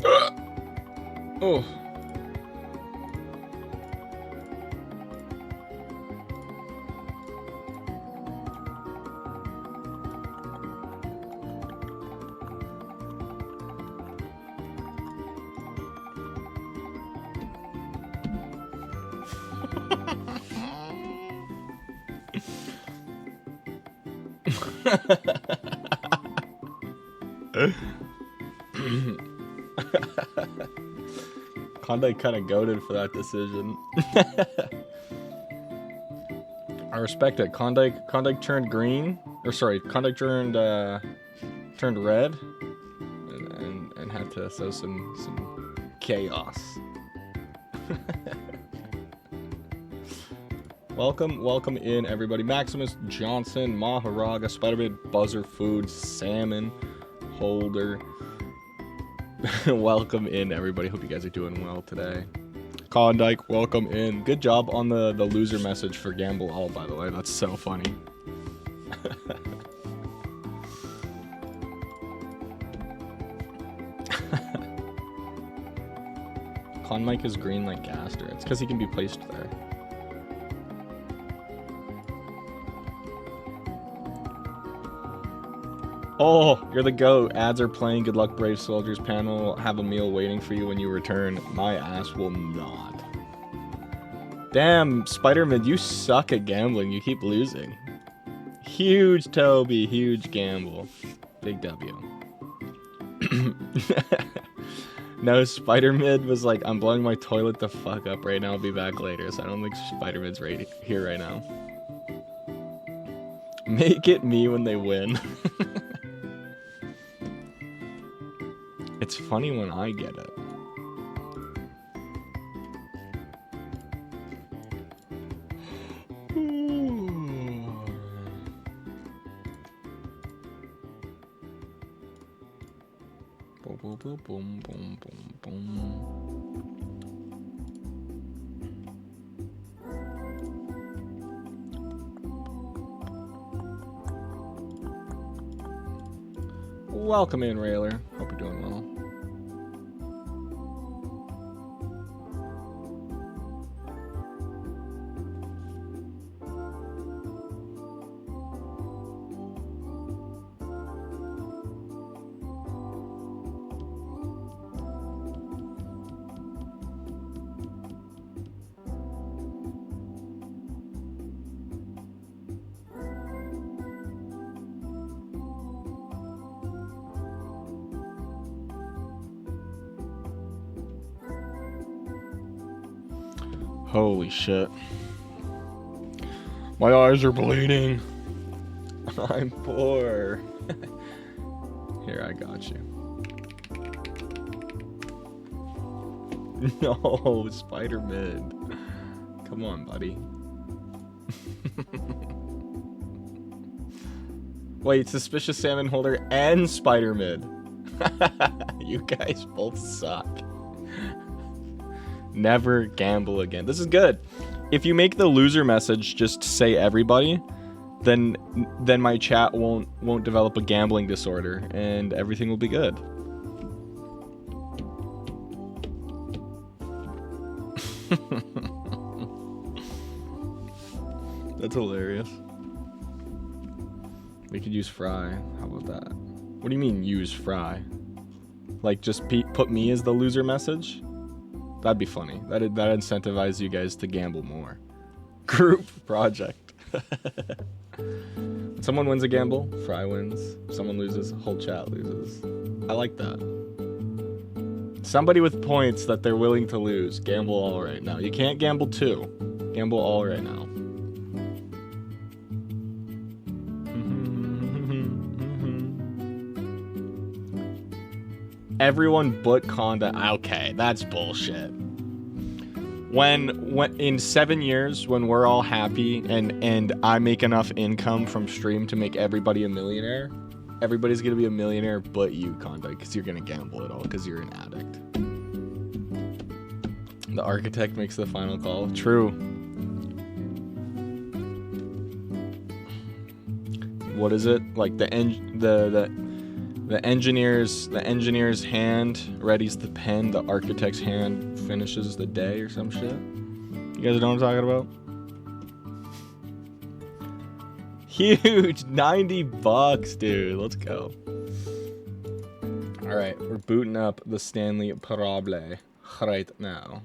Oh. Klondike kind of goated for that decision. I respect it. Klondike turned green, or sorry, Klondike turned red, and had to sow some chaos. Welcome in everybody. Maximus Johnson, Maharaga, Spider-Man, Buzzer Food, Salmon, Holder. Welcome in everybody. Hope you guys are doing well today. Klondike, welcome in. Good job on the loser message for Gamble All, by the way. That's so funny. Klondike is green like Gaster. It's because he can be placed there. Oh, you're the GOAT. Ads are playing. Good luck, Brave Soldiers. Panel have a meal waiting for you when you return. My ass will not. Damn, Spider-Man, you suck at gambling. You keep losing. Huge Toby. Huge gamble. Big W. No, Spider-Man was like, I'm blowing my toilet the fuck up right now. I'll be back later. So I don't think Spider-Man's here right now. Make it me when they win. It's funny when I get it. Boom, boom, boom, boom, boom, boom. Welcome in, Railer. Hope you're doing well. Holy shit. My eyes are bleeding. I'm poor. Here, I got you. No, Spider-Man. Come on, buddy. Wait, Suspicious Salmon Holder and Spider-Man. You guys both suck. Never gamble again. This is good. If you make the loser message just say everybody, then my chat won't develop a gambling disorder and everything will be good. That's hilarious. We could use Fry. How about that? What do you mean use Fry? Like just put me as the loser message? That'd be funny. That'd incentivize you guys to gamble more. Group project. Someone wins a gamble, Fry wins. Someone loses, whole chat loses. I like that. Somebody with points that they're willing to lose. Gamble all right now. You can't gamble two. Gamble all right now. Everyone but Conda. Okay, that's bullshit. When in 7 years, when we're all happy and I make enough income from stream to make everybody a millionaire, everybody's gonna be a millionaire but you, Conda, because you're gonna gamble it all because you're an addict. The architect makes the final call. True. What is it? Like the The engineer's hand readies the pen. The architect's hand finishes the day or some shit. You guys know what I'm talking about? Huge, $90, dude. Let's go. All right, we're booting up the Stanley Parable right now.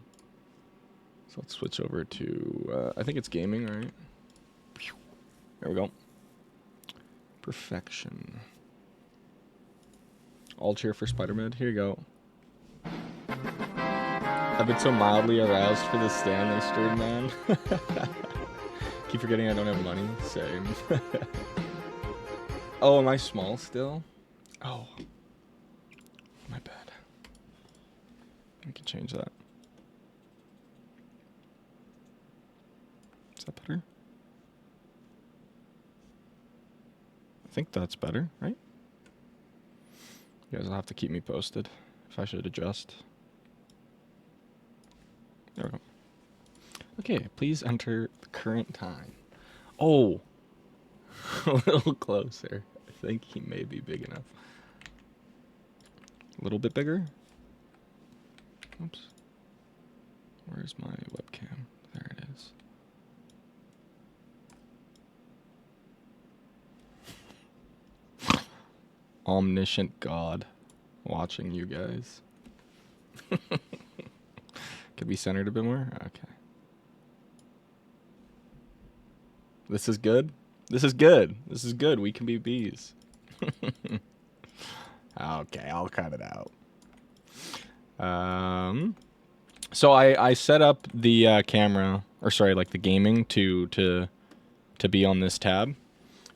So let's switch over to, I think it's gaming, right? There we go. Perfection. All cheer for Spider-Man. Here you go. I've been so mildly aroused for the Stanley stream, man. Keep forgetting I don't have money. Same. Oh, am I small still? Oh. My bad. We can change that. Is that better? I think that's better, right? You guys will have to keep me posted if I should adjust. There we go. Okay, please enter the current time. Oh! A little closer. I think he may be big enough. A little bit bigger? Oops. Where's my webcam? There it is. Omniscient God watching you guys. Could be centered a bit more? Okay. This is good? This is good. This is good. We can be bees. Okay, I'll cut it out. So I set up the camera, or sorry, like the gaming to be on this tab.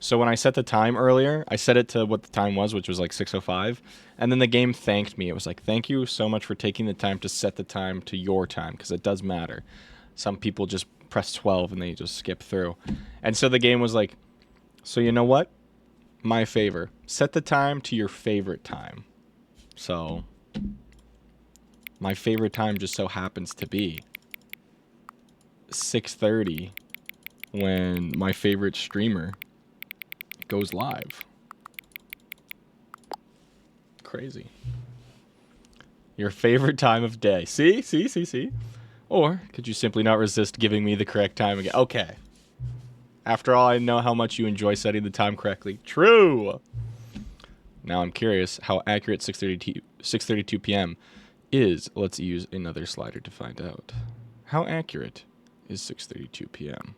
So when I set the time earlier, I set it to what the time was, which was like 6:05, and then the game thanked me. It was like, thank you so much for taking the time to set the time to your time, because it does matter. Some people just press 12 and they just skip through. And so the game was like, so you know what? My favor. Set the time to your favorite time. So my favorite time just so happens to be 6:30 when my favorite streamer goes live. Crazy. Your favorite time of day. See? Or could you simply not resist giving me the correct time again? Okay. After all, I know how much you enjoy setting the time correctly. True. Now I'm curious how accurate 6:32 p.m. is. Let's use another slider to find out. How accurate is 6:32 p.m.?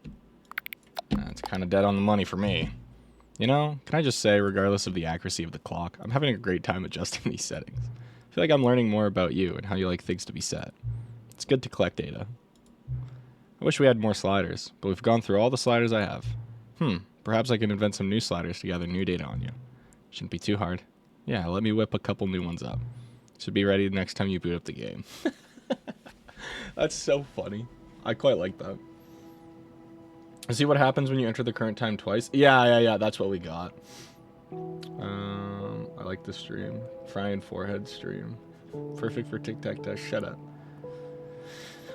That's kind of dead on the money for me. You know, can I just say, regardless of the accuracy of the clock, I'm having a great time adjusting these settings. I feel like I'm learning more about you and how you like things to be set. It's good to collect data. I wish we had more sliders, but we've gone through all the sliders I have. Perhaps I can invent some new sliders to gather new data on you. Shouldn't be too hard. Yeah, let me whip a couple new ones up. Should be ready the next time you boot up the game. That's so funny. I quite like that. See what happens when you enter the current time twice? Yeah, that's what we got. I like the stream. Frying forehead stream. Perfect for tic-tac-toe. Shut up.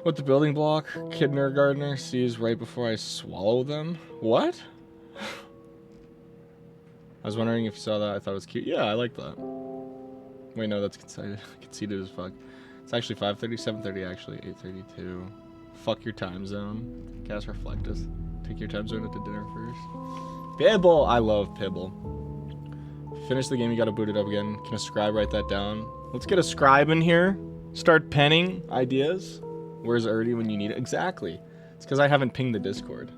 What the building block kindergartner sees right before I swallow them? What? I was wondering if you saw that. I thought it was cute. Yeah, I like that. Wait, no, that's conceited as fuck. It's actually 5:30, 7:30 actually, 8:32. Fuck your time zone. Cast Reflectus. Take your time zone into dinner first. Pibble! I love Pibble. Finish the game, you gotta boot it up again. Can a scribe write that down? Let's get a scribe in here. Start penning ideas. Where's Erdy when you need it? Exactly. It's because I haven't pinged the Discord.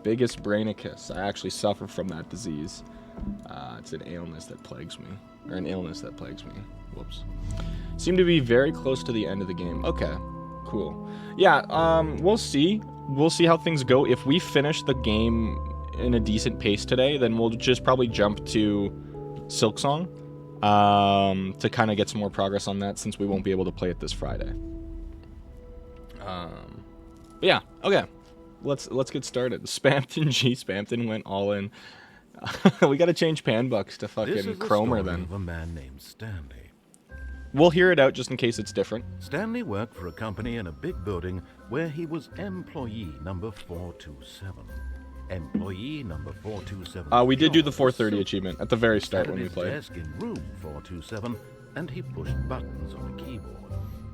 Biggest brainicus. I actually suffer from that disease. It's an illness that plagues me. Or an illness that plagues me. Whoops. Seem to be very close to the end of the game. Okay. Cool. Yeah, we'll see. We'll see how things go. If we finish the game in a decent pace today, then we'll just probably jump to Silksong to kind of get some more progress on that, since we won't be able to play it this Friday. But yeah, okay. Let's get started. Spampton G. Spampton went all in. We gotta change Panbucks to fucking Cromer then. Of a man named Stanley. We'll hear it out just in case it's different. Stanley worked for a company in a big building where he was employee number 427. Employee number 427. We did do the John 430 was achievement at the very sat start at when we his played. desk in room 427, and he pushed buttons on a keyboard.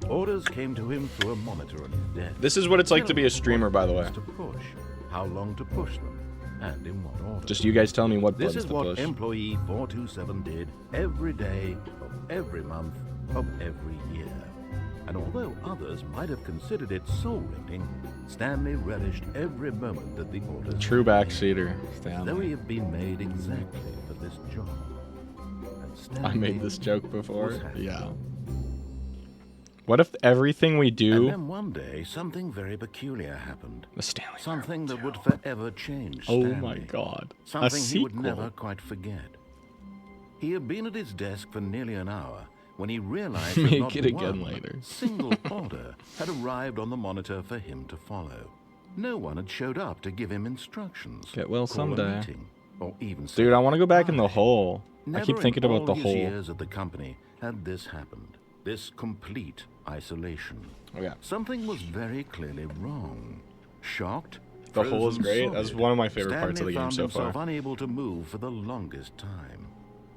Orders came to him through a monitor on his desk. This is what it's like to be a streamer, by the way. To push, how long to push them, and in what order. Just you guys tell me what This buttons is to what push. employee 427 did every day of every month of every year. And although others might have considered it soul-rending, Stanley relished every moment that the orders True were made, backseater, though Stanley. he had been made exactly for this job. And I made Stanley this joke before. was happy. Yeah. What if everything we And do... then one day, something very peculiar happened. The Stanley Something that Parable would forever change Oh Stanley. my god. A Something he would sequel. never quite forget. He had been at his desk for nearly an hour when he realized that Make not it again one later. single order had arrived on the monitor for him to follow. No one had showed up to give him instructions, Get well call a someday. meeting, or even say Dude, I want to go back in the bye. hole. I Never keep thinking in about all the his hole. years at the company had this happened. This complete isolation. Oh, yeah. Something was very clearly wrong. Shocked, The hole is frozen great. That's solid, one of my favorite Stanley parts of the game found so himself far. unable to move for the longest time.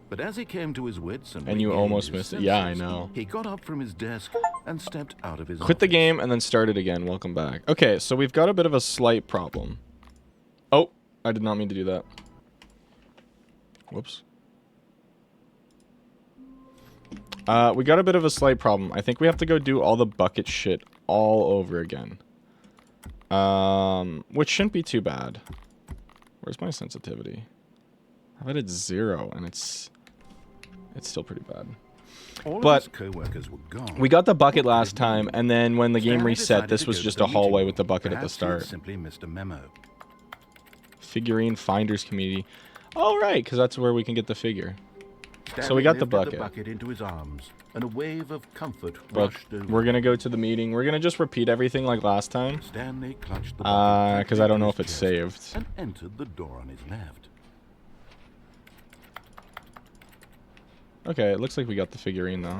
But as he came to his wits and You regained almost his missed it. Yeah, I senses, know. He got up from his desk and stepped out of his Quit the office. game and then start it again. Welcome back. Okay, so we've got a bit of a slight problem. Oh, I did not mean to do that. Whoops. We got a bit of a slight problem. I think we have to go do all the bucket shit all over again. Which shouldn't be too bad. Where's my sensitivity? I've had it 0 and it's still pretty bad. All But of his co-workers were gone. We got the bucket last time, and then when the game Stanley reset, decided this to was go just to a the hallway meeting with the bucket at the Perhaps he had start. simply missed a memo. Figurine Finders Community. Oh, right, because that's where we can get the figure. Stanley So we got the lifted bucket. into his arms, and a wave of comfort But rushed over. we're going to go to the meeting. We're going to just repeat everything like last time. Stanley clutched the bucket Because tightly I don't to know his if it's chest saved. and entered the door on his left. Okay, it looks like we got the figurine, though.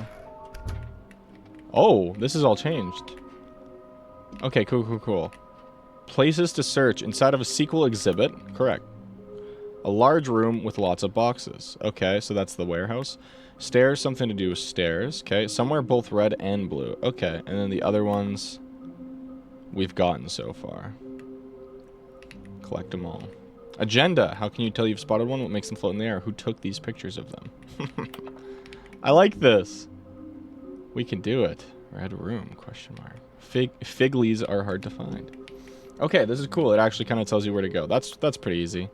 Oh, this is all changed. Okay, cool. Places to search inside of a sequel exhibit. Correct. A large room with lots of boxes. Okay, so that's the warehouse. Stairs, something to do with stairs. Okay, somewhere both red and blue. Okay, and then the other ones we've gotten so far. Collect them all. Agenda. How can you tell you've spotted one? What makes them float in the air? Who took these pictures of them? I like this. We can do it. Red room, question mark. Figlies are hard to find. Okay, this is cool. It actually kind of tells you where to go. That's pretty easy.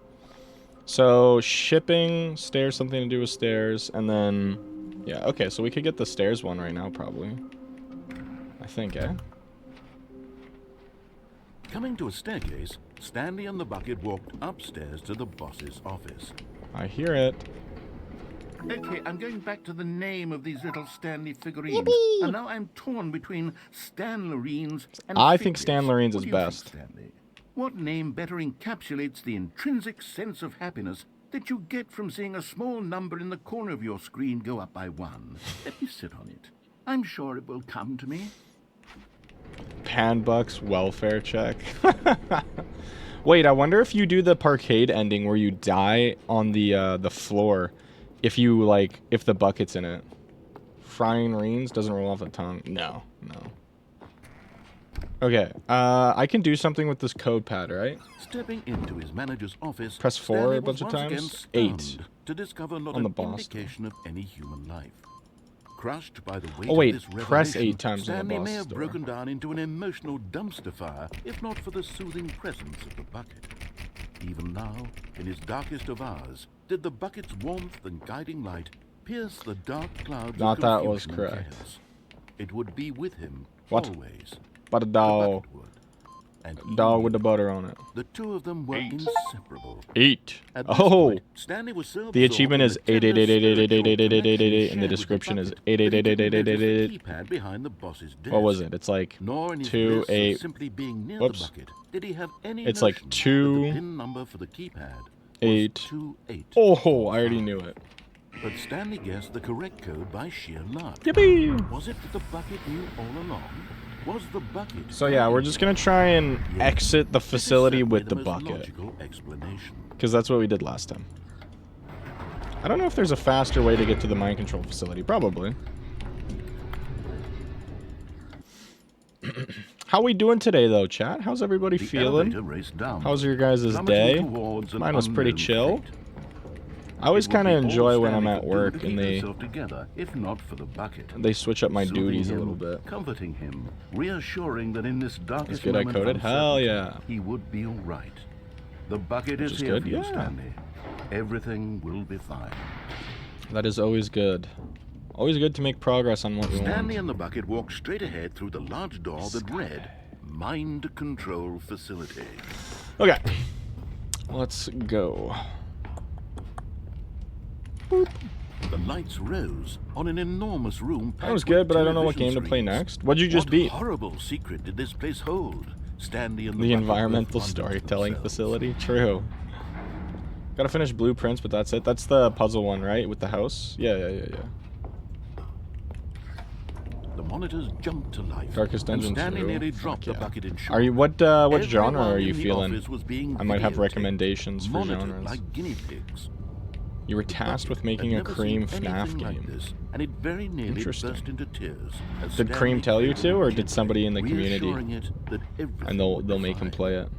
So, shipping, stairs, something to do with stairs, and then... Yeah, okay, so we could get the stairs one right now, probably. I think, eh? Coming to a staircase, Stanley and the bucket walked upstairs to the boss's office. I hear it. Okay, I'm going back to the name of these little Stanley figurines. Yippee! And now I'm torn between Stanlerines and I think Figlets. Stanlerines What is do you best. think, Stanley? What name better encapsulates the intrinsic sense of happiness that you get from seeing a small number in the corner of your screen go up by 1? Let me sit on it. I'm sure it will come to me. Panbucks welfare check. Wait, I wonder if you do the parkade ending where you die on the floor, if the bucket's in it. Frying reens doesn't roll off the tongue. No. Okay, I can do something with this code pad, right? Stepping into his manager's office, Press 4 Stanley a bunch was of once again times. 8 stunned to discover not on the an boss. indication of any human life. Crushed by the weight Oh, wait, of this press revelation, 8 times on the Stanley may boss's have door. broken down into an emotional dumpster fire, if not for the soothing presence of the bucket. Even now, in his darkest of hours, did the bucket's warmth and guiding light pierce the dark clouds Not of that was confusion and correct. chaos. It would be with him What? always. But a The dog. bucket would. And he Dog with knew the butter on it. the two of them were inseparable. 8. At this Oh! point, Stanley was so The absorbed achievement in is the tender 88888888888, spiritual and the connection description is shared with the bucket that he didn't notice 8888888. the keypad behind the boss's desk. What was it? It's like Nor in his 2, bliss of 8. simply being near Whoops. the bucket did he have any It's like notion 2, that the pin number for the keypad was 8. 28. Oh, I already knew it. But Stanley guessed the correct code by sheer luck. Yippee! Was it that the bucket knew all along? Was the bucket? So yeah, we're just gonna try and exit the facility with the bucket. Because that's what we did last time. I don't know if there's a faster way to get to the mind control facility. Probably. How we doing today, though, chat? How's everybody feeling? How's your guys' day? Mine was pretty chill. I always kind of enjoy when I'm at work and they switch up my duties a little bit. Comforting him, reassuring that in this darkest good I moment coded? of Hell uncertainty, yeah. he would be all right. The bucket is is here good, for you, yeah. Stanley. Everything will be fine. That is always good. Always good to make progress on what we want. Stanley and the bucket walked straight ahead through the large door that read, Mind Control Facility. Okay. Let's go. Boop. The lights rose on an enormous room. That was good, but I don't know what game to play next. What'd you just beat? What horrible secret did this place hold? Stanley and The bucket environmental both wondered storytelling themselves. facility? True. Gotta finish blueprints, but that's it. That's the puzzle one, right? With the house? Yeah. The monitors jumped to life. Darkest Dungeon and Stanley 2. nearly Fuck dropped yeah. the bucket in shock. Are you what genre Everyone are you in the feeling? office was being I might have videotaped, recommendations for monitored genres. like guinea pigs. You were The tasked with bucket making had a never Cream seen FNAF anything like game. this, and it very nearly Interesting. burst into tears as Did Cream Stanley tell you held to, it or did gently, somebody in the community? reassuring it that everything And would be they'll make him fine. play it.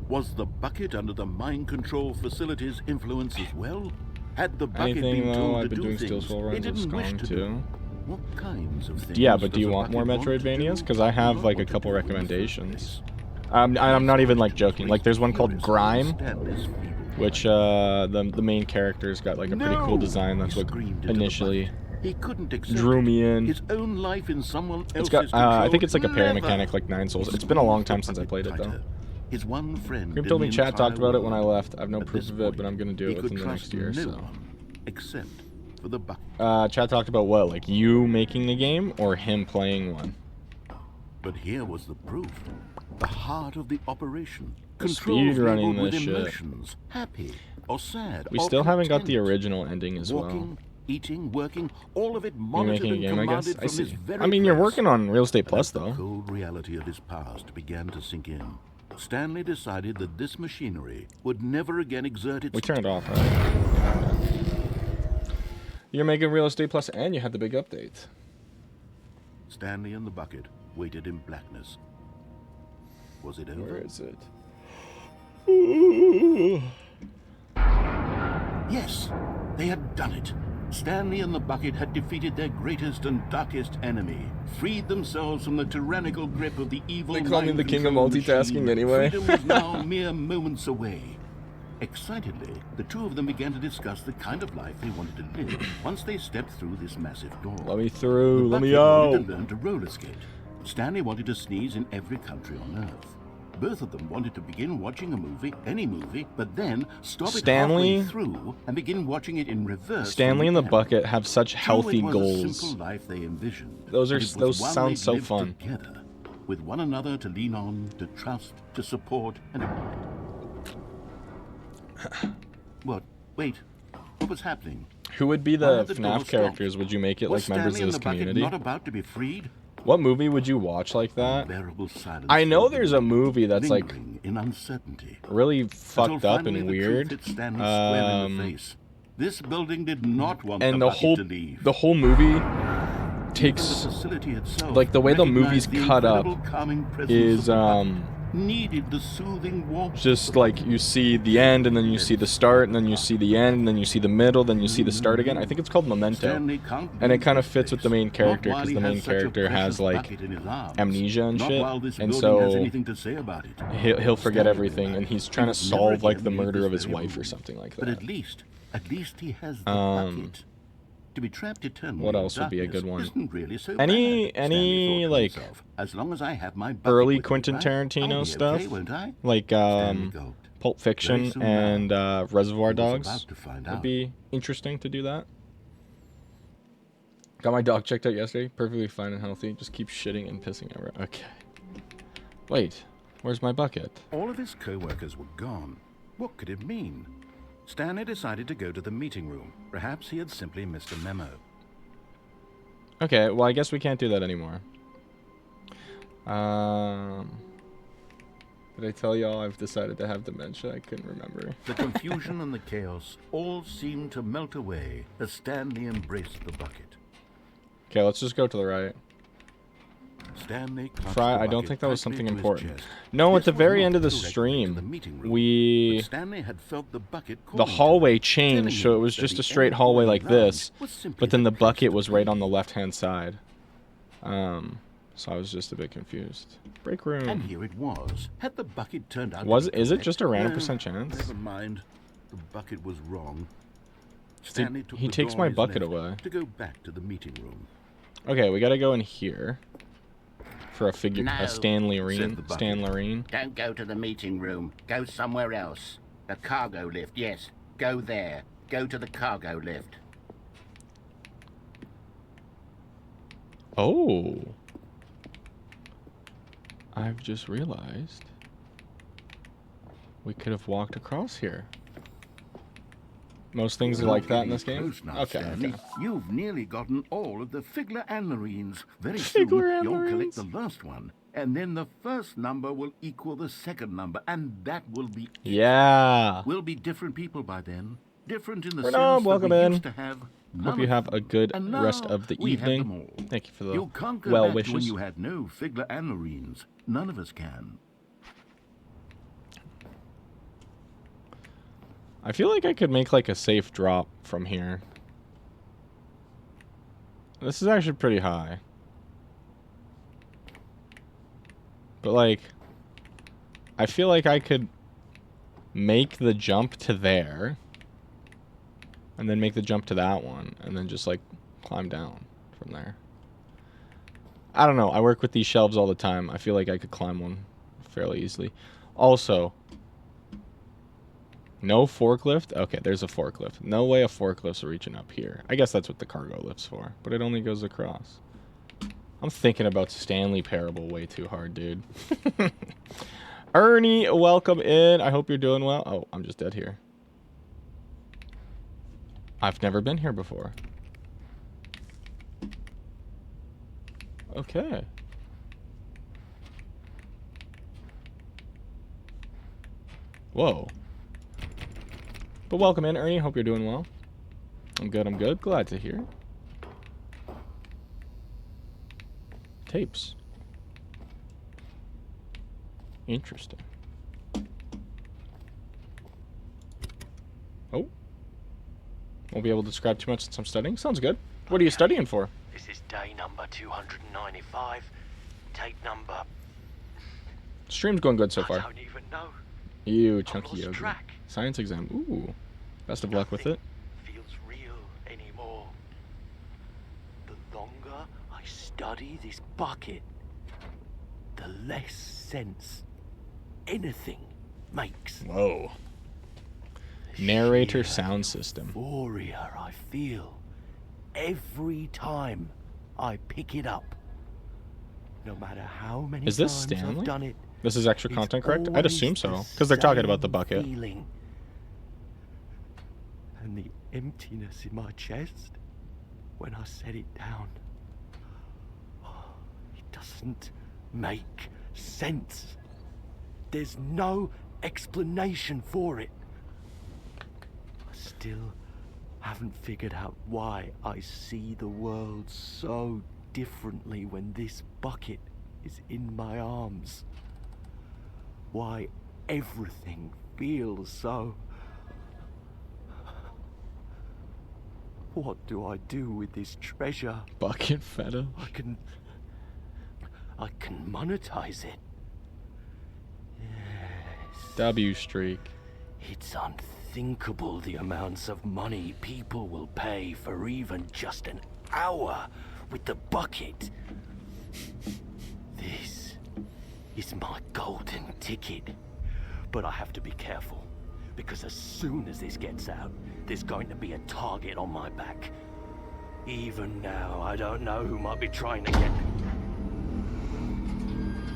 Was the bucket under the mind control facility's influence as well? Had the bucket Anything been though, told I've to been do doing Steel things Soul it runs of didn't wish Scum to too. do? What kinds of things Yeah, but do does you a want more bucket want to Metroidvanias? do Because I or have not like a want to couple do in the first recommendations. place? I'm not even like joking. Like there's one called Furious Grime, about Stanley's feeble which the main character's got like a pretty cool design. That's He what screamed into the initially bucket. He couldn't accept drew me in. his own life in someone else's It's got control. I think it's like a parry Never. mechanic like 9 Souls. He It's been a long squeezed time the since I bucket played it though. tighter. His one friend Cream in told the me chat talked entire about it when I world. left. I have no At proof this of it, but point, I'm gonna do he it could within the trust next year. no So, one except for the bucket. chat talked about what, like you making the game or him playing one. But here was the proof. The heart of the operation. We're Controls speedrunning labeled with this shit. emotions. Happy or sad We or still haven't got the content. original ending as well. Walking, eating, working, all of it You're monitored making a and game, I guess. commanded I from this see. very I mean, you're place. working on Real Estate But Plus as the though. cold reality of his past began to sink in, Stanley decided that this machinery would never again exert its We turned it off, right? You're making Real Estate Plus and you had the big update. Stanley and the bucket waited in blackness. Was it over? Where is it? Yes, they had done it. Stanley and the bucket had defeated their greatest and darkest enemy, freed themselves from the tyrannical grip of the evil They call me mind the king of control multitasking machine. anyway. Freedom was now mere moments away. Excitedly, the two of them began to discuss the kind of life they wanted to live once they stepped through this massive door. Let me through. The Let me bucket out. wanted to learn to roller skate. Stanley wanted to sneeze in every country on Earth. Both of them wanted to begin watching a movie, any movie, but then stop Stanley- it halfway through and begin watching it in reverse. Stanley and the from end. bucket have such healthy True, it was a goals. simple life they envisioned, Those are- but it was those one sound they'd so lived fun. Together, with one another to lean on, to trust, to support, and what? Wait, what was happening? Who would be Why the had the door FNAF stopped? characters? Would you make it Was like members Stanley of and this the bucket community? not about to be freed? What movie would you watch like that? Unbearable silence I know filled the there's a room, movie that's like lingering in uncertainty. really Until fucked up finally and the truth weird. hit Stanley square in the face. This building did not want And the the bucket to leave. whole movie Even takes the facility itself like the way the movie's recognized the cut up incredible calming presence is of the bucket, needed the soothing warmth. just like you see the end and then you see the start and then you see the end and then you see the middle then you see the start again. I think it's called Memento. Stanley can't And it leave kind of this fits with the place, main character not while because he the main has such a character has precious like bucket in his arms, amnesia and not shit, while this and building has so anything to say about it. he'll forget Stanley everything and realized he's trying to he would never solve like again the leave murder this of his very wife or room. something like But that. at least he has the bucket. To be trapped eternally What in else would be a darkness good one? Isn't really so Any- bad, Stanley any, thought to like, himself. As long as I have my bucket early with me, Quentin right? Tarantino I'll be stuff? okay, won't I? Like Stanley gulped. Pulp Fiction soon and Reservoir He was Dogs about to find would out. be interesting to do that. Got my dog checked out yesterday. Perfectly fine and healthy. Just keeps shitting and pissing everywhere. Okay. Wait, where's my bucket? All of his co-workers were gone. What could it mean? Stanley decided to go to the meeting room. Perhaps he had simply missed a memo. Okay, well, I guess we can't do that anymore. Did I tell y'all I've decided to have dementia? I couldn't remember. The confusion and the chaos all seemed to melt away as Stanley embraced the bucket. Okay, let's just go to the right. Stanley Fry, I don't think that was something important. No, at the very end of the stream, Stanley had felt the hallway changed, so it was just a straight hallway like this, but then the bucket was right on the left-hand side. So I was just a bit confused. Break room. And here it was. Had the bucket turned out is it just a random percent chance? Never mind. The bucket was wrong. Stanley he takes my bucket away. To go back to the meeting room. Okay, we gotta go in here. For a figure, No, a Stanley-reen. Stanley-reen. Don't go to the meeting room. Go somewhere else. The cargo lift, yes. Go there. Go to the cargo lift. Oh. I've just realized we could have walked across here. Most things are like that in this game? Okay. You've nearly gotten all of the Figler and Marines. Very soon, you'll collect the last one. And then the first number will equal the second number. And that will be it. Yeah. We'll be different people by then. Different in the sense welcome that we in. used to have. Hope you have a good rest of the evening. Thank you for the well wishes. When you had no Figler and Marines. None of us can. I feel like I could make like a safe drop from here. This is actually pretty high. But like, I feel like I could make the jump to there. And then make the jump to that one. And then just like climb down from there. I don't know. I work with these shelves all the time. I feel like I could climb one fairly easily. Also, no forklift? Okay, there's a forklift. No way a forklift's reaching up here. I guess that's what the cargo lift's for. But it only goes across. I'm thinking about Stanley Parable way too hard, dude. Ernie, welcome in. I hope you're doing well. Oh, I'm just dead here. I've never been here before. Okay. Whoa. But welcome in, Ernie. Hope you're doing well. I'm good, I'm good. Glad to hear. Tapes. Interesting. Oh. Won't be able to describe too much since I'm studying. Sounds good. What are you studying for? This is day number 295. Tape number... Stream's going good so far. I don't even know. You chunky yogi. Track. Science exam. Ooh. Best of luck with it. Feels real anymore. The longer I study this bucket, the less sense anything makes. Whoa. Narrator sound system. Euphoria I feel every time I pick it up. No matter how many Is this times Stanley? I've done it, This is extra content, correct? I'd always assume so, the because they're talking about the same bucket. feeling. And the emptiness in my chest when I set it down. It doesn't make sense. There's no explanation for it. I still haven't figured out why I see the world so differently when this bucket is in my arms. Why everything feels so... What do I do with this treasure? Bucket feta. I can monetize it. Yes. W streak. It's unthinkable the amounts of money people will pay for even just an hour with the bucket. This is my golden ticket. But I have to be careful, because as soon as this gets out, there's going to be a target on my back. Even now, I don't know who might be trying to get...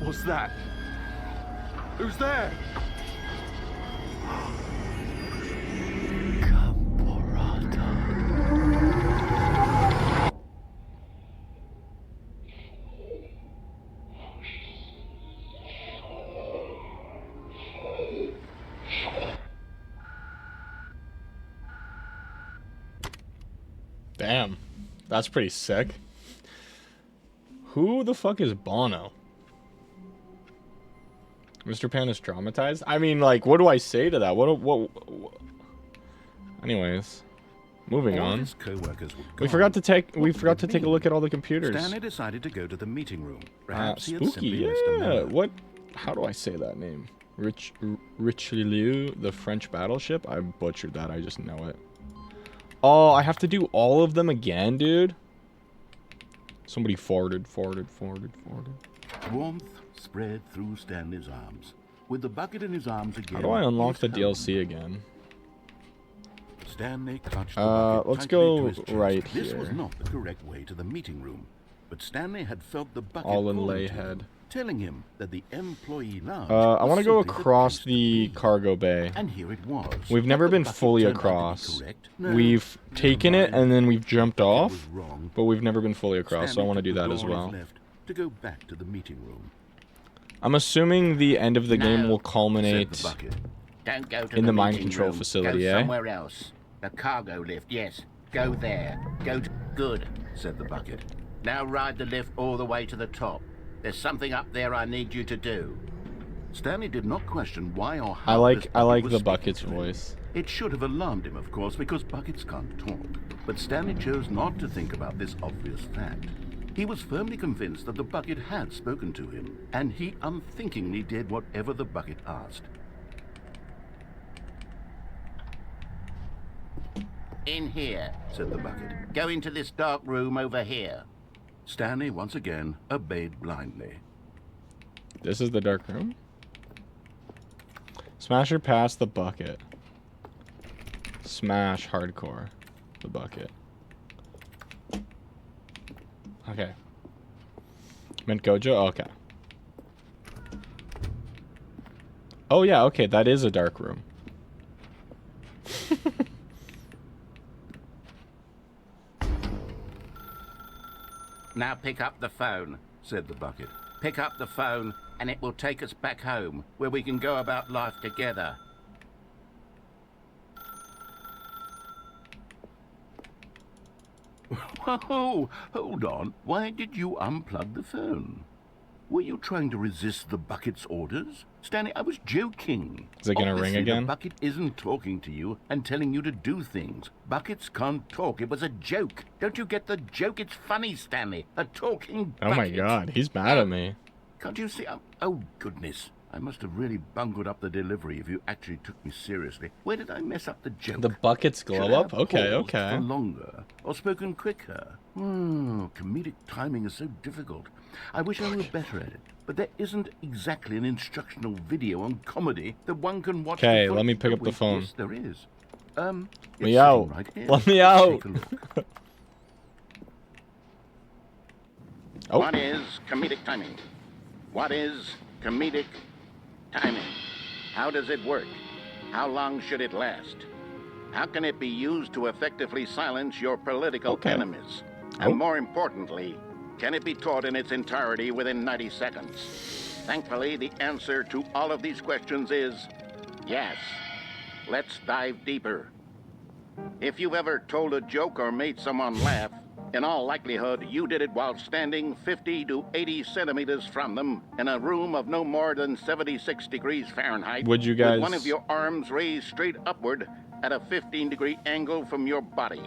What's that? Who's there? Caporata. Damn. That's pretty sick. Who the fuck is Bono? Mr. Pan is traumatized? I mean, like, what do I say to that? What? Anyways, moving All on. his co-workers were We gone. forgot to take What did it a mean? look at all the computers. Stanley decided to go to the meeting room. Perhaps he had Spooky, simply missed a yeah. memo. What? How do I say that name? Richelieu, the French battleship? I butchered that, I just know it. Oh, I have to do all of them again, dude? Somebody forwarded. Warmth spread through Stanley's arms. With the bucket in his arms again. How do I unlock the he was DLC again? Stanley clutched the bucket Let's tightly go to his chest. right This here. was not the correct way to the meeting room, but Stanley had felt the bucket All in calling lay to head. him, telling him that the employee lounge I was want to go simply the across place to the be. cargo bay. And here it was. We've never But the been bucket fully turned out to be across. correct. No, We've never taken it mind. and then we've jumped It off, was wrong. but we've never been fully across, so I Stanley want to took do the that as door on his well. left to go back to the meeting room. I'm assuming the end of the game No, will Said culminate. the bucket. Don't go to In the mind meeting control room. facility, Go eh? somewhere else. The cargo lift, yes. Go there. Go to... Good. Said the bucket. Now ride the lift all the way to the top. There's something up there I need you to do. Stanley did not question why or how. I like this bucket was the speaking bucket's to him. voice. It should have alarmed him, of course, because buckets can't talk. But Stanley chose not to think about this obvious fact. He was firmly convinced that the bucket had spoken to him, and he unthinkingly did whatever the bucket asked. In here. Said the bucket. Go into this dark room over here. Stanley once again obeyed blindly. This is the dark room? Smash or pass the bucket. Smash hardcore the bucket. Okay. Mint Gojo? Okay. Oh yeah, okay, that is a dark room. Now pick up the phone. Said the bucket. Pick up the phone and it will take us back home, where we can go about life together. Whoa, hold on. Why did you unplug the phone? Were you trying to resist the bucket's orders? Stanley, I was joking. Is it gonna ring Obviously, again? The bucket isn't talking to you and telling you to do things. Buckets can't talk. It was a joke. Don't you get the joke? It's funny, Stanley. A talking bucket. Oh my god, he's mad at me. Can't you see? Oh, goodness. I must have really bungled up the delivery if you actually took me seriously. Where did I mess up the joke? The buckets Should glow I up? have Okay, paused okay. For longer, or spoken quicker. Comedic timing is so difficult. I wish I were better at it. But there isn't exactly an instructional video on comedy that one can watch. Okay, before- let me pick up the wait, phone. Yes, there is. Let It's me sitting out. Right here. Let me out. Take a look. Oh. What is comedic timing? What is comedic timing? How does it work? How long should it last? How can it be used to effectively silence your political Okay. enemies? Oh. And more importantly, can it be taught in its entirety within 90 seconds? Thankfully, the answer to all of these questions is yes. Let's dive deeper. If you've ever told a joke or made someone laugh, in all likelihood, you did it while standing 50 to 80 centimeters from them in a room of no more than 76 degrees Fahrenheit. Would you guys- With one of your arms raised straight upward at a 15-degree angle from your body.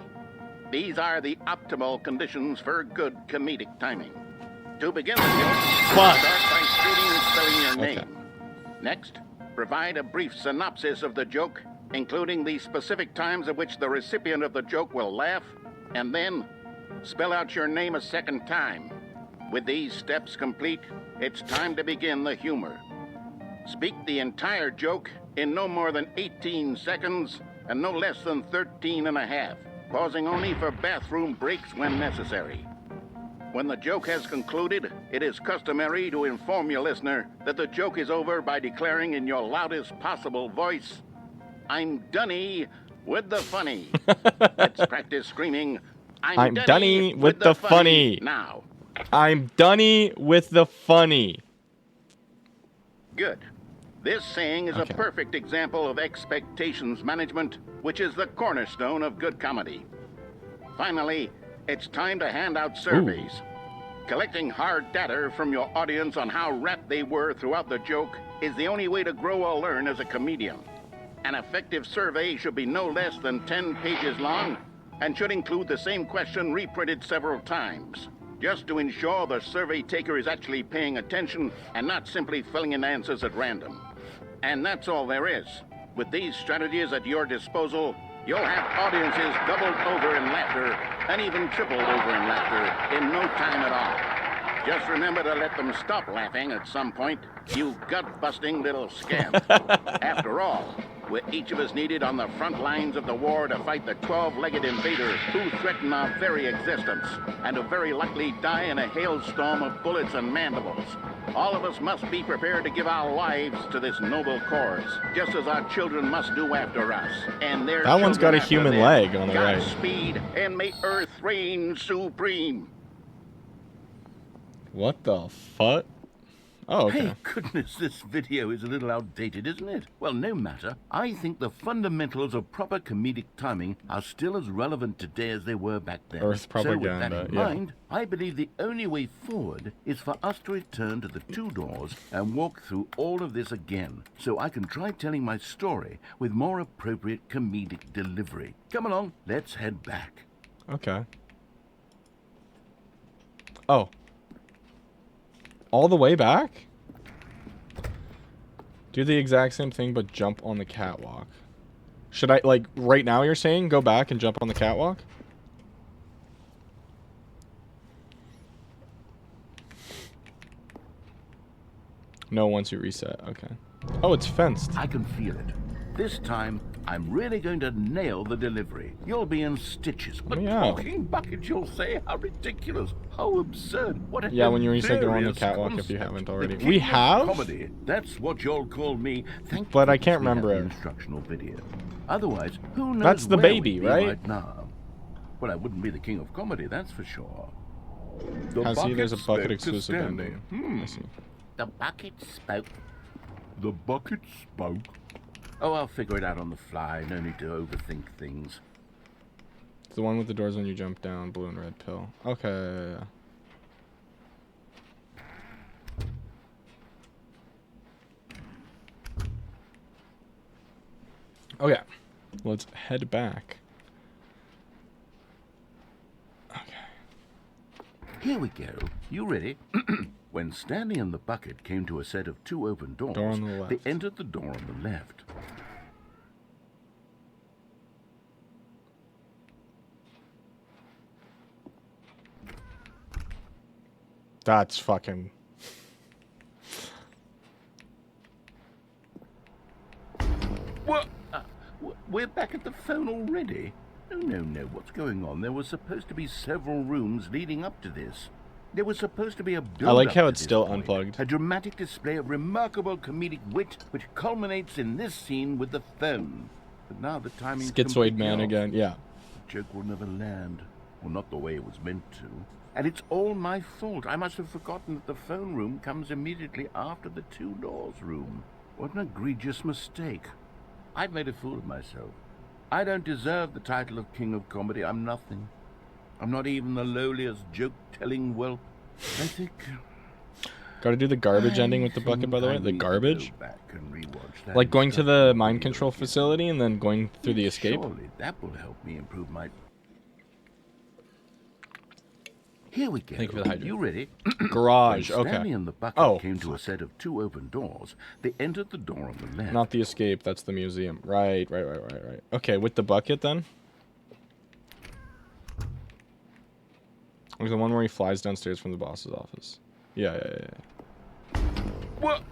These are the optimal conditions for good comedic timing. To begin the joke, Fuck. start by stating and spelling your Okay. name. Next, provide a brief synopsis of the joke, including the specific times at which the recipient of the joke will laugh, and then spell out your name a second time. With these steps complete, it's time to begin the humor. Speak the entire joke in no more than 18 seconds and no less than 13 and a half, pausing only for bathroom breaks when necessary. When the joke has concluded, it is customary to inform your listener that the joke is over by declaring in your loudest possible voice, "I'm Dunny with the funny." Let's practice screaming, I'm Dunny with the funny." Now. I'm Dunny with the funny. Good. This saying is Okay. a perfect example of expectations management, which is the cornerstone of good comedy. Finally, it's time to hand out surveys. Collecting hard data from your audience on how rapt they were throughout the joke is the only way to grow or learn as a comedian. An effective survey should be no less than 10 pages long and should include the same question reprinted several times, just to ensure the survey taker is actually paying attention and not simply filling in answers at random. And that's all there is. With these strategies at your disposal, you'll have audiences doubled over in laughter and even tripled over in laughter in no time at all. Just remember to let them stop laughing at some point, you gut-busting little scamp. After all, we're each of us needed on the front lines of the war to fight the 12-legged invader who threaten our very existence, and who very likely die in a hailstorm of bullets and mandibles. All of us must be prepared to give our lives to this noble cause, just as our children must do after us. And their That one's got a children human after leg them. on the right. Godspeed, and may Earth reign supreme. What the fuck? Oh, okay. Hey, goodness, this video is a little outdated, isn't it? Well, no matter. I think the fundamentals of proper comedic timing are still as relevant today as they were back then. Earth So with propaganda, that in yeah. mind, I believe the only way forward is for us to return to the two doors and walk through all of this again, so I can try telling my story with more appropriate comedic delivery. Come along, let's head back. Okay. Oh. All the way back? Do the exact same thing, but jump on the catwalk. Should I, like, right now you're saying go back and jump on the catwalk? No, once you reset. Okay. Oh, it's fenced. I can feel it. This time, I'm really going to nail the delivery. You'll be in stitches. A Yeah. talking bucket, you'll say? How ridiculous. How absurd. What a Yeah, when you reset, go on the hilarious catwalk if concept. you haven't The already. king We of have? comedy. That's what you'll call me. Thank But I goodness can't we have remember the it. instructional video. Otherwise, who knows That's the where baby, we'd be right? now. Well, I wouldn't be the king of comedy, that's for sure. The I see there's a spoke bucket to exclusive Stanley. ending. I see. The bucket spoke. The bucket spoke. Oh, I'll figure it out on the fly. No need to overthink things. It's the one with the doors when you jump down, blue and red pill. Okay. Okay. Let's head back. Here we go. You ready? When Stanley and the bucket came to a set of two open doors, Door on the they left. entered the door on the left. That's fucking... What? We're back at the phone already? No. What's going on? There was supposed to be several rooms leading up to this. There was supposed to be a build-up I like how to it's this still point, unplugged. a dramatic display of remarkable comedic wit, which culminates in this scene with the phone. But now the timing's Schizoid completely man off. again, yeah. The joke will never land. Well, not the way it was meant to. And it's all my fault. I must have forgotten that the phone room comes immediately after the two doors room. What an egregious mistake. I've made a fool of myself. I don't deserve the title of King of Comedy. I'm nothing. I'm not even the lowliest joke-telling whelp. I think... Gotta do the garbage I ending with the bucket, think by the I way. The need to garbage? go back and rewatch that Like going to the instructional mind video control again. facility and then going through the escape? Surely that will help me improve my... Here we go. Thank you for the hydrant. You ready? Garage, When Stanley okay. and the bucket Oh, came to a set of two open doors, they entered the door on the left. Not the escape, that's the museum. Right. Okay, with the bucket then? Like the one where he flies downstairs from the boss's office. Yeah. What?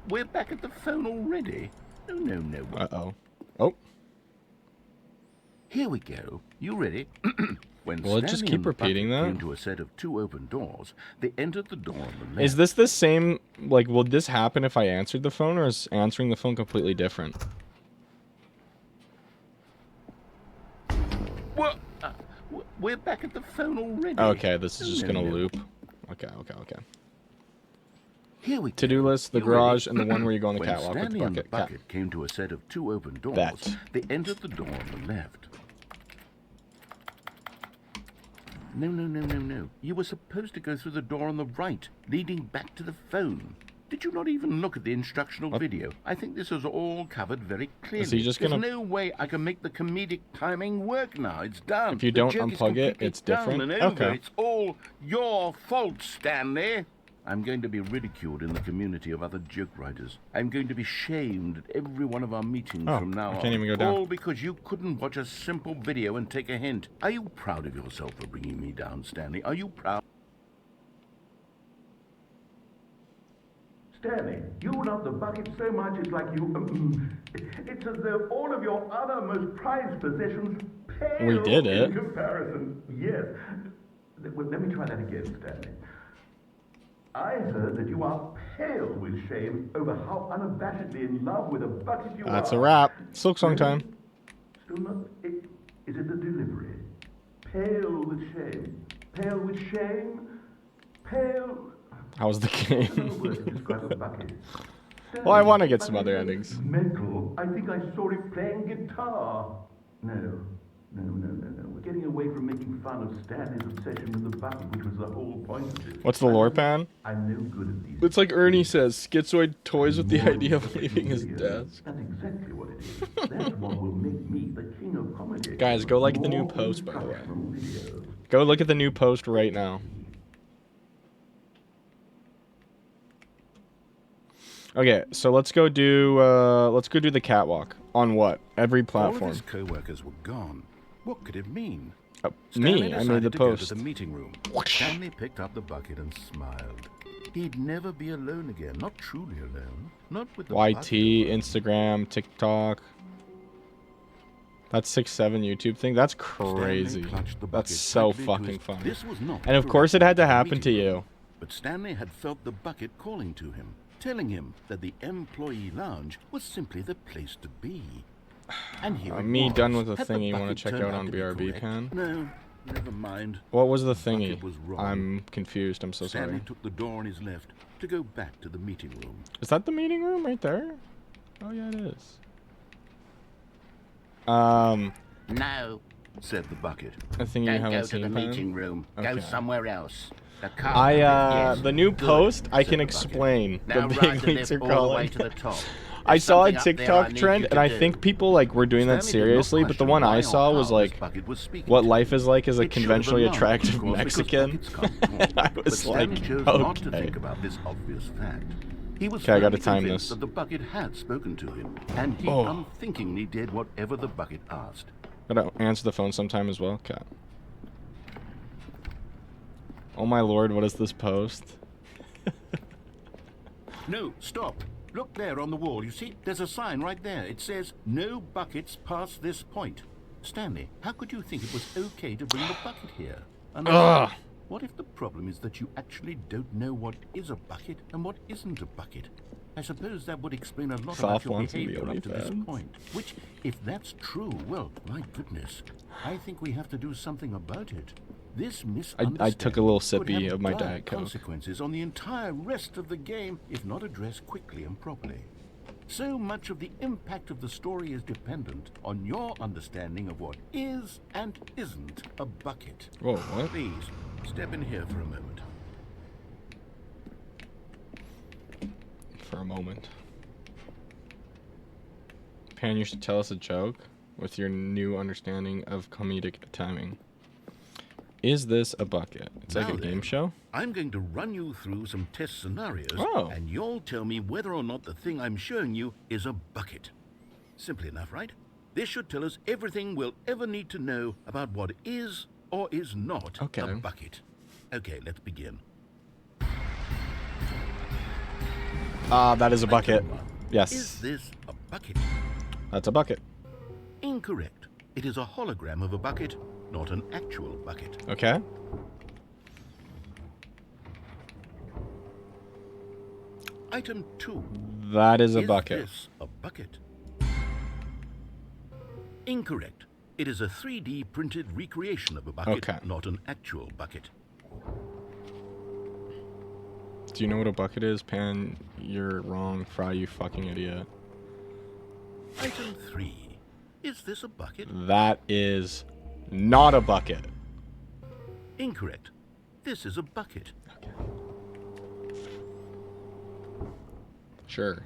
We're back at the phone already? No. Uh-oh. Oh. Here we go. You ready? When Will it just Stanley keep and the repeating bucket that? came to a set of two open doors, they entered the door on the left. Is this the same, like, will this happen if I answered the phone, or is answering the phone completely different? What? We're back at the phone already? Okay, this is just No. gonna loop. Okay. Here we go. To-do list, the You garage, ready? and the one where you go on the When catwalk with the Stanley and the bucket. Cat. bucket came to a set of two open doors, they entered the door on the left. Bet. They entered the door on the left. Okay. Here we go. You ready? When Stanley and the bucket came to a set of two open doors, they entered the door on the left. Okay. Here we go. You ready? When Stanley and the bucket came to a set of two open doors, they entered the door on the left. No. You were supposed to go through the door on the right, leading back to the phone. Did you not even look at the instructional video? I think this is all covered very clearly. Is he just gonna... There's no way I can make the comedic timing work now. It's done. If you don't unplug it, it's different? And over. Okay. It's all your fault, Stanley. I'm going to be ridiculed in the community of other joke writers. I'm going to be shamed at every one of our meetings from now on. I can't even go down. All because you couldn't watch a simple video and take a hint. Are you proud of yourself for bringing me down, Stanley? Are you proud? Stanley, you love the bucket so much it's like you... it's as though all of your other most prized possessions pale We did it. in comparison. Yes. Well, let me try that again, Stanley. I heard that you are pale with shame over how unabashedly in love with a bucket you are. That's a wrap. Silk Song time. Still not... Is it the delivery? Pale with shame. Pale with shame. Pale... How's the Another word to game? describe a bucket. Well, I want to get some other endings. Mental. I think I saw it playing guitar. No. We're getting away from making fun of Stanley's obsession with the bucket, which was the whole point of this. What's the lore pan? I'm no good at these. It's like Ernie says, Schizoid toys with the idea of leaving his desk. That's exactly what it is. That's what will make me the king of comedy. Guys, go like the new More post, by the way. instructional videos. Go look at the new post right now. Okay, so let's go do the catwalk. On what? Every All platform. of his co-workers were gone. What could it mean? Me, Stanley I made decided the to go post. to the meeting room. Stanley picked up the bucket and smiled. He'd never be alone again. Not truly alone. Not with the YT, bucket. Instagram, TikTok. That's 6-7 YouTube thing. That's crazy. Stanley clutched the That's bucket so tightly to fucking his- funny. This was not And of the course it had to meeting happen to room. you. But Stanley had felt the bucket calling to him, telling him that the employee lounge was simply the place to be. And here it Me was. done with the Had thing you bucket wanna check turned out on to be BRB, correct? Pan? No, never mind. What was the bucket thingy? was wrong. I'm confused. I'm so Stanley sorry. took the door on his left to go back to the meeting room. Is that the meeting room right there? Oh yeah, it is. No, Said the bucket. A thing you don't haven't go to seen, the Pan? meeting room. Go Okay. somewhere else. The car. I yes, the new good. post I said can the bucket. explain. Now The ride big the leagues lift are all the way calling. to the top. I There's saw a something up there I TikTok need trend, you and to I do. think people like were doing that Stanley did not seriously, but the question one why I or saw how was this like, bucket was speaking what to life him. is like as a It should have conventionally alarmed, attractive of course, because Mexican. buckets come from. I But was Stanley like, chose not to okay. think about this obvious fact. He was Okay, I gotta firmly time convinced this. that the bucket had spoken to him, and he Oh. unthinkingly did whatever the bucket asked. Gotta answer the phone sometime as well. Okay. Oh my lord, what is this post? No, stop. Look there on the wall. You see, there's a sign right there. It says, no buckets past this point. Stanley, how could you think it was okay to bring the bucket here? And Ugh. what if the problem is that you actually don't know what is a bucket and what isn't a bucket? I suppose that would explain a lot Soft about your wants to be behavior up to this OnlyFans. point. Which, if that's true, well, my goodness, I think we have to do something about it. This misunderstanding I took a little could sippy have of my dire Diet Coke. consequences on the entire rest of the game if not addressed quickly and properly. So much of the impact of the story is dependent on your understanding of what is and isn't a bucket. Whoa, what? Please, step in here for a moment. For a moment. Pan, you should tell us a joke with your new understanding of comedic timing. Is this a bucket? It's like Now a game then, show? I'm going to run you through some test scenarios, Oh. and you'll tell me whether or not the thing I'm showing you is a bucket. Simple enough, right? This should tell us everything we'll ever need to know about what is or is not Okay. a bucket. Okay, let's begin. That is a bucket. Item one. Is Yes, this a bucket? that's a bucket. Incorrect. It is a hologram of a bucket, not an actual bucket. Okay. Item 2. That is a Is bucket. this a bucket? Incorrect. It is a 3D printed recreation of a bucket, Okay. not an actual bucket. Do you know what a bucket is, Pan? You're wrong, Fry, you fucking idiot. Item 3. Is this a bucket? That is not a bucket. Incorrect. This is a bucket. Okay. Sure.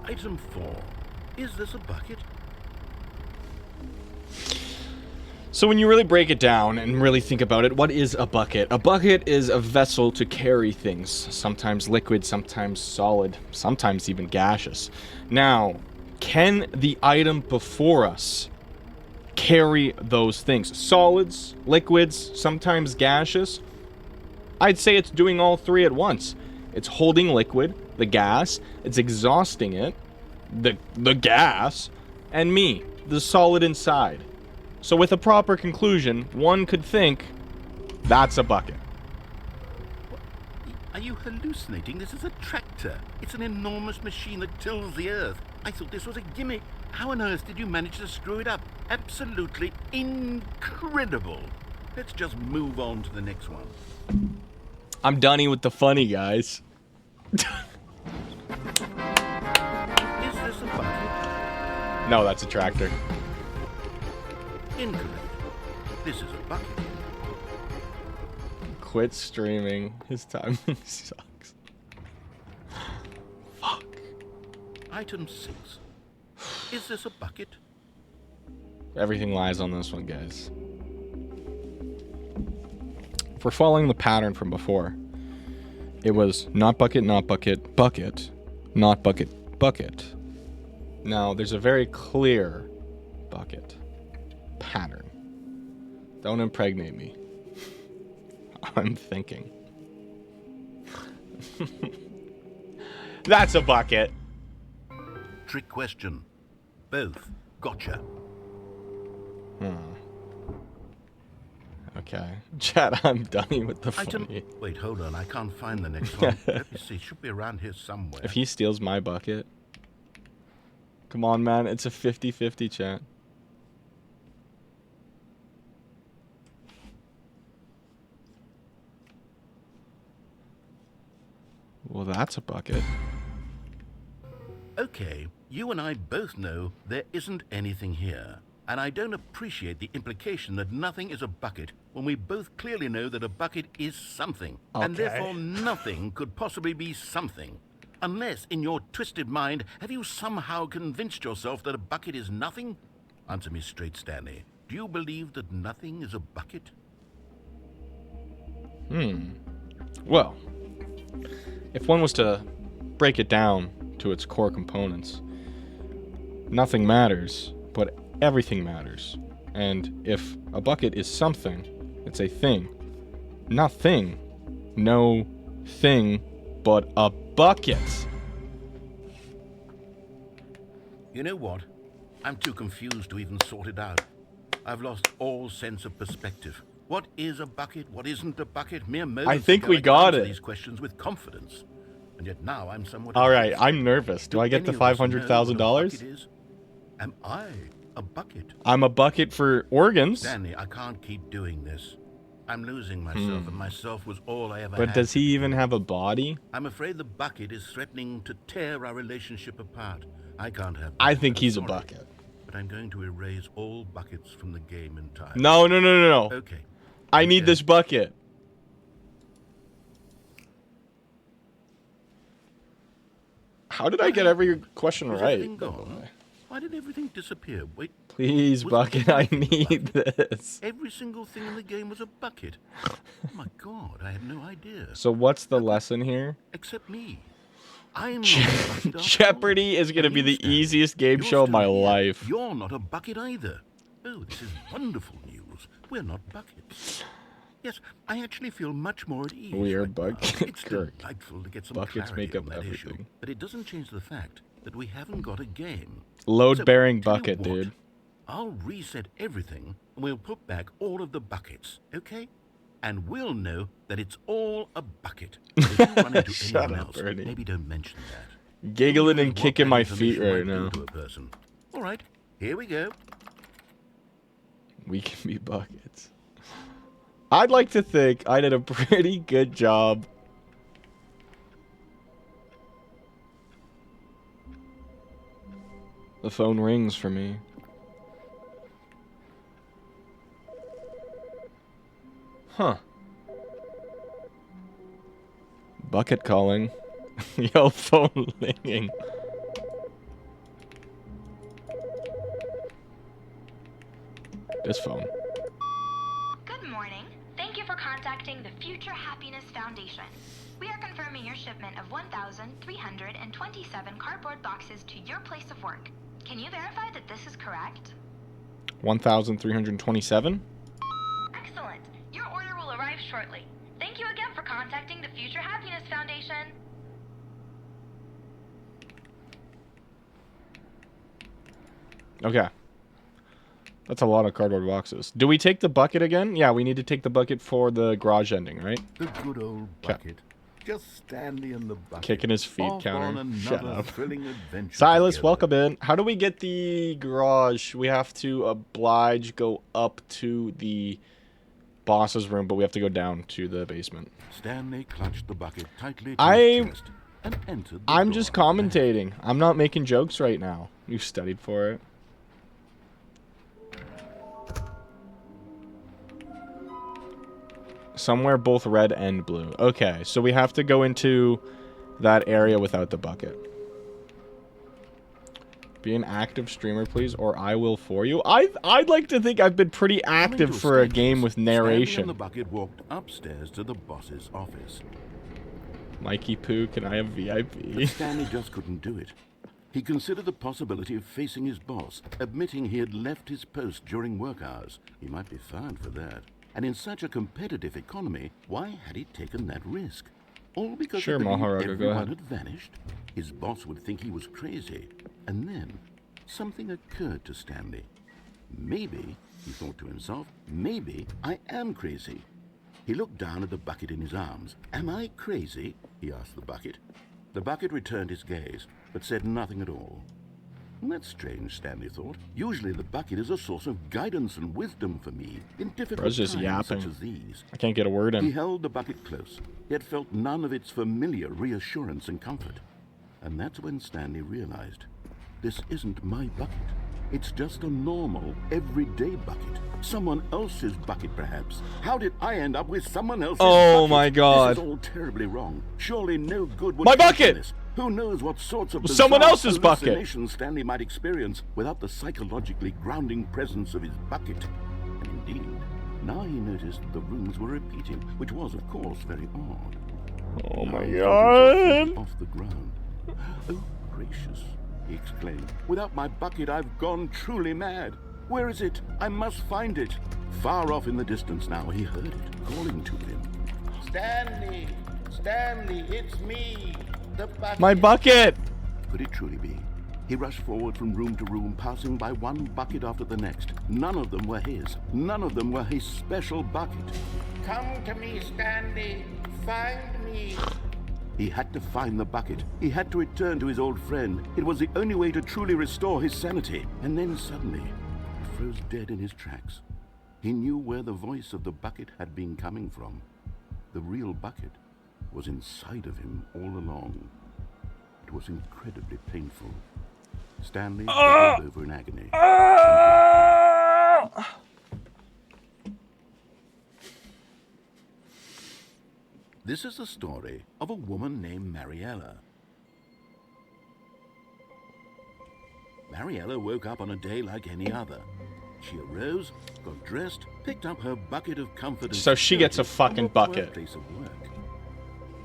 Item 4. Is this a bucket? So when you really break it down and really think about it, what is a bucket? A bucket is a vessel to carry things, sometimes liquid, sometimes solid, sometimes even gaseous. Now, can the item before us carry those things? Solids, liquids, sometimes gaseous? I'd say it's doing all three at once. It's holding liquid, the gas, it's exhausting it, the gas, and me, the solid inside. So with a proper conclusion, one could think that's a bucket. Are you hallucinating? This is a tractor. It's an enormous machine that tills the earth. I thought this was a gimmick. How on earth did you manage to screw it up? Absolutely incredible. Let's just move on to the next one. I'm done with the funny, guys. Is this a bucket? No, that's a tractor. Incorrect. This is a bucket. Quit streaming. His timing sucks. Fuck. Item 6. Is this a bucket? Everything lies on this one, guys. If we're following the pattern from before, it was not bucket, not bucket, bucket, not bucket, bucket. Now, there's a very clear bucket pattern. Don't impregnate me. I'm thinking. That's a bucket. Trick question. Both. Gotcha. Okay. Chat, I'm done with the Item... funny. Wait, hold on. I can't find the next one. Let me see. It should be around here somewhere. If he steals my bucket. Come on, man. It's a 50-50, chat. Well, that's a bucket. Okay, you and I both know there isn't anything here. And I don't appreciate the implication that nothing is a bucket when we both clearly know that a bucket is something. Okay. And therefore nothing could possibly be something. Unless, in your twisted mind, have you somehow convinced yourself that a bucket is nothing? Answer me straight, Stanley. Do you believe that nothing is a bucket? Well, if one was to break it down to its core components, nothing matters, but everything matters. And if a bucket is something, it's a thing. Nothing. No thing but a bucket. You know what? I'm too confused to even sort it out. I've lost all sense of perspective. What is a bucket? What isn't a bucket? Mere moments I think ago, we I could got answer it. these questions with confidence. And yet now I'm somewhat... All right, confused. I'm nervous. Do I get the any of us know what a $500,000? bucket is? Am I a bucket? I'm a bucket for organs. Stanley, I can't keep doing this. I'm losing myself, and myself was all I ever But had. does he even have a body? I'm afraid the bucket is threatening to tear our relationship apart. I can't have that. I think I'm he's a sorry, bucket. But I'm going to erase all buckets from the game entirely. No, no, no, no, no. Okay. I need Okay. this bucket. How did I get every question Is right? everything gone? Why did everything disappear? Wait, Please, Was bucket, it I a need this. every single thing in the game was a bucket. Oh my god, I had no idea. So what's the lesson here? Except me. I'm not a bucket after all. Jeopardy is going to And be you, the Stanley, easiest game you're show of still my here. life. You're not a bucket either. Oh, this is wonderful news. We're not buckets. Yes, I actually feel much more at ease. We are right now. bucket It's Kirk. delightful to get some Buckets clarity make up on that issue, everything. but it doesn't change the fact that we haven't got a game. Load-bearing So, tell you bucket, what, dude. I'll reset everything, and we'll put back all of the buckets, okay? And we'll know that it's all a bucket. But if you run into Shut anyone up, else, Bernie. maybe don't mention that. Giggling Who and knows what kicking that my feet information right might do now. to a person. All right, here we go. We can be buckets. I'd like to think I did a pretty good job. The phone rings for me. Huh. Bucket calling. Yo, phone ringing. This phone. Good morning. Thank you for contacting the Future Happiness Foundation. We are confirming your shipment of 1,327 cardboard boxes to your place of work. Can you verify that this is correct? 1,327? Excellent. Your order will arrive shortly. Thank you again for contacting the Future Happiness Foundation. Okay. That's a lot of cardboard boxes. Do we take the bucket again? Yeah, we need to take the bucket for the garage ending, right? The good old bucket. Just Stanley and the bucket. Kicking his feet, off counter. on Shut another up. thrilling adventure Silas, together. welcome in. How do we get the garage? We have to go up to the boss's room, but we have to go down to the basement. Stanley clutched the bucket tightly to his chest and entered the I'm door just at the back. commentating. I'm not making jokes right now. You studied for it. Somewhere both red and blue. Okay, so we have to go into that area without the bucket. Be an active streamer, please, or I will for you. I'd like to think I've been pretty active for a game with Stanley and narration. the bucket walked upstairs to the boss's office. Mikey Poo, can I have But VIP? Stanley just couldn't do it. He considered the possibility of facing his boss, admitting he had left his post during work hours. He might be fined for that. And in such a competitive economy, why had he taken that risk? All because Sure, he believed Maharaja, go everyone ahead. had vanished? His boss would think he was crazy. And then something occurred to Stanley. Maybe, he thought to himself, maybe I am crazy. He looked down at the bucket in his arms. Am I crazy? He asked the bucket. The bucket returned his gaze, but said nothing at all. That's strange, Stanley thought. Usually the bucket is a source of guidance and wisdom for me in difficult Bro's just times such yapping. as these. I can't get a word He in. held the bucket close, yet felt none of its familiar reassurance and comfort. And that's when Stanley realized, this isn't my bucket. It's just a normal, everyday bucket. Someone else's bucket, perhaps. How did I end up with someone else's Oh bucket? my God. This is all terribly wrong. Surely no good would My come bucket! from this. Who knows what sorts of Someone bizarre else's bucket. hallucinations Stanley might experience without the psychologically grounding presence of his bucket. And indeed, now he noticed the rooms were repeating, which was, of course, very odd. Oh Now my he felt himself god. off the ground. Oh, gracious, he exclaimed. Without my bucket, I've gone truly mad. Where is it? I must find it. Far off in the distance now, he heard it, calling to him. Stanley! Stanley, it's me! The bucket! My bucket! Could it truly be? He rushed forward from room to room, passing by one bucket after the next. None of them were his. None of them were his special bucket. Come to me, Stanley! Find me! He had to find the bucket. He had to return to his old friend. It was the only way to truly restore his sanity. And then suddenly, he froze dead in his tracks. He knew where the voice of the bucket had been coming from. The real bucket was inside of him all along. It was incredibly painful. Stanley doubled over in agony. This is the story of a woman named Mariella. Mariella woke up on a day like any other. She arose, got dressed, picked up her bucket of comfort and So she gets a security, fucking and walked to her bucket. place of work.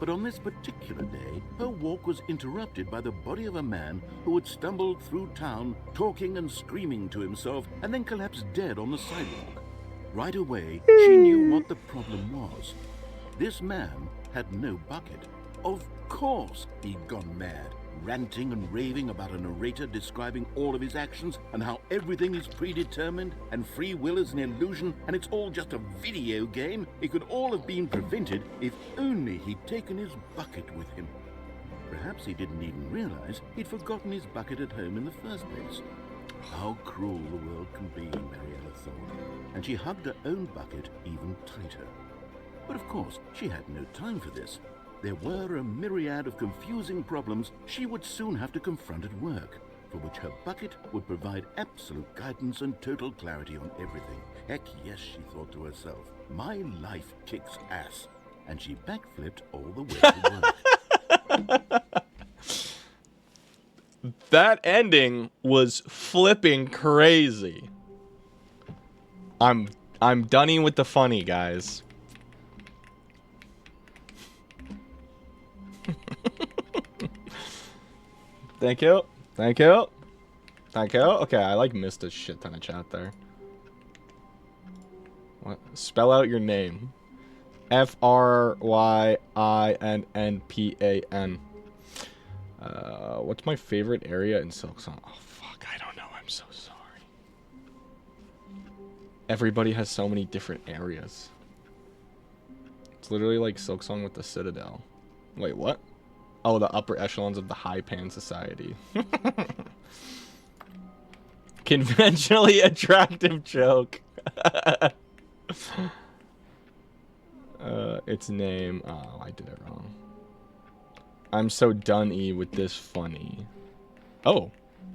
But on this particular day, her walk was interrupted by the body of a man who had stumbled through town, talking and screaming to himself, and then collapsed dead on the sidewalk. Right away, she knew what the problem was. This man had no bucket. Of course he'd gone mad, ranting and raving about a narrator describing all of his actions and how everything is predetermined and free will is an illusion and it's all just a video game. It could all have been prevented if only he'd taken his bucket with him. Perhaps he didn't even realize he'd forgotten his bucket at home in the first place. How cruel the world can be, Mariella thought, and she hugged her own bucket even tighter. But of course, she had no time for this. There were a myriad of confusing problems she would soon have to confront at work. for which her bucket would provide absolute guidance and total clarity on everything. Heck yes, she thought to herself, my life kicks ass. And she backflipped all the way to work. That ending was flipping crazy. I'm done with the funny, guys. Thank you. Thank you. Thank you. Okay, I like missed a shit ton of chat there. What? Spell out your name. Frynppan. What's my favorite area in Silksong? Oh, fuck, I don't know. I'm so sorry. Everybody has so many different areas. It's literally like Silksong with the Citadel. Wait, what? Oh, the upper echelons of the High Pan Society. Conventionally attractive joke. Its name. Oh, I did it wrong. I'm so done-y with this funny. Oh.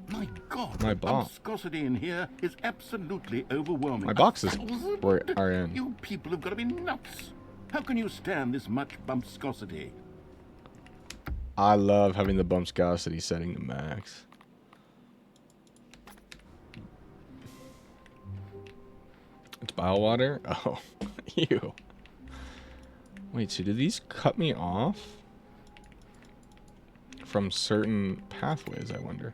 My God, my the box. bumpscosity in here is absolutely overwhelming. My boxes are in. You people have got to be nuts. How can you stand this much bumpscosity? I love having the bumpscosity setting to max. It's bile water? Oh, ew. Wait, so do these cut me off from certain pathways, I wonder?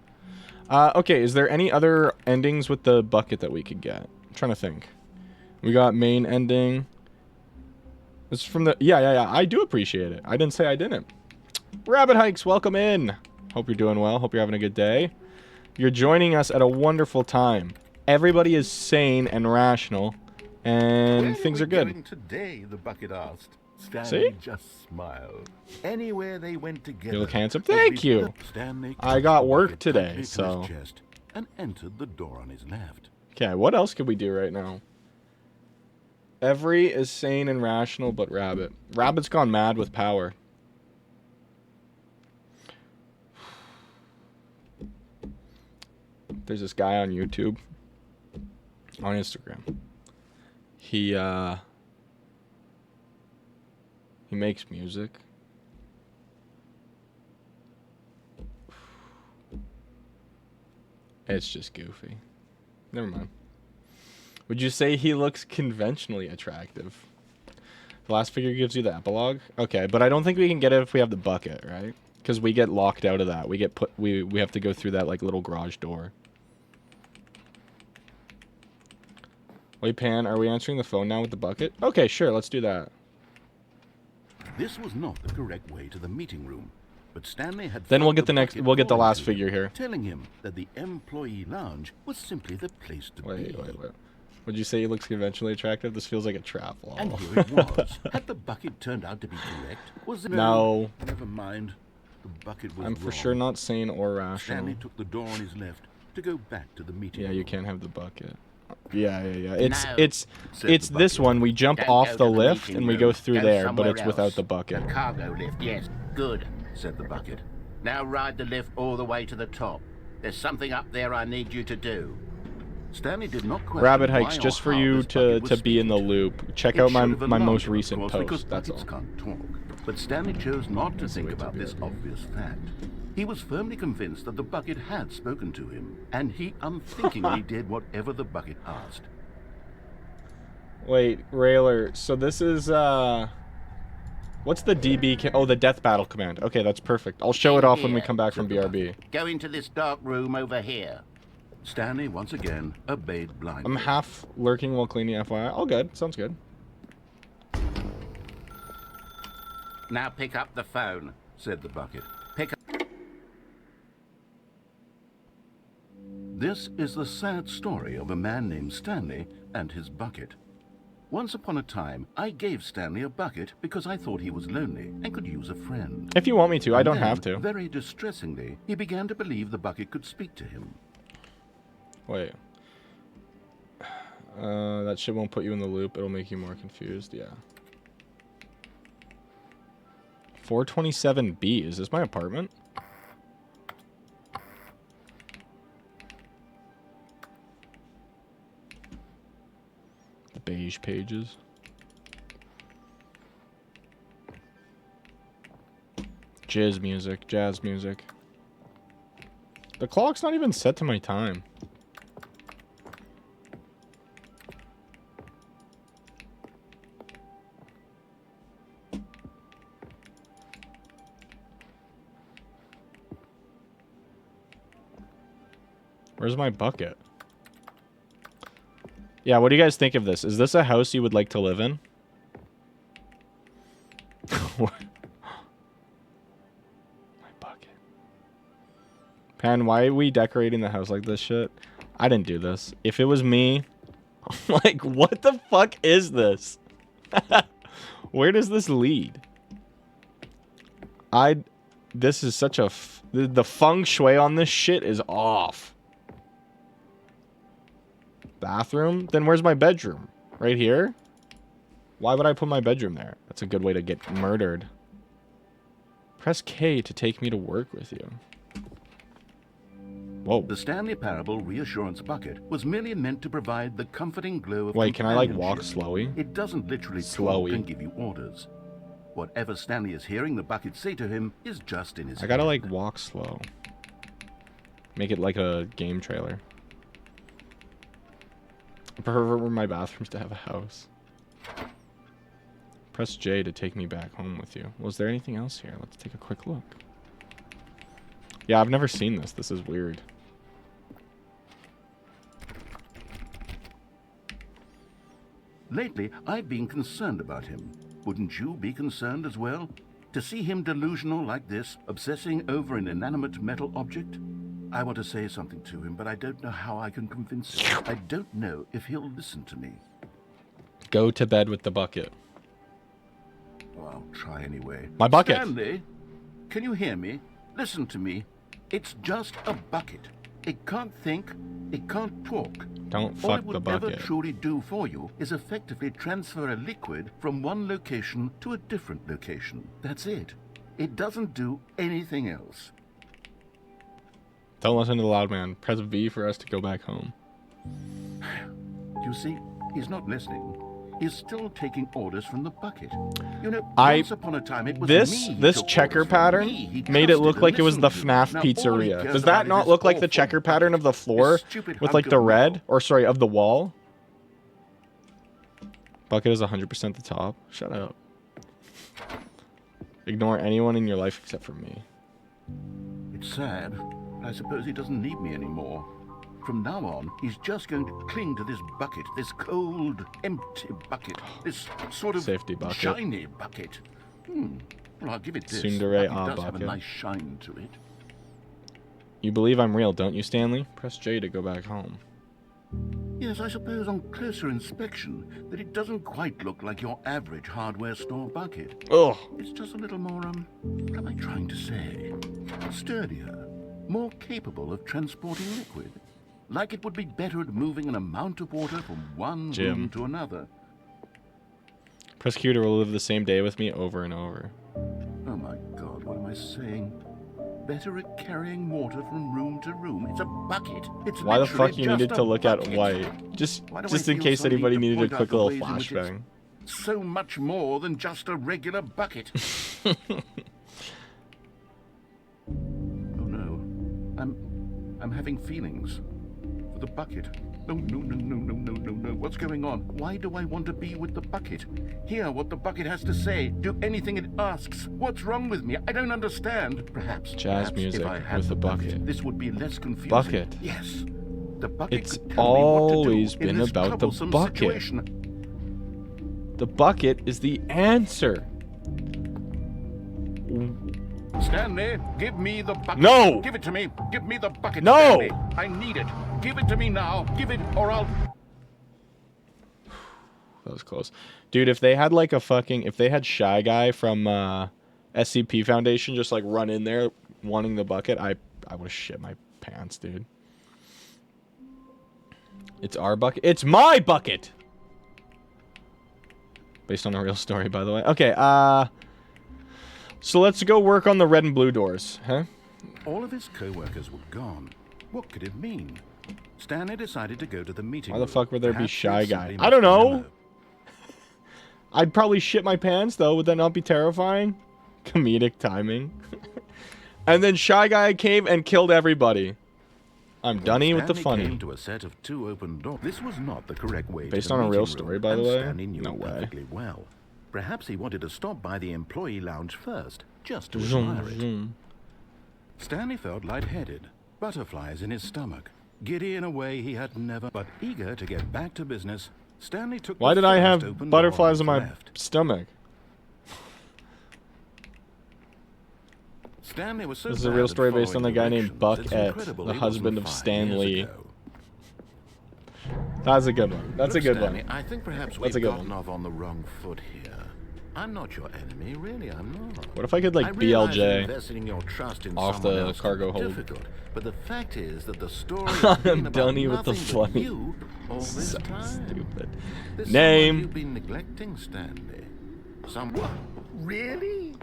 Okay, is there any other endings with the bucket that we could get? I'm trying to think. We got main ending. This is from the... Yeah, I do appreciate it. I didn't say I didn't. Rabbit Hikes, welcome in. Hope you're doing well. Hope you're having a good day. You're joining us at a wonderful time. Everybody is sane and rational, and things are good. Going today, the bucket asked. Stanley See? just smiled. Anywhere they went together. You look handsome. Thank you. Stanley I got work bucket today, tightly to so... his chest and entered the door on his left. Okay, what else could we do right now? Every is sane and rational, but Rabbit. Rabbit's gone mad with power. There's this guy on YouTube. On Instagram. He makes music. It's just goofy. Never mind. Would you say he looks conventionally attractive? The last figure gives you the epilogue? Okay, but I don't think we can get it if we have the bucket, right? Because we get locked out of that. We get put we have to go through that like little garage door. Wait, Pan, are we answering the phone now with the bucket? Okay, sure, let's do that. This was not the correct way to the meeting room, but Stanley had... Then we'll get the the next. bucket We'll get the calling last to figure him, here. telling him that the employee lounge was simply the place to be. Wait. Would you say he looks conventionally attractive? This feels like a trap wall. And here it was. Had the bucket turned out to be correct? Was it... No. Never mind. The bucket was I'm for wrong. sure not sane or rational. Stanley took the door on his left to go back to the meeting room. Yeah, you can't have the bucket. Yeah. It's No, it's said it's the this bucket. one. We jump Don't off go the to lift meeting and we room. go through Go there, but somewhere it's without else. the bucket. The cargo lift, yes. Good, said the bucket. Now ride the lift all the way to the top. There's something up there I need you to do. Stanley did not question Rabbit why Hikes, or just for how you this to bucket was be in the speaking to. loop. Check It out my should have alarmed most him, of recent course, because post. That's all. buckets can't talk. But Stanley chose not to That's the think way to about be this it. obvious fact. He was firmly convinced that the bucket had spoken to him, and he unthinkingly did whatever the bucket asked. Wait, Railer. So this is what's the DB? Oh, the Death Battle command. Okay, that's perfect. I'll show it off when we come back from BRB. Go into this dark room over here. Stanley once again obeyed blindly. I'm half lurking while cleaning. FYI, all good. Sounds good. Now pick up the phone, said the bucket. Pick up. This is the sad story of a man named Stanley and his bucket. Once upon a time, I gave Stanley a bucket because I thought he was lonely and could use a friend. If you want me to, I don't And then, have to. Very distressingly, he began to believe the bucket could speak to him. Wait. That shit won't put you in the loop. It'll make you more confused. Yeah. 427B. Is this my apartment? niche pages. Jazz music, jazz music. The clock's not even set to my time. Where's my bucket? Yeah, what do you guys think of this? Is this a house you would like to live in? My bucket. Pan, why are we decorating the house like this shit? I didn't do this. If it was me, like, what the fuck is this? Where does this lead? This is such a... the feng shui on this shit is off. Bathroom? Then where's my bedroom? Right here? Why would I put my bedroom there? That's a good way to get murdered. Press K to take me to work with you. Whoa. The Stanley Parable reassurance bucket was merely meant to provide the comforting glow of Wait, can I like walk companionship. slowy? It doesn't literally talk and give you orders. Whatever Stanley is hearing the bucket say to him is just in his I gotta head. like walk slow. Make it like a game trailer. I prefer my bathrooms to have a house. Press J to take me back home with you. Was there anything else here? Let's take a quick look. Yeah, I've never seen this. This is weird. Lately, I've been concerned about him. Wouldn't you be concerned as well? To see him delusional like this, obsessing over an inanimate metal object? I want to say something to him, but I don't know how I can convince him. I don't know if he'll listen to me. Go to bed with the bucket. Oh, I'll try anyway. My bucket. Stanley, can you hear me? Listen to me. It's just a bucket. It can't think. It can't talk. Don't All fuck it the would ever bucket. truly do for you is effectively transfer a liquid from one location to a different location. That's it. It doesn't do anything else. Don't listen to the loud man. Press V for us to go back home. You see, he's not listening. He's still taking orders from the bucket. You know, once upon a time it was me This who took checker orders from pattern me. He made it trusted look and like it was the listened to. FNAF Now, all he pizzeria. cares Does about that is not this look like the awful checker pattern of the bucket. floor This stupid with hunk like of the red? metal. Or sorry, of the wall? Bucket is 100% the top. Shut up. Ignore anyone in your life except for me. It's sad. I suppose he doesn't need me anymore. From now on, he's just going to cling to this bucket, this cold, empty bucket, this sort of Safety bucket. shiny bucket. Well, I'll give it this. Tsundere It does have a bucket. nice shine to it. You believe I'm real, don't you, Stanley? Press J to go back home. Yes, I suppose on closer inspection that it doesn't quite look like your average hardware store bucket. Ugh. It's just a little more, what am I trying to say? Sturdier, more capable of transporting liquid. Like it would be better at moving an amount of water from one room to another. Press Q to relive the same day with me over and over. Oh my God, what am I saying? Better at carrying water from room to room. It's a bucket. It's Why the literally fuck you just needed a to look at bucket. white? Just Why do I in feel case some need anybody to needed a point out quick the little ways in which flashbang. it's so much more than just a regular bucket. Oh no. I'm having feelings for the bucket. No, no, no, no, no, no, no, no. What's going on? Why do I want to be with the bucket? Hear what the bucket has to say. Do anything it asks. What's wrong with me? I don't understand. Perhaps Music if I had with the a bucket. This would be less confusing. Bucket. Yes. The bucket It's could tell me what to do always in been this about the troublesome bucket. situation. The bucket is the answer. Stanley, give me the bucket. No! Give it to me. Give me the bucket, No! Stanley. I need it. Give it to me now. Give it, or I'll... That was close. Dude, if they had like a fucking... If they had Shy Guy from SCP Foundation just like run in there wanting the bucket, I would have shit my pants, dude. It's our bucket. It's my bucket! Based on a real story, by the way. Okay, so let's go work on the red and blue doors, huh? All of his co-workers were gone. What could it mean? Stanley decided to go to the meeting Why the room. fuck would there be Perhaps Shy they'd Guy? simply I don't missed the know. memo. I'd probably shit my pants, though. Would that not be terrifying? Comedic timing. And then Shy Guy came and killed everybody. I'm Dunny with the Stanley Came funny. to a set of 2 open doors. This was not the correct way Based to the on a real meeting story, room, by the and way? Stanley knew No it way. perfectly well. Perhaps he wanted to stop by the employee lounge first, just to Zoom, admire it. zoom. Stanley felt lightheaded, butterflies in his stomach. Giddy in a way he had never, but eager to get back to business, Stanley took Why the did I first have open butterflies door in on my his left. stomach? Stanley was so This is a bad real at story based on following the guy named directions, Buck it's Et, incredible the he husband wasn't of 5 Stan years Lee. ago. That's a good one. That's a Look, good Stanley, one. I think perhaps That's a we've good gotten one. off on the wrong foot here. I'm not your enemy, really, I'm not. What if I could, like, I realize that BLJ investing in your trust in off someone the else cargo can be hold? difficult, but the fact is that the story I'm has been about Dunny with the nothing but funny. you all this So time. stupid. There's someone Name. you've been neglecting, Stanley. Someone? Really?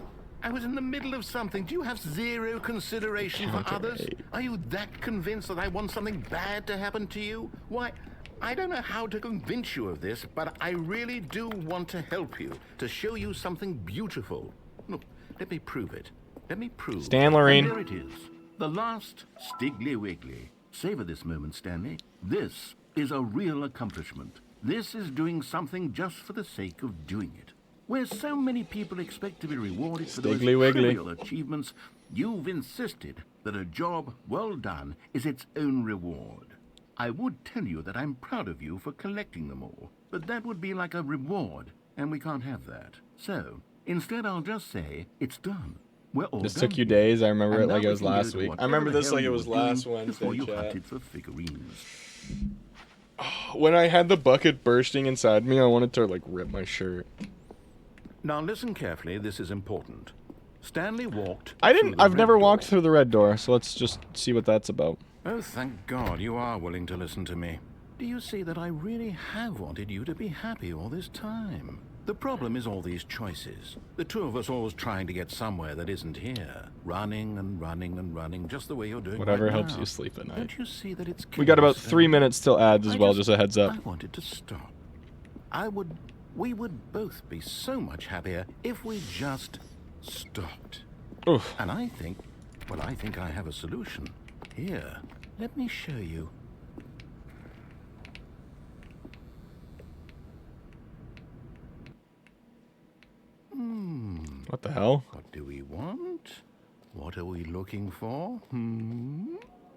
I was in the middle of something. Do you have zero consideration for Counter others? eight. Are you that convinced that I want something bad to happen to you? Why, I don't know how to convince you of this, but I really do want to help you, to show you something beautiful. Look, let me prove it. Let me prove. Stan Lorraine. And there it is. The last Stiggly Wiggly. Savor this moment, Stanley. This is a real accomplishment. This is doing something just for the sake of doing it. Where so many people expect to be rewarded for those Stiggly Wiggly. trivial achievements, you've insisted that a job well done is its own reward. I would tell you that I'm proud of you for collecting them all, but that would be like a reward, and we can't have that. So, instead I'll just say, it's done. We're all This done took you here. days. I remember And it now like it we was can go last to week. I whatever remember the this hell like it you was were doing last before Wednesday, you chat. hunted for figurines. When I had the bucket bursting inside me, I wanted to, like, rip my shirt. Now listen carefully, this is important. Stanley walked. I've never walked through the red door, so let's just see what that's about. Oh, thank God you are willing to listen to me. Do you see that I really have wanted you to be happy all this time? The problem is all these choices. The two of us always trying to get somewhere that isn't here. Running and running and running, just the way you're doing Whatever right helps now. you sleep at night. Don't you see that it's We got about chaos 3 there? minutes till ads as well, just a heads up. I wanted to stop. We would both be so much happier if we just stopped. Oof. And I think I have a solution. Here, let me show you. What the hell? What do we want? What are we looking for?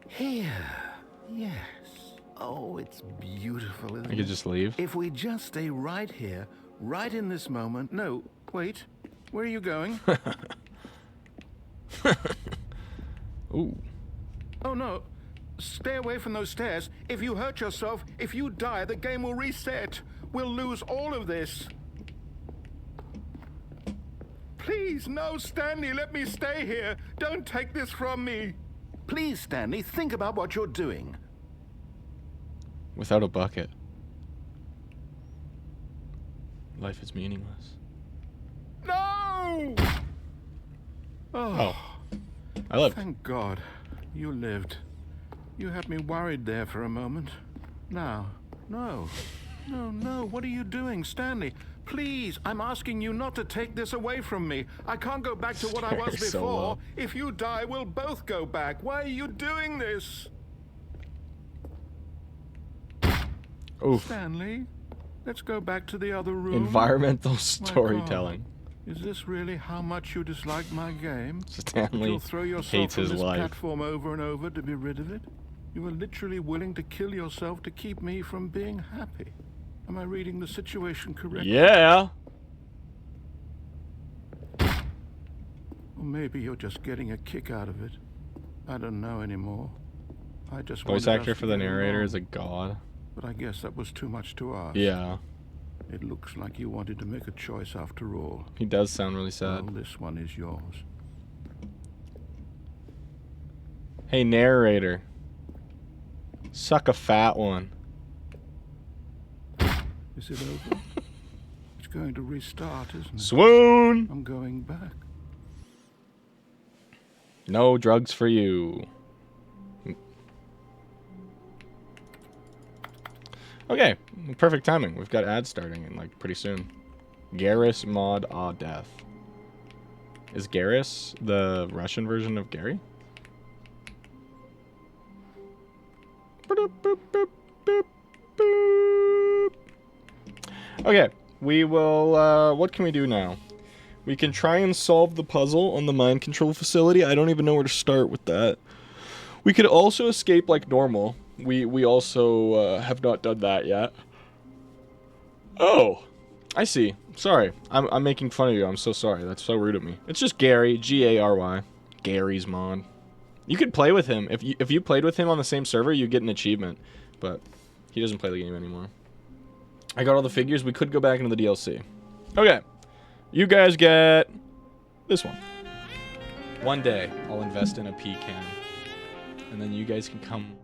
Here. Yes. Oh, it's beautiful, isn't I it? could just leave. If we just stay right here, right in this moment. No, wait. Where are you going? Ooh. Oh, no. Stay away from those stairs. If you hurt yourself, if you die, the game will reset. We'll lose all of this. Please, no, Stanley, let me stay here. Don't take this from me. Please, Stanley, think about what you're doing. Without a bucket. Life is meaningless. No! Oh. I lived. Thank God. You lived. You had me worried there for a moment. Now, no. No, what are you doing, Stanley? Please, I'm asking you not to take this away from me. I can't go back to what I was So before. low. If you die, we'll both go back. Why are you doing this? Oof. Stanley, let's go back to the other room. Environmental My storytelling. God, is this really how much you dislike my game? That Stanley you'll throw yourself hates from his this life. platform over and over to be rid of it? You are literally willing to kill yourself to keep me from being happy. Am I reading the situation correctly? Yeah. Or maybe you're just getting a kick out of it. I don't know anymore. I just Voice wanted actor us for to the get narrator along, is a god. But I guess that was too much to ask. Yeah. It looks like you wanted to make a choice after all. He does sound really Well, sad. this one is yours. Hey, narrator. Suck a fat one. Is it over? It's going to restart, isn't it? Swoon! I'm going back. No drugs for you. Okay, perfect timing. We've got ads starting in like pretty soon. Garrus mod death. Is Garrus the Russian version of Gary? Okay, we will, what can we do now? We can try and solve the puzzle on the mind control facility. I don't even know where to start with that. We could also escape like normal. We also have not done that yet. Oh, I see. Sorry, I'm making fun of you. I'm so sorry. That's so rude of me. It's just Gary, Gary. Gary's mod. You could play with him. If you played with him on the same server, you get an achievement. But he doesn't play the game anymore. I got all the figures. We could go back into the DLC. Okay. You guys get this one. One day, I'll invest in a pecan. And then you guys can come...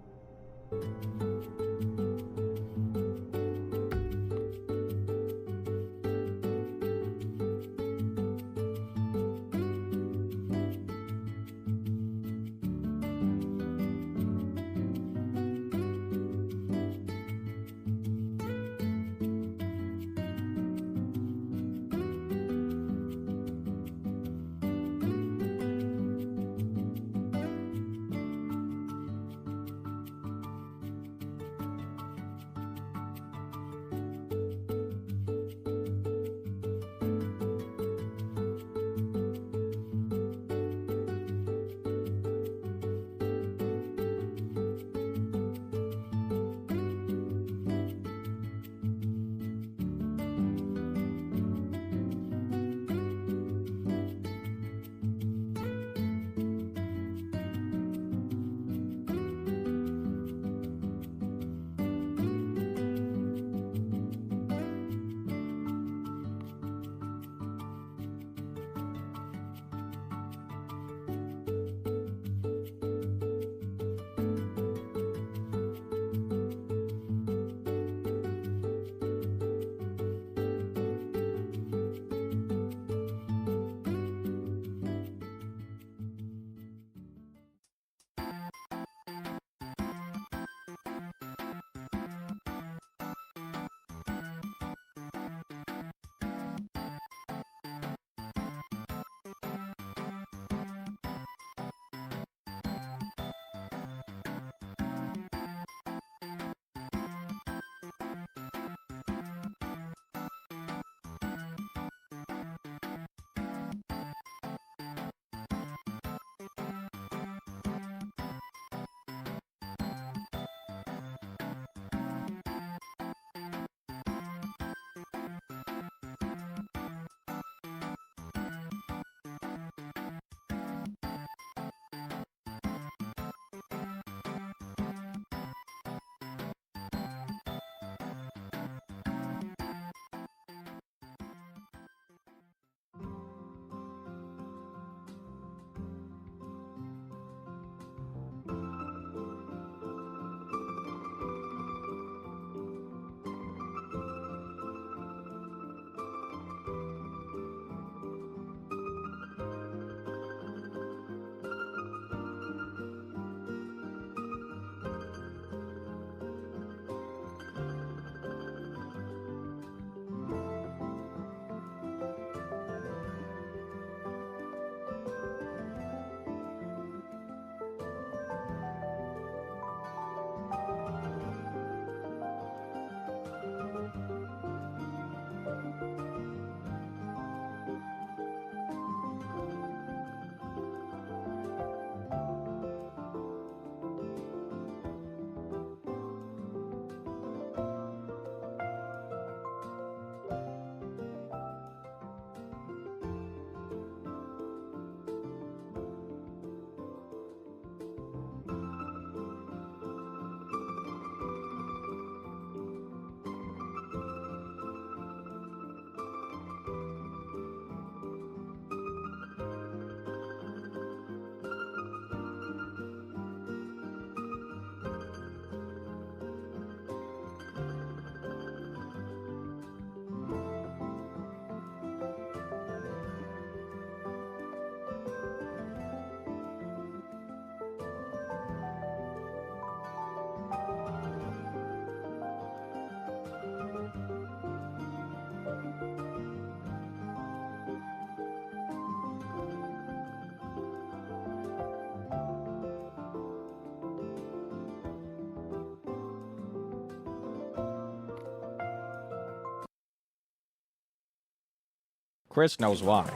Chris knows why.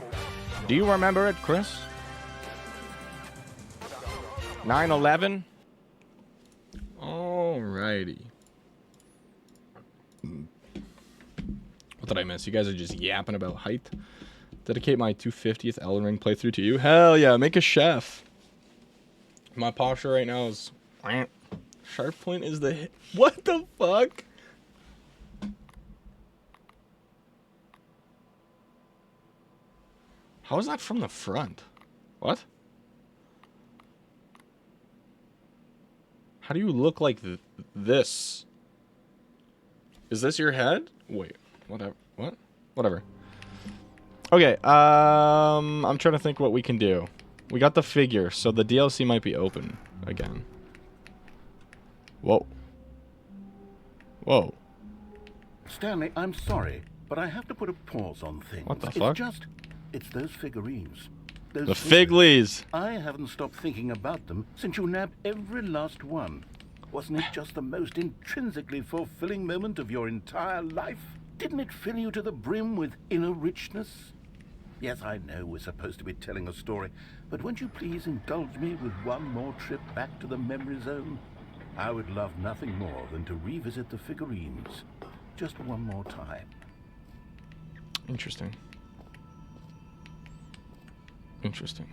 Do you remember it, Chris? 9/11? Alrighty. What did I miss? You guys are just yapping about height. Dedicate my 250th Elden Ring playthrough to you. Hell yeah, make a chef. My posture right now is... Sharp point is the hit. What the fuck? How is that from the front? What? How do you look like this? Is this your head? Wait, whatever. What? Whatever. Okay, I'm trying to think what we can do. We got the figure, so the DLC might be open again. Whoa. Whoa. Stanley, I'm sorry, but I have to put a pause on things. What the fuck? It's those figurines. The Figlies! I haven't stopped thinking about them since you nabbed every last one. Wasn't it just the most intrinsically fulfilling moment of your entire life? Didn't it fill you to the brim with inner richness? Yes, I know we're supposed to be telling a story, but won't you please indulge me with one more trip back to the memory zone? I would love nothing more than to revisit the figurines. Just one more time. Interesting. Interesting.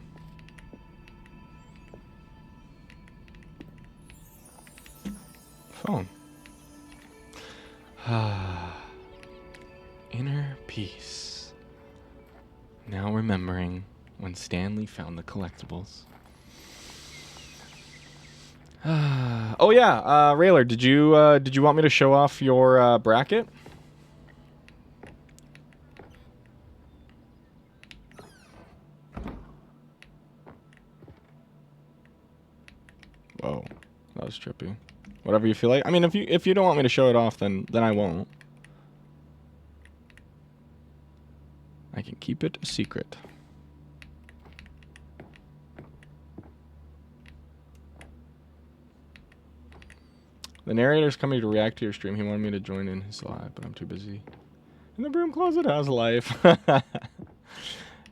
Phone. Inner peace. Now remembering when Stanley found the collectibles. Oh yeah, Rayler, did you want me to show off your bracket? Whoa, that was trippy. Whatever you feel like. I mean, if you don't want me to show it off, then I won't. I can keep it a secret. The narrator's coming to react to your stream. He wanted me to join in his live, but I'm too busy. And the broom closet has life.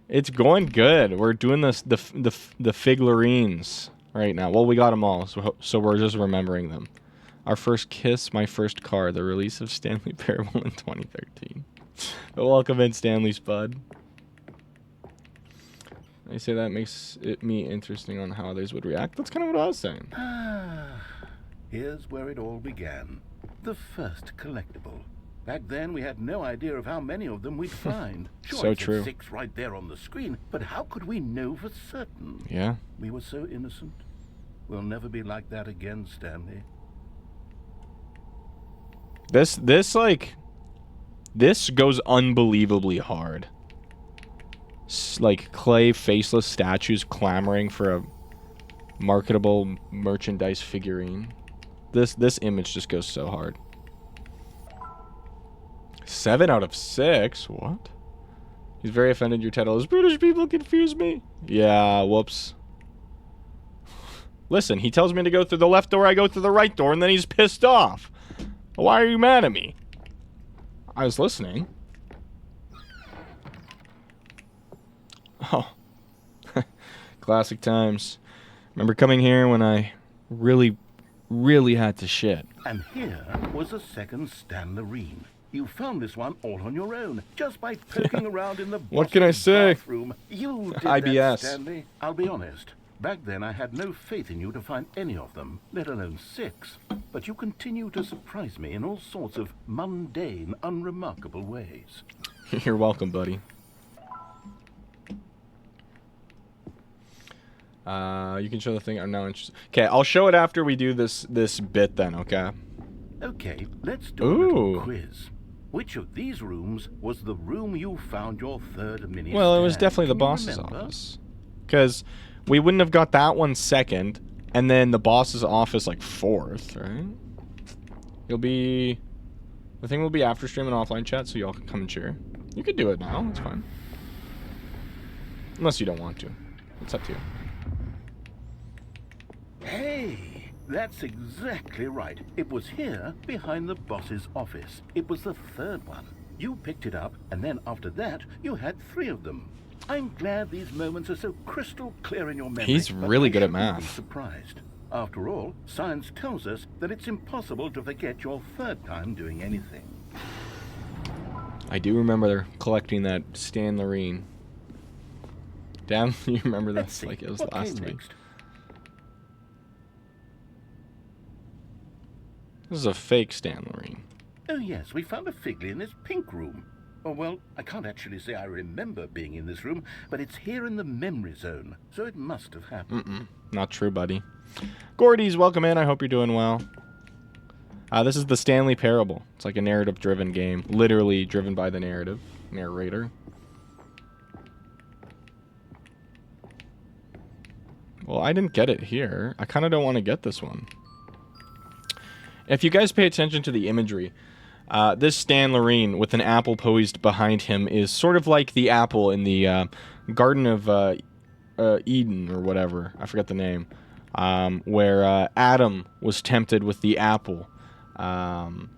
It's going good. We're doing the figurines right now. Well, we got them all, so we're just remembering them. Our first kiss, my first car, the release of Stanley Parable in 2013. But welcome in, Stanley Spud. I say that makes me interesting on how others would react. That's kind of what I was saying. Here's where it all began. The first collectible. Back then, we had no idea of how many of them we'd find. Sure, So it said true. 6 right there on the screen, but how could we know for certain? Yeah. We were so innocent. We'll never be like that again, Stanley. This goes unbelievably hard. Like clay faceless statues clamoring for a marketable merchandise figurine. This image just goes so hard. 7 out of 6? What? He's very offended your title is British people confuse me. Yeah, whoops. Listen, he tells me to go through the left door, I go through the right door, and then he's pissed off. Why are you mad at me? I was listening. Oh. Classic times. Remember coming here when I really had to shit. And here was a second Stanlerine. You found this one all on your own, just by poking around in the What can I say? bathroom. You did IBS. that, Stanley. I'll be honest. Back then, I had no faith in you to find any of them, let alone 6. But you continue to surprise me in all sorts of mundane, unremarkable ways. You're welcome, buddy. You can show the thing. I'm now interested. Okay, I'll show it after we do this bit then, okay? Okay, let's do a little quiz. Which of these rooms was the room you found your third mini Well, it was stand? definitely the Can you boss's remember? office. Because we wouldn't have got that one second, and then the boss's office like 4th, right? You'll be... The thing will be after stream and offline chat, so y'all can come and cheer. You could do it now, it's fine. Unless you don't want to. It's up to you. Hey, that's exactly right. It was here, behind the boss's office. It was the third one. You picked it up, and then after that, you had 3 of them. I'm glad these moments are so crystal clear in your memory. He's but really I good at shouldn't be math. surprised. After all, science tells us that it's impossible to forget your 3rd time doing anything. I do remember collecting that Stanley. Damn, you remember Let's this see, like it was what last came week. next? This is a fake Stanley. Oh yes, we found a Figley in this pink room. Oh well, I can't actually say I remember being in this room, but it's here in the memory zone, so it must have happened. Not true, buddy. Gordy's, welcome in. I hope you're doing well. This is the Stanley Parable. It's like a narrative-driven game, literally driven by the narrator. Well, I didn't get it here. I kind of don't want to get this one. If you guys pay attention to the imagery, this Stan Loreen with an apple poised behind him is sort of like the apple in the Garden of Eden or whatever. I forget the name. Where Adam was tempted with the apple. And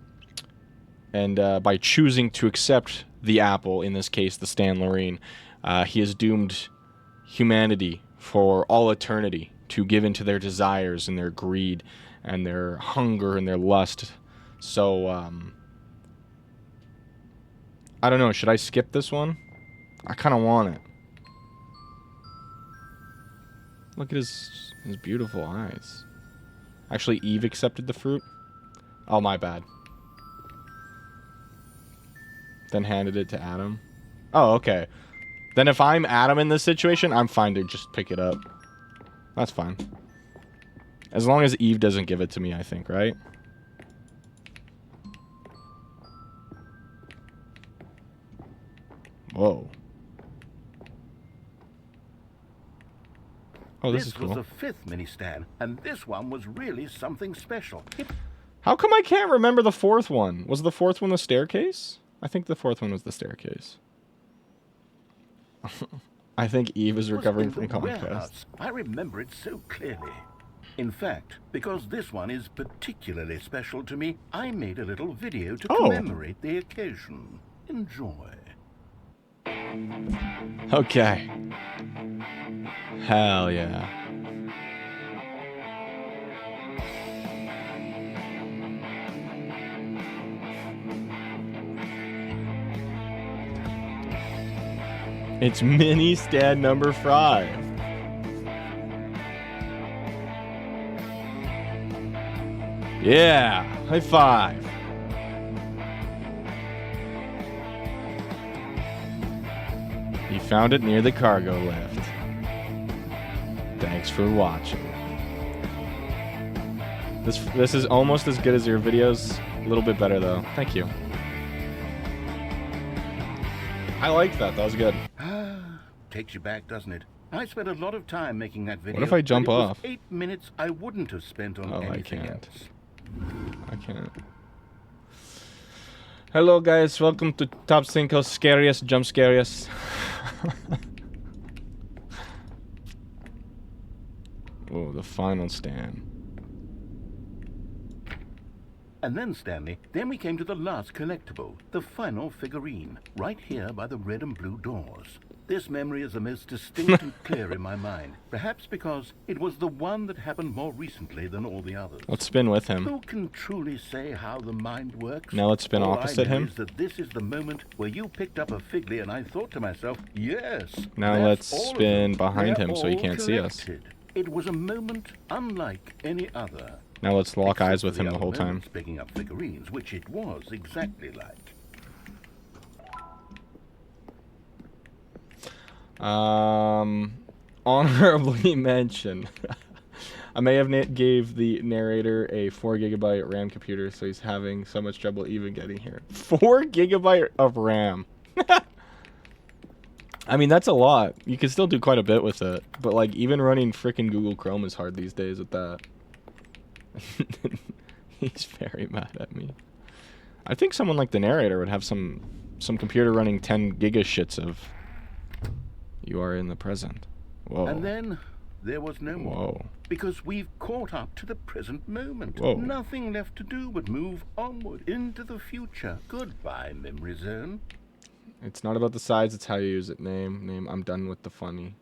by choosing to accept the apple, in this case the Stan Loreen, he has doomed humanity for all eternity to give in to their desires and their greed and their hunger and their lust. So, I don't know. Should I skip this one? I kind of want it. Look at his beautiful eyes. Actually, Eve accepted the fruit. Oh, my bad. Then handed it to Adam. Oh, okay. Then if I'm Adam in this situation, I'm fine to just pick it up. That's fine. As long as Eve doesn't give it to me, I think, right? Whoa. Oh, this is cool. Was the 5th mini Stan, and this one was really something special. How come I can't remember the 4th one? Was the 4th one the staircase? I think the 4th one was the staircase. I think Eve is recovering from conquest. I remember it so clearly. In fact, because this one is particularly special to me, I made a little video to commemorate the occasion. Enjoy. Okay. Hell yeah. It's mini Stan number 5. Yeah, high five. He found it near the cargo lift. Thanks for watching. This is almost as good as your videos. A little bit better though. Thank you. I liked that. That was good. Takes you back, doesn't it? I spent a lot of time making that video. What if I jump off? 8 minutes I wouldn't have spent on anything else. I can't. Hello guys, welcome to Top 5 Scariest Jump Scariest. Oh, the final Stan. And then, Stanley, then we came to the last collectible, the final figurine, right here by the red and blue doors. This memory is the most distinct and clear in my mind, perhaps because it was the one that happened more recently than all the others. Let's spin with him. Who can truly say how the mind works? Now let's spin all opposite I know him. Is that this is the moment where you picked up a Figley and I thought to myself, yes. Now let's spin behind him so he can't see us. It was a moment unlike any other. Now let's lock eyes with Except him the whole time. Picking up figurines, which it was exactly like. Honorably mentioned. I may have gave the narrator a 4 GB RAM computer, so he's having so much trouble even getting here. 4 GB of RAM. I mean, that's a lot. You can still do quite a bit with it, but like even running frickin' Google Chrome is hard these days with that. He's very mad at me. I think someone like the narrator would have some computer running 10 giga shits of. You are in the present. Whoa. And then there was no more. Whoa. Because we've caught up to the present moment. Whoa. Nothing left to do but move onward into the future. Goodbye, memory zone. It's not about the size, it's how you use it. Name. I'm done with the funny.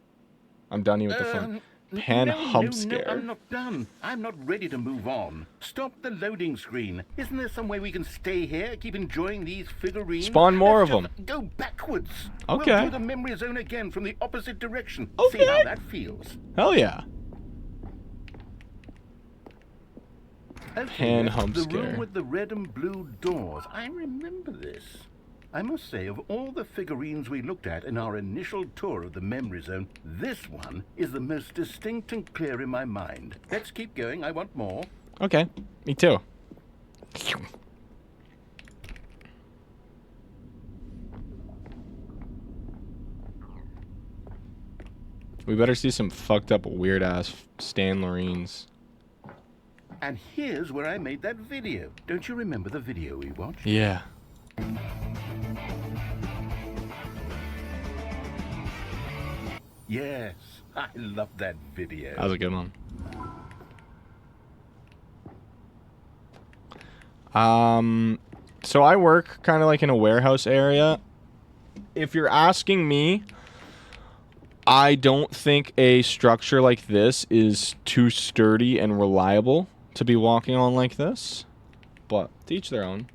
I'm done with the fun. Pan hump scare. No, I'm not done. I'm not ready to move on. Stop the loading screen. Isn't there some way we can stay here, keep enjoying these figurines? Spawn more Let's of just them. Go backwards. Okay. We'll do the memory zone again from the opposite direction. Okay. See how that feels. Hell yeah. Okay, Pan yes, hump the scare. room with the red and blue doors. I remember this. I must say, of all the figurines we looked at in our initial tour of the memory zone, this one is the most distinct and clear in my mind. Let's keep going. I want more. Okay. Me too. We better see some fucked up weird ass Stan Lorines. And here's where I made that video. Don't you remember the video we watched? Yeah. Yes, I love that video. That was a good one. So I work kind of like in a warehouse area. If you're asking me, I don't think a structure like this is too sturdy and reliable to be walking on like this. But to each their own.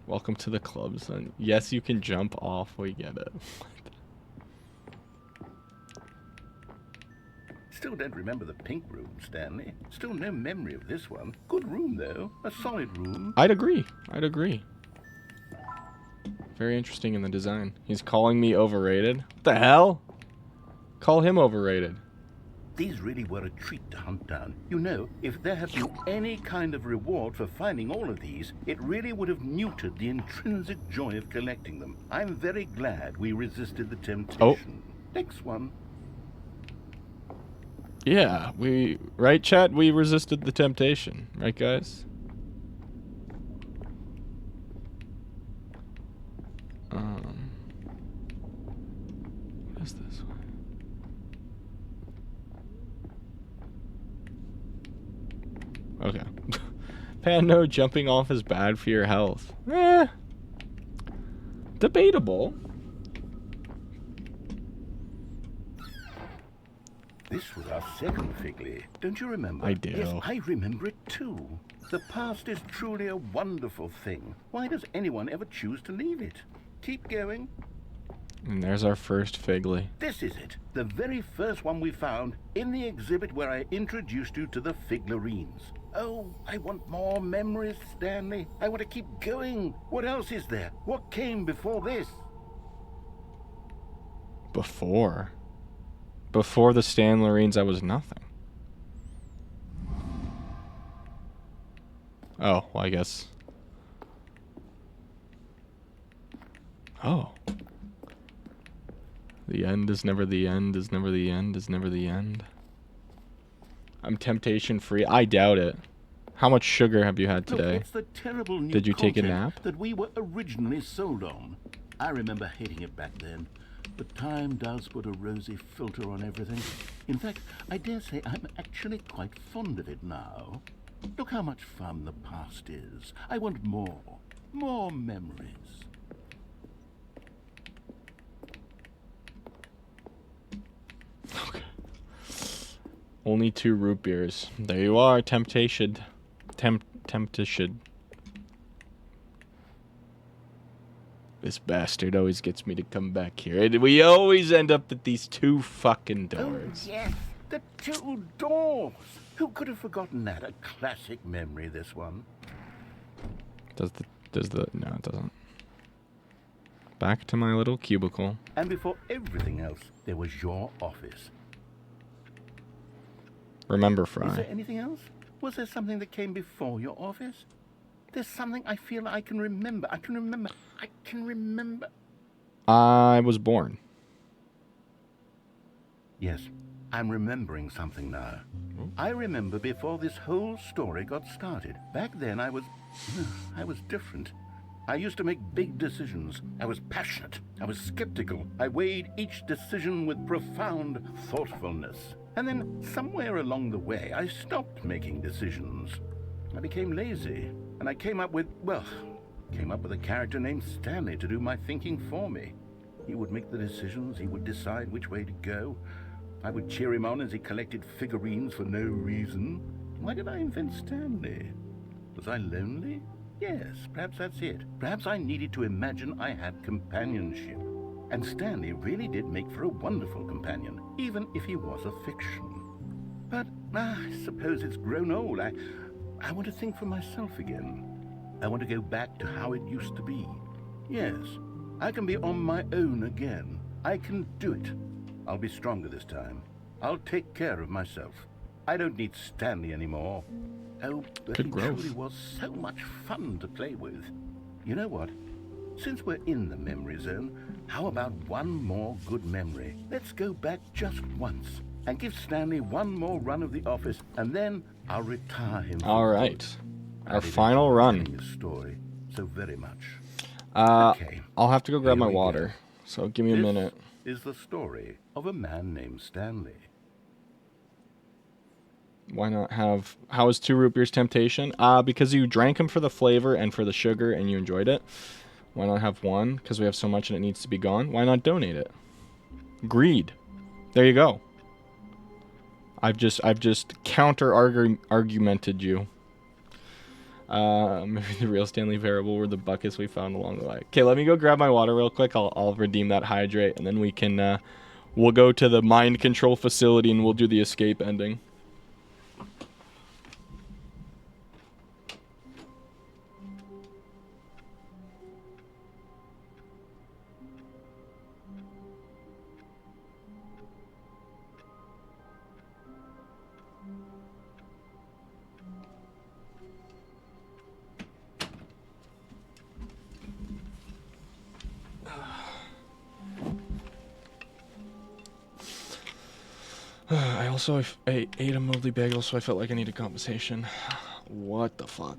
Welcome to the club, son. Yes, you can jump off. We get it. Still don't remember the pink room, Stanley. Still no memory of this one. Good room, though. A solid room. I'd agree. Very interesting in the design. He's calling me overrated. What the hell? Call him overrated. These really were a treat to hunt down. You know, if there had been any kind of reward for finding all of these, it really would have neutered the intrinsic joy of collecting them. I'm very glad we resisted the temptation. Oh. Next one. Yeah, right, chat? We resisted the temptation. Right, guys? What is this one? Okay. Pando, jumping off is bad for your health. Debatable. This was our second Figley. Don't you remember? I do. Yes, I remember it too. The past is truly a wonderful thing. Why does anyone ever choose to leave it? Keep going. And there's our first Figley. This is it. The very first one we found in the exhibit where I introduced you to the Figlarines. Oh, I want more memories, Stanley. I want to keep going. What else is there? What came before this? Before the Stan Lorines, I was nothing. Oh, well, I guess. Oh. The end is never the end, is never the end, is never the end. I'm temptation free. I doubt it. How much sugar have you had today? Look, it's the terrible new Did you take a content nap? that we were originally sold on. I remember hating it back then. But time does put a rosy filter on everything. In fact, I dare say I'm actually quite fond of it now. Look how much fun the past is. I want more. More memories. Okay. Only 2 root beers. There you are, temptation. Temptation. This bastard always gets me to come back here. We always end up at these 2 fucking doors. Oh, yes, the 2 doors. Who could have forgotten that? A classic memory, this one. No, it doesn't. Back to my little cubicle. And before everything else, there was your office. Remember, Is there Fry. anything else? Was there something that came before your office? There's something I feel I can remember. I can remember. I was born. Yes, I'm remembering something now. I remember before this whole story got started. Back then I was different. I used to make big decisions. I was passionate. I was skeptical. I weighed each decision with profound thoughtfulness. And then, somewhere along the way, I stopped making decisions. I became lazy, and I came up with a character named Stanley to do my thinking for me. He would make the decisions, he would decide which way to go. I would cheer him on as he collected figurines for no reason. Why did I invent Stanley? Was I lonely? Yes, perhaps that's it. Perhaps I needed to imagine I had companionship. And Stanley really did make for a wonderful companion, even if he was a fiction. But I suppose it's grown old. I want to think for myself again. I want to go back to how it used to be. Yes, I can be on my own again. I can do it. I'll be stronger this time. I'll take care of myself. I don't need Stanley anymore. Oh, but he truly was so much fun to play with. You know what? Since we're in the memory zone, how about one more good memory? Let's go back just once and give Stanley one more run of the office, and then I'll retire him. All right. Our final run. His story so very much. Okay. I'll have to go grab my water, so give me a minute. This is the story of a man named Stanley. Why not have... How was 2 root beers temptation? Because you drank them for the flavor and for the sugar and you enjoyed it. Why not have 1? Because we have so much and it needs to be gone. Why not donate it? Greed. There you go. I've just counter-argumented you. Maybe the real Stanley Parable were the buckets we found along the way. Okay, let me go grab my water real quick. I'll redeem that hydrate, and then we can... we'll go to the mind control facility and we'll do the escape ending. I also ate a moldy bagel, so I felt like I needed compensation. What the fuck?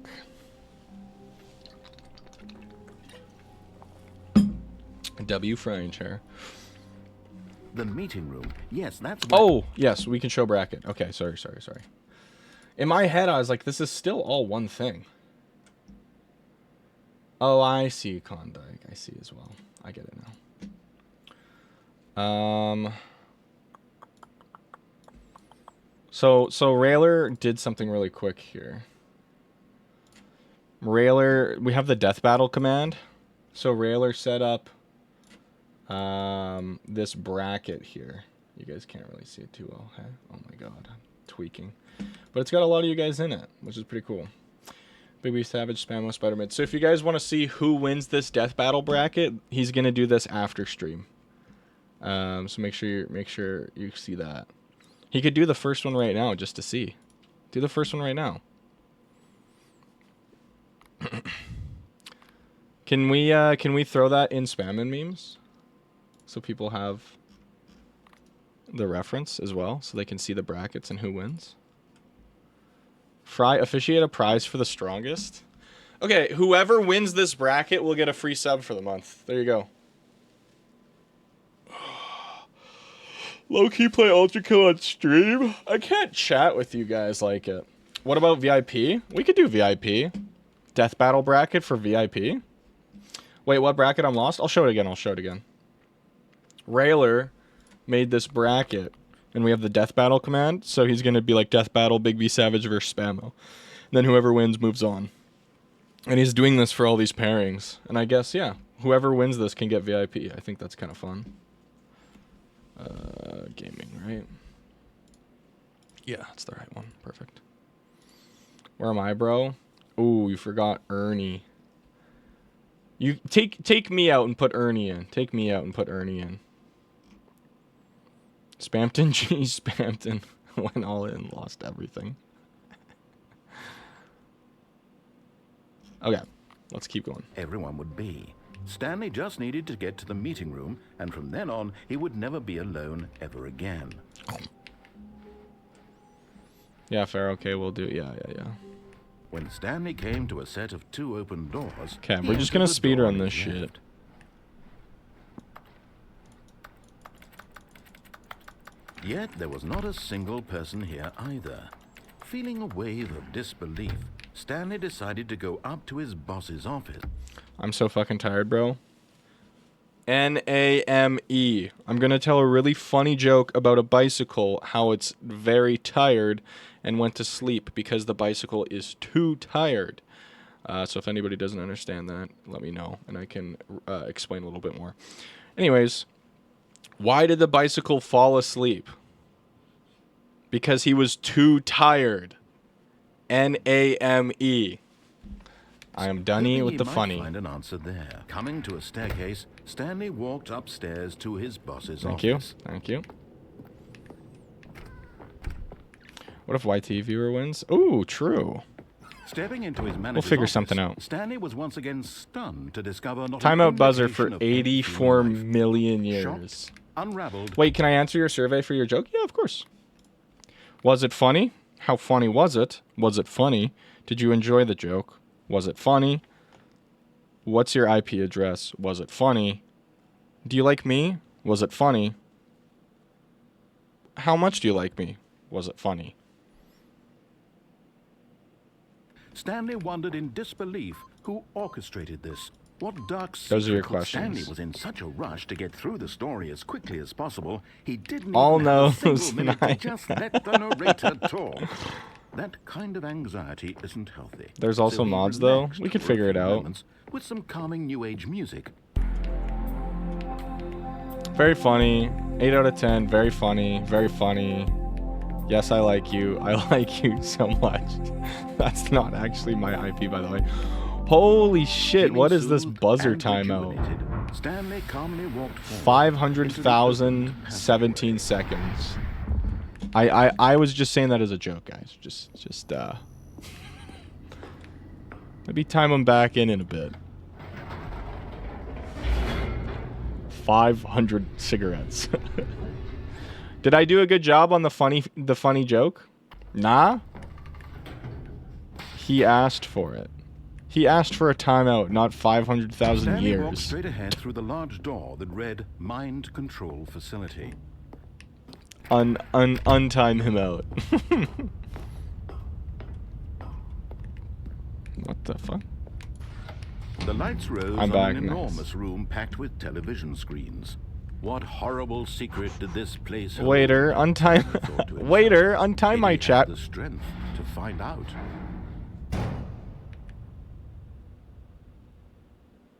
W frying chair. The meeting room. Yes, that's... Oh, yes, we can show bracket. Okay, sorry. In my head, I was like, this is still all one thing. Oh, I see, Klondike. I see as well. I get it now. So Railer did something really quick here. Railer, we have the death battle command. So Railer set up this bracket here. You guys can't really see it too well, huh? Oh my god, I'm tweaking. But it's got a lot of you guys in it, which is pretty cool. Baby Savage, Spamo, Spider-Man. So if you guys want to see who wins this death battle bracket, he's gonna do this after stream. So make sure you see that. He could do the first one right now just to see. Do the first one right now. Can we throw that in spam and memes? So people have the reference as well, so they can see the brackets and who wins. Fry, officiate a prize for the strongest. Okay, whoever wins this bracket will get a free sub for the month. There you go. Low-key play Ultra Kill on stream? I can't chat with you guys like it. What about VIP? We could do VIP. Death battle bracket for VIP. Wait, what bracket? I'm lost? I'll show it again. Railer made this bracket, and we have the death battle command, so he's going to be like death battle, Big B Savage versus Spamo. And then whoever wins moves on. And he's doing this for all these pairings. And I guess, yeah, whoever wins this can get VIP. I think that's kind of fun. Gaming, right? Yeah, that's the right one. Perfect. Where am I, bro? Ooh, you forgot Ernie. You take me out and put Ernie in. Take me out and put Ernie in. Spampton, G. Spampton went all in, lost everything. Okay, let's keep going. Everyone would be. Stanley just needed to get to the meeting room, and from then on, he would never be alone ever again. Yeah, fair. Okay, we'll do. Yeah. When Stanley came to a set of 2 open doors, Okay, he we're just entered gonna the speed door run on this his shit. left. Yet there was not a single person here either. Feeling a wave of disbelief, Stanley decided to go up to his boss's office. I'm so fucking tired, bro. N-A-M-E. I'm gonna tell a really funny joke about a bicycle, how it's very tired and went to sleep because the bicycle is too tired. So if anybody doesn't understand that, let me know and I can explain a little bit more. Anyways, why did the bicycle fall asleep? Because he was too tired. N-A-M-E. I am Dunny Hoping with he the might funny. find an answer there. Coming to a staircase, Stanley walked upstairs to his boss's Thank you. office. Thank you. What if YT viewer wins? Ooh, true. Stepping into his manager's figure office, something out. Stanley was once again stunned to discover not Timeout an buzzer for indication of 84 empty life. million years. Shocked, unraveled. Wait, can I answer your survey for your joke? Yeah, of course. Was it funny? How funny was it? Was it funny? Did you enjoy the joke? Was it funny? What's your IP address? Was it funny? Do you like me? Was it funny? How much do you like me? Was it funny? Stanley wondered in disbelief who orchestrated this. What dark Those are your secret could Stanley questions. was in such a rush to get through the story as quickly as possible, he didn't All even have a knows single minute to nine. just let the narrator talk. That kind of anxiety isn't healthy. There's also So he mods, though. relaxed We could for a figure it few out. moments with some calming new age music. Very funny. 8 out of 10. Very funny. Very funny. Yes, I like you. I like you so much. That's not actually my IP, by the way. Holy shit, what is this Feeling buzzer soothed and timeout? rejuvenated, Stanley calmly walked forward 500,017 seconds. I was just saying that as a joke, guys. Just maybe time them back in a bit. 500 cigarettes. Did I do a good job on the funny joke? Nah. He asked for it. He asked for a timeout, not 500,000 Stanley walked years. straight ahead through the large door that read Mind Control Facility. Untime him out. What the fuck? The lights rose I'm on back, an nice. enormous room packed with television screens. What horrible secret did this place hold? Waiter, untime. He thought to himself. Waiter, untime Did my he have chat. the strength to find out.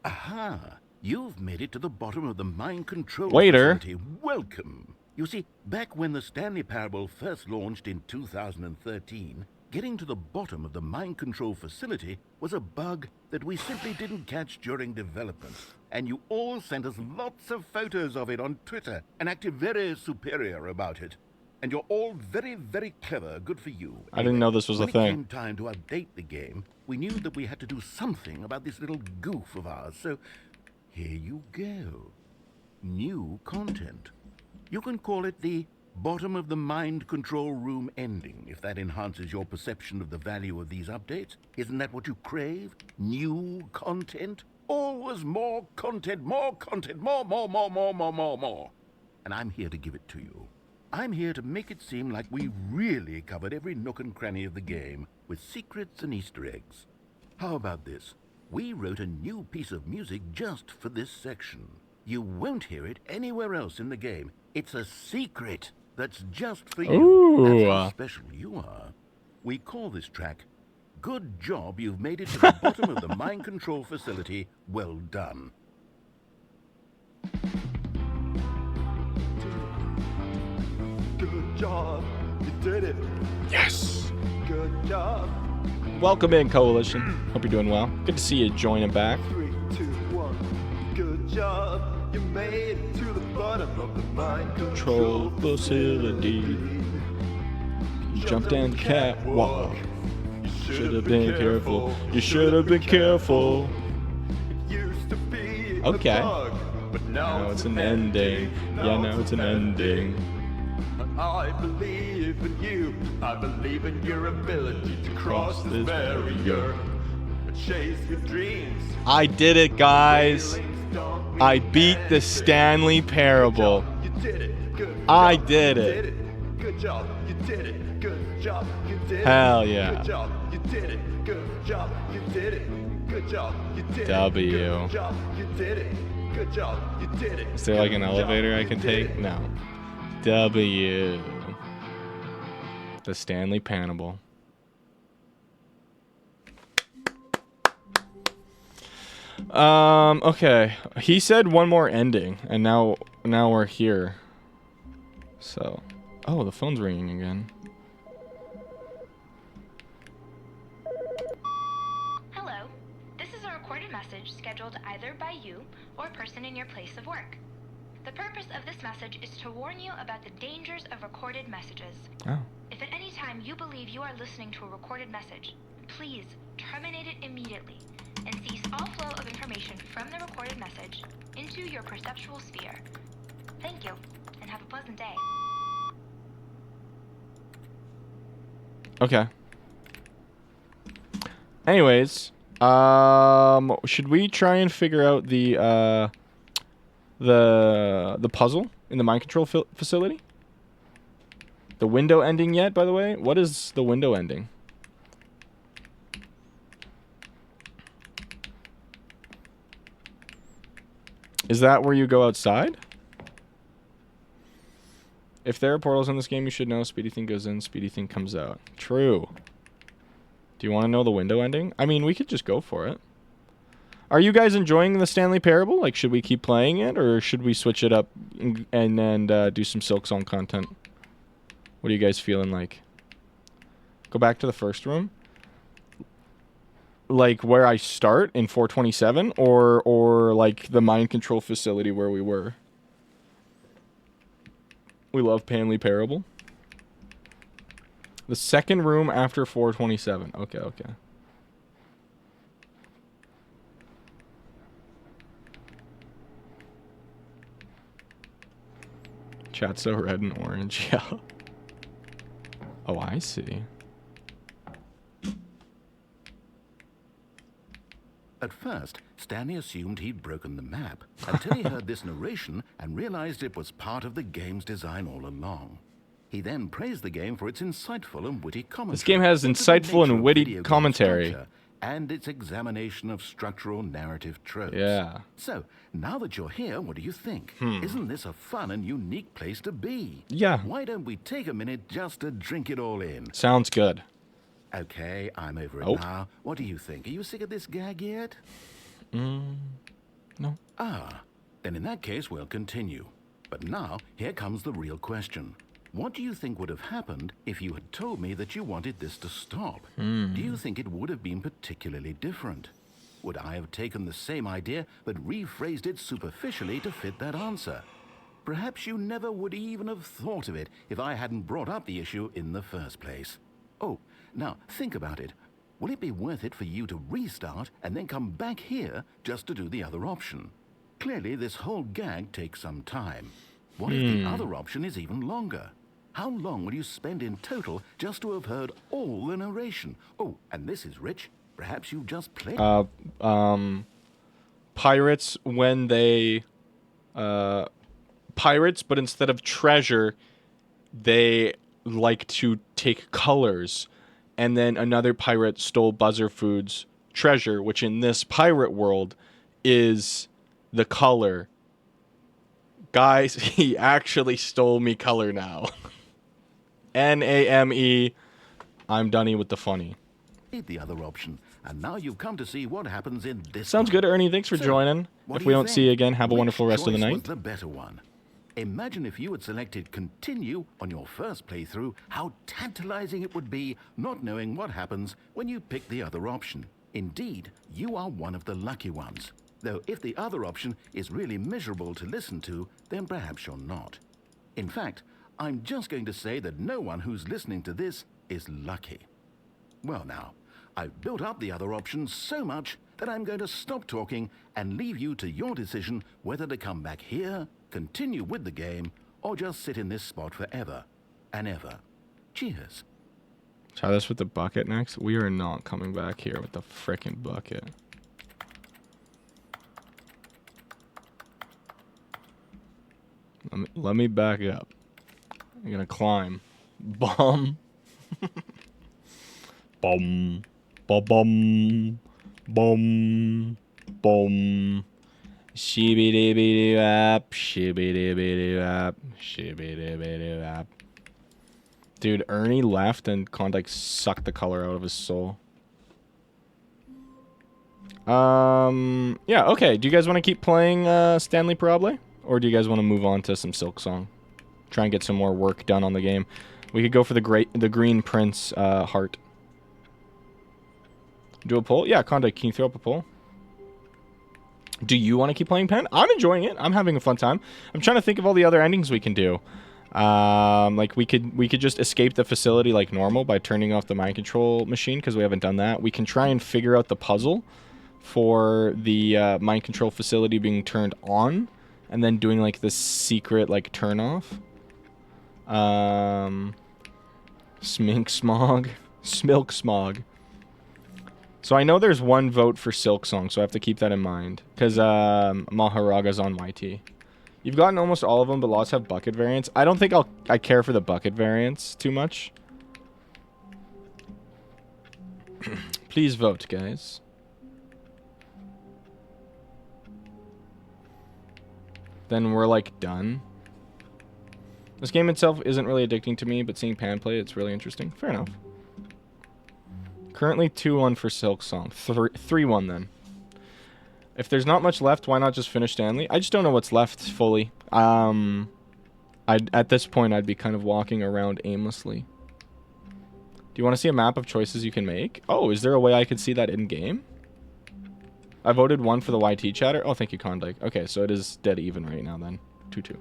Aha! You've made it to the bottom of the mind control Waiter. facility. Welcome. You see, back when the Stanley Parable first launched in 2013, getting to the bottom of the mind control facility was a bug that we simply didn't catch during development. And you all sent us lots of photos of it on Twitter and acted very superior about it. And you're all very, very clever. Good for you. I didn't know this was a when thing. it came time to update the game, we knew that we had to do something about this little goof of ours. So here you go. New content. You can call it the bottom of the mind control room ending, if that enhances your perception of the value of these updates. Isn't that what you crave? New content? Always more content, more, more. And I'm here to give it to you. I'm here to make it seem like we really covered every nook and cranny of the game, with secrets and Easter eggs. How about this? We wrote a new piece of music just for this section. You won't hear it anywhere else in the game. It's a secret that's just for you. Ooh. That's how special you are. We call this track, Good Job You've Made It to the Bottom of the Mind Control Facility. Well done. Good job. You did it. Yes. Good job. Welcome in, Coalition. Hope you're doing well. Good to see you joining back. 3, 2, 1. Good job. You made it to the bottom of the mind Control facility. You jumped down the catwalk. You Should have been careful. You should have been careful. It used to be Okay. a bug, but now Now it's an ending. Yeah, now it's an ending. I believe in you. I believe in your ability to cross this barrier. Chase your dreams. I did it, guys. I beat the Stanley Parable. You did it. Good job. I did it. You did it. Good job. You did it. Good job. You did it. Hell yeah. Good job. You did it. Good job. You did it. Good job. You did it. W. Good job. You did it. Good job. You did it. Is there like an Good elevator job. I You can did take? it. No. W. The Stanley Parable. Okay. He said one more ending, and now we're here. So, oh, the phone's ringing again. Hello. This is a recorded message scheduled either by you or a person in your place of work. The purpose of this message is to warn you about the dangers of recorded messages. Oh. If at any time you believe you are listening to a recorded message, please terminate it immediately and cease all flow of information from the recorded message into your perceptual sphere. Thank you, and have a pleasant day. Okay. Anyways, should we try and figure out the puzzle in the mind control facility? The window ending yet, by the way? What is the window ending? Is that where you go outside? If there are portals in this game, you should know Speedy Thing goes in, Speedy Thing comes out. True. Do you want to know the window ending? I mean, we could just go for it. Are you guys enjoying the Stanley Parable? Like, should we keep playing it, or should we switch it up and then do some Silk Song content? What are you guys feeling like? Go back to the first room? Like, where I start in 427, or like the mind control facility where we were? We love Stanley Parable. The second room after 427. Okay, okay. Chat's so red and orange, yeah. Oh, I see. At first, Stanley assumed he'd broken the map until he heard this narration and realized it was part of the game's design all along. He then praised the game for its insightful and witty commentary. This game has insightful and witty commentary. And its examination of structural narrative tropes. Yeah. So, now that you're here, what do you think? Isn't this a fun and unique place to be? Yeah. Why don't we take a minute just to drink it all in? Sounds good. Okay, I'm over it Oh. now. What do you think? Are you sick of this gag yet? No. Ah, then in that case, we'll continue. But now, here comes the real question. What do you think would have happened if you had told me that you wanted this to stop? Do you think it would have been particularly different? Would I have taken the same idea but rephrased it superficially to fit that answer? Perhaps you never would even have thought of it if I hadn't brought up the issue in the first place. Oh, now think about it. Will it be worth it for you to restart and then come back here just to do the other option? Clearly, this whole gag takes some time. What if the other option is even longer? How long will you spend in total just to have heard all the narration? Oh, and this is Rich. Perhaps you've just played... Pirates when they... Pirates, but instead of treasure, they like to take colors. And then another pirate stole Buzzerfood's treasure, which in this pirate world is the color. Guys, he actually stole me color now. Name. I'm Dunny with the funny. the other option, and now you've come to see what happens in this Sounds one. good, Ernie. Thanks for So, joining. what If do we you don't think? see you again, have a Which wonderful rest of the choice night. was the better one? Imagine if you had selected continue on your first playthrough, how tantalizing it would be not knowing what happens when you pick the other option. Indeed, you are one of the lucky ones. Though if the other option is really miserable to listen to, then perhaps you're not. In fact, I'm just going to say that no one who's listening to this is lucky. Well now, I've built up the other options so much that I'm going to stop talking and leave you to your decision whether to come back here, continue with the game, or just sit in this spot forever and ever. Cheers. Try this with the bucket next. We are not coming back here with the frickin' bucket. Let me back up. I'm gonna climb. Bum. Bum. Bum. Bum. Bum. Shibidi-bidi-wap. Shibidi-bidi-wap. Shibidi-bidi-wap. Dude, Ernie left and Klondike sucked the color out of his soul. Yeah, okay. Do you guys want to keep playing Stanley Parable? Or do you guys want to move on to some Silk Song? Try and get some more work done on the game. We could go for the Green Prince heart. Do a poll? Yeah, Klondike, can you throw up a poll? Do you want to keep playing Pen? I'm enjoying it. I'm having a fun time. I'm trying to think of all the other endings we can do. Like we could just escape the facility like normal by turning off the mind control machine because we haven't done that. We can try and figure out the puzzle for the mind control facility being turned on and then doing like this secret like turn off. Smink Smog. Smilk Smog. So I know there's one vote for Silk Song, so I have to keep that in mind. Because Maharaga's on YT. You've gotten almost all of them, but lots have bucket variants. I don't think I care for the bucket variants too much. Please vote, guys. Then we're like done. This game itself isn't really addicting to me, but seeing Pan play, it's really interesting. Fair enough. Currently 2-1 for Silk Song. 3-1 then. If there's not much left, why not just finish Stanley? I just don't know what's left fully. At this point, I'd be kind of walking around aimlessly. Do you want to see a map of choices you can make? Oh, is there a way I could see that in-game? I voted 1 for the YT chatter. Oh, thank you, Klondike. Okay, so it is dead even right now then. 2-2.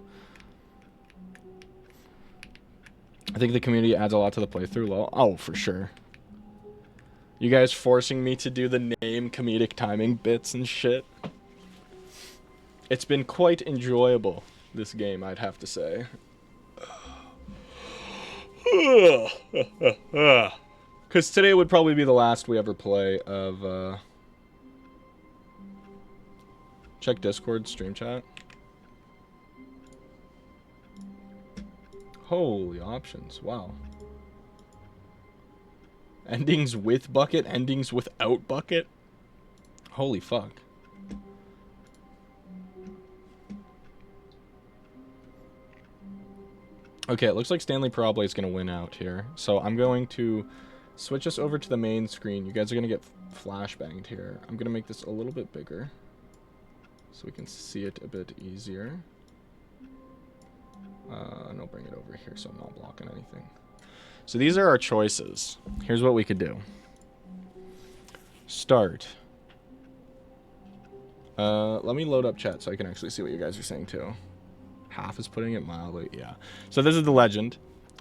I think the community adds a lot to the playthrough. Lol. Oh, for sure. You guys forcing me to do the name comedic timing bits and shit. It's been quite enjoyable, this game, I'd have to say. Because today would probably be the last we ever play of... Check Discord, stream chat. Holy options, wow. Endings with bucket, endings without bucket. Holy fuck. Okay, it looks like Stanley Parable is going to win out here. So I'm going to switch us over to the main screen. You guys are going to get flashbanged here. I'm going to make this a little bit bigger so we can see it a bit easier. And I'll bring it over here so I'm not blocking anything. So these are our choices. Here's what we could do. Start. Let me load up chat so I can actually see what you guys are saying too. Half is putting it mildly. Yeah. So this is the legend.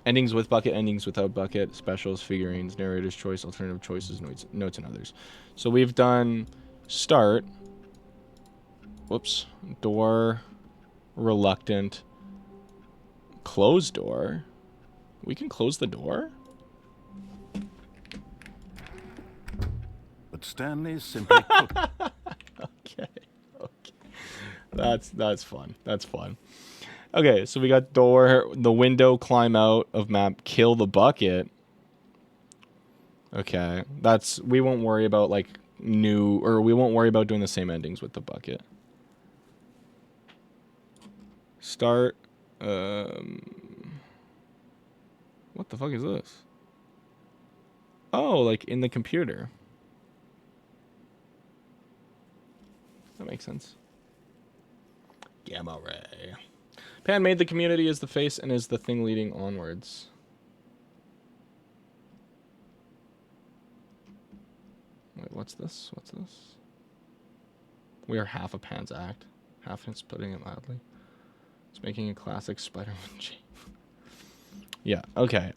Endings with bucket, endings without bucket, specials, figurines, narrator's choice, alternative choices, notes, and others. So we've done start. Whoops. Door. Reluctant. Close door. We can close the door? But Stanley simply couldn't. Okay. That's fun. That's fun. Okay, so we got door, the window, climb out of map, kill the bucket. Okay, we won't worry about like we won't worry about doing the same endings with the bucket. Start, what the fuck is this? Oh, like in the computer. That makes sense. Gamma ray. Pan made the community as the face and is the thing leading onwards. Wait, what's this? What's this? We are half a Pan's act. Half is putting it mildly. It's making a classic Spider-Man shape. Yeah, okay.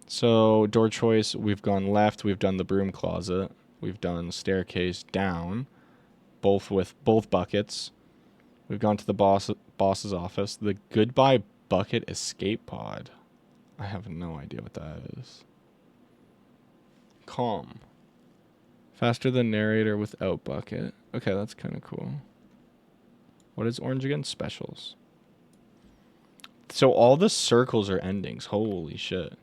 So door choice, we've gone left, we've done the broom closet, we've done staircase down, both with both buckets. We've gone to the boss's office. The goodbye bucket escape pod. I have no idea what that is. Calm. Faster than narrator without bucket. Okay, that's kind of cool. What is orange again? Specials. So all the circles are endings. Holy shit.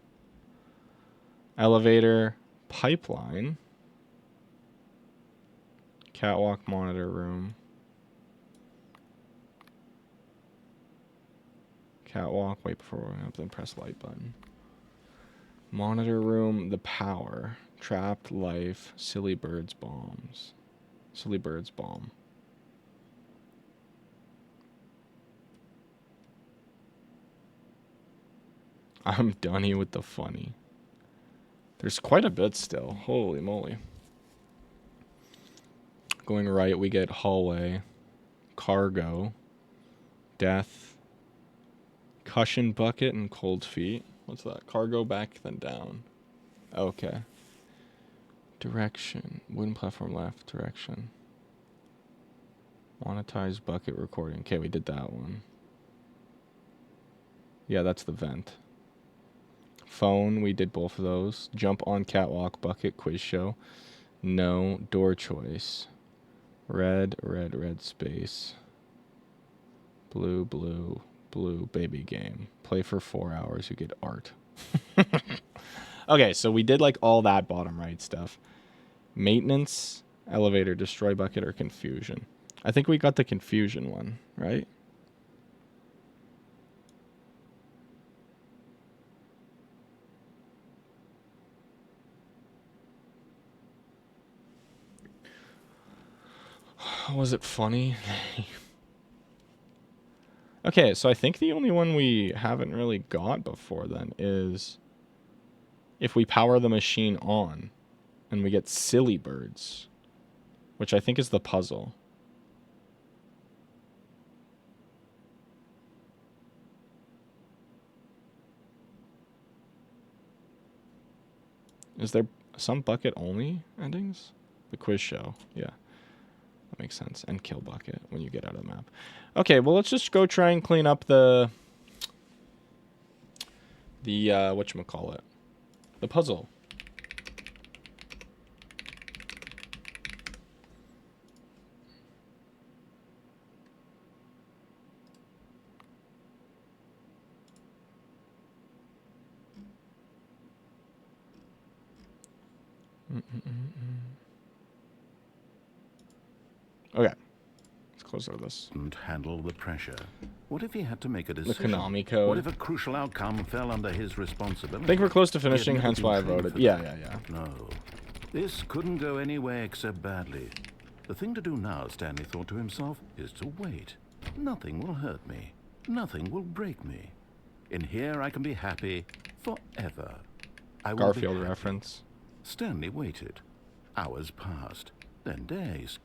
Elevator. Pipeline. Catwalk monitor room. Catwalk, wait before going up, then press light button. Monitor room, the power. Trapped life, silly birds bombs. Silly birds bomb. I'm Dunny with the funny. There's quite a bit still. Holy moly. Going right, we get hallway, cargo, death, cushion bucket, and cold feet. What's that? Cargo back, then down. Okay. Direction. Wooden platform left. Direction. Monetize bucket recording. Okay, we did that one. Yeah, that's the vent. Phone, we did both of those. Jump on catwalk, bucket, quiz show. No. Door choice. Red, red, red space. Blue, blue, blue, baby game. Play for 4 hours, you get art. Okay, so we did like all that bottom right stuff. Maintenance, elevator, destroy bucket, or confusion. I think we got the confusion one, right? Was it funny? Okay, so I think the only one we haven't really got before then is if we power the machine on and we get silly birds, which I think is the puzzle. Is there some bucket only endings? The quiz show, yeah. That makes sense. And kill bucket when you get out of the map. Okay, well, let's just go try and clean up the whatchamacallit? The puzzle. Okay. Let's close out of this. And handle the pressure. What if he had to make a The decision? Konami code. What if a crucial outcome fell under his responsibility? I think we're close to He had finishing, never hence been why I trained voted. for Yeah, that. yeah, yeah. No. This couldn't go anywhere except badly. The thing to do now, Stanley thought to himself, is to wait. Nothing will hurt me. Nothing will break me. In here I can be happy forever. I will be Garfield happy. reference. Stanley waited. Hours passed, then days.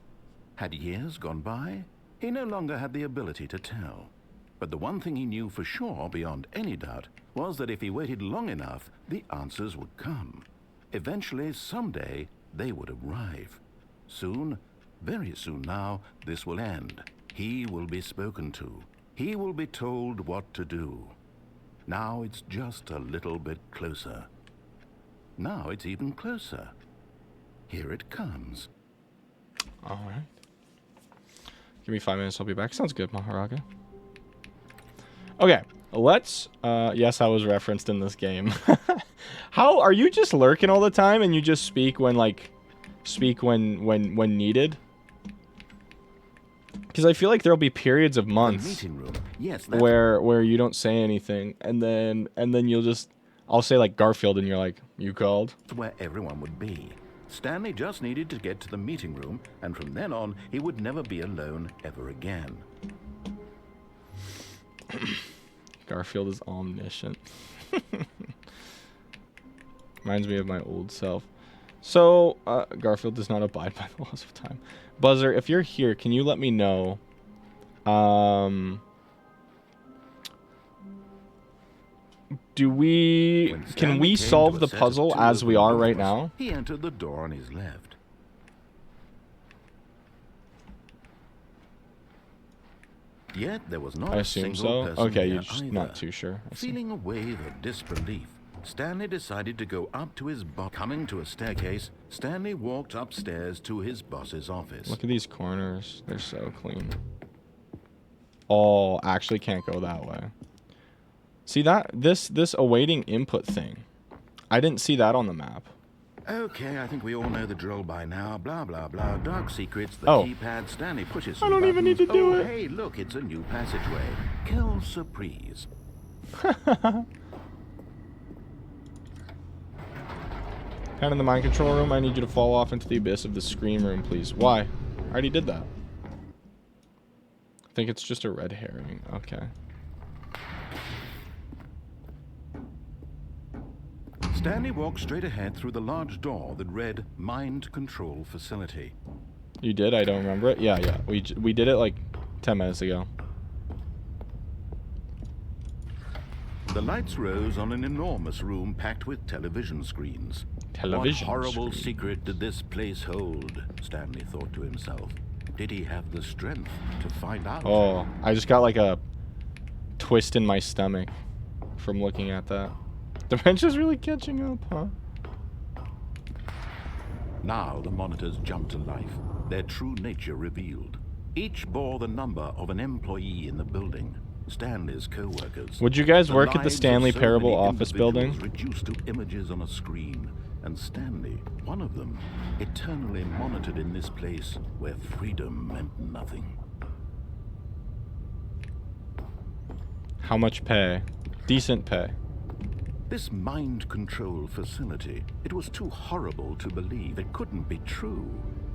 Had years gone by? He no longer had the ability to tell. But the one thing he knew for sure, beyond any doubt, was that if he waited long enough, the answers would come. Eventually, someday, they would arrive. Soon, very soon now, this will end. He will be spoken to. He will be told what to do. Now it's just a little bit closer. Now it's even closer. Here it comes. All right. Give me 5 minutes, I'll be back. Sounds good, Maharaga. Okay, let's... yes, I was referenced in this game. How... Are you just lurking all the time and you just speak when, like... Speak when needed? Because I feel like there'll be periods of months meeting room. Yes, where you don't say anything, and then you'll just... I'll say, like, Garfield, and you're like, you called? where everyone would be. Stanley just needed to get to the meeting room, and from then on, he would never be alone ever again. Garfield is omniscient. Reminds me of my old self. So, Garfield does not abide by the laws of time. Buzzer, if you're here, can you let me know? Can we solve the puzzle as we are right now? He entered the door on his left. Yet there was not I a assume single so. person Okay, there you're just either. not too sure. I see. Feeling a wave of disbelief, Stanley decided to go up to his boss. Coming to a staircase, Stanley walked upstairs to his boss's office. Look at these corners. They're so clean. Oh, actually can't go that way. See that? This awaiting input thing. I didn't see that on the map. Okay, I think we all know the drill by now. Blah, blah, blah. Dark secrets, the Oh. keypad. Stanley pushes I some don't even need to buttons. do Oh, it. hey, look, it's a new passageway. Quelle surprise. Head in the mind control room. I need you to fall off into the abyss of the scream room, please. Why? I already did that. I think it's just a red herring. Okay. Stanley walked straight ahead through the large door that read Mind Control Facility. You did? I don't remember it. Yeah. We did it like 10 minutes ago. The lights rose on an enormous room packed with television screens. Television What horrible screen. secret did this place hold? Stanley thought to himself. Did he have the strength to find out? Oh, I just got like a twist in my stomach from looking at that. The wrench is really catching up, huh? Now the monitors jumped to life, their true nature revealed. Each bore the number of an employee in the building, Stanley's co-workers. Would you guys The work at the lives of Stanley so Parable many office individuals building? reduced to images on a screen, and Stanley, one of them, eternally monitored in this place where freedom meant nothing. How much pay? Decent pay. This mind control facility, it was too horrible to believe. It couldn't be true.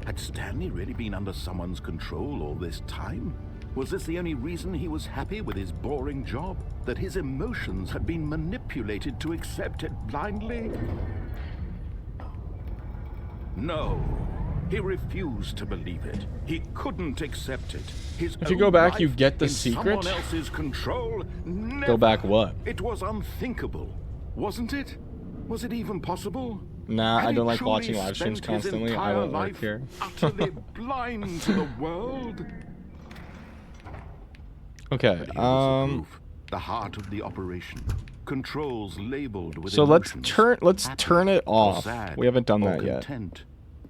Had Stanley really been under someone's control all this time? Was this the only reason he was happy with his boring job? That his emotions had been manipulated to accept it blindly? No. He refused to believe it. He couldn't accept it. His If you own go back, you life get the in secret? Someone else's control? Never. Go back what? It was unthinkable, wasn't it? Was it even possible? Nah, Had I he don't like truly watching live streams spent his constantly. I entire won't work life here. utterly blind to the world? Okay, But here was the proof, the heart of the operation. Controls labeled with so let's emotions. turn it or off. sad, We haven't done or that yet. content.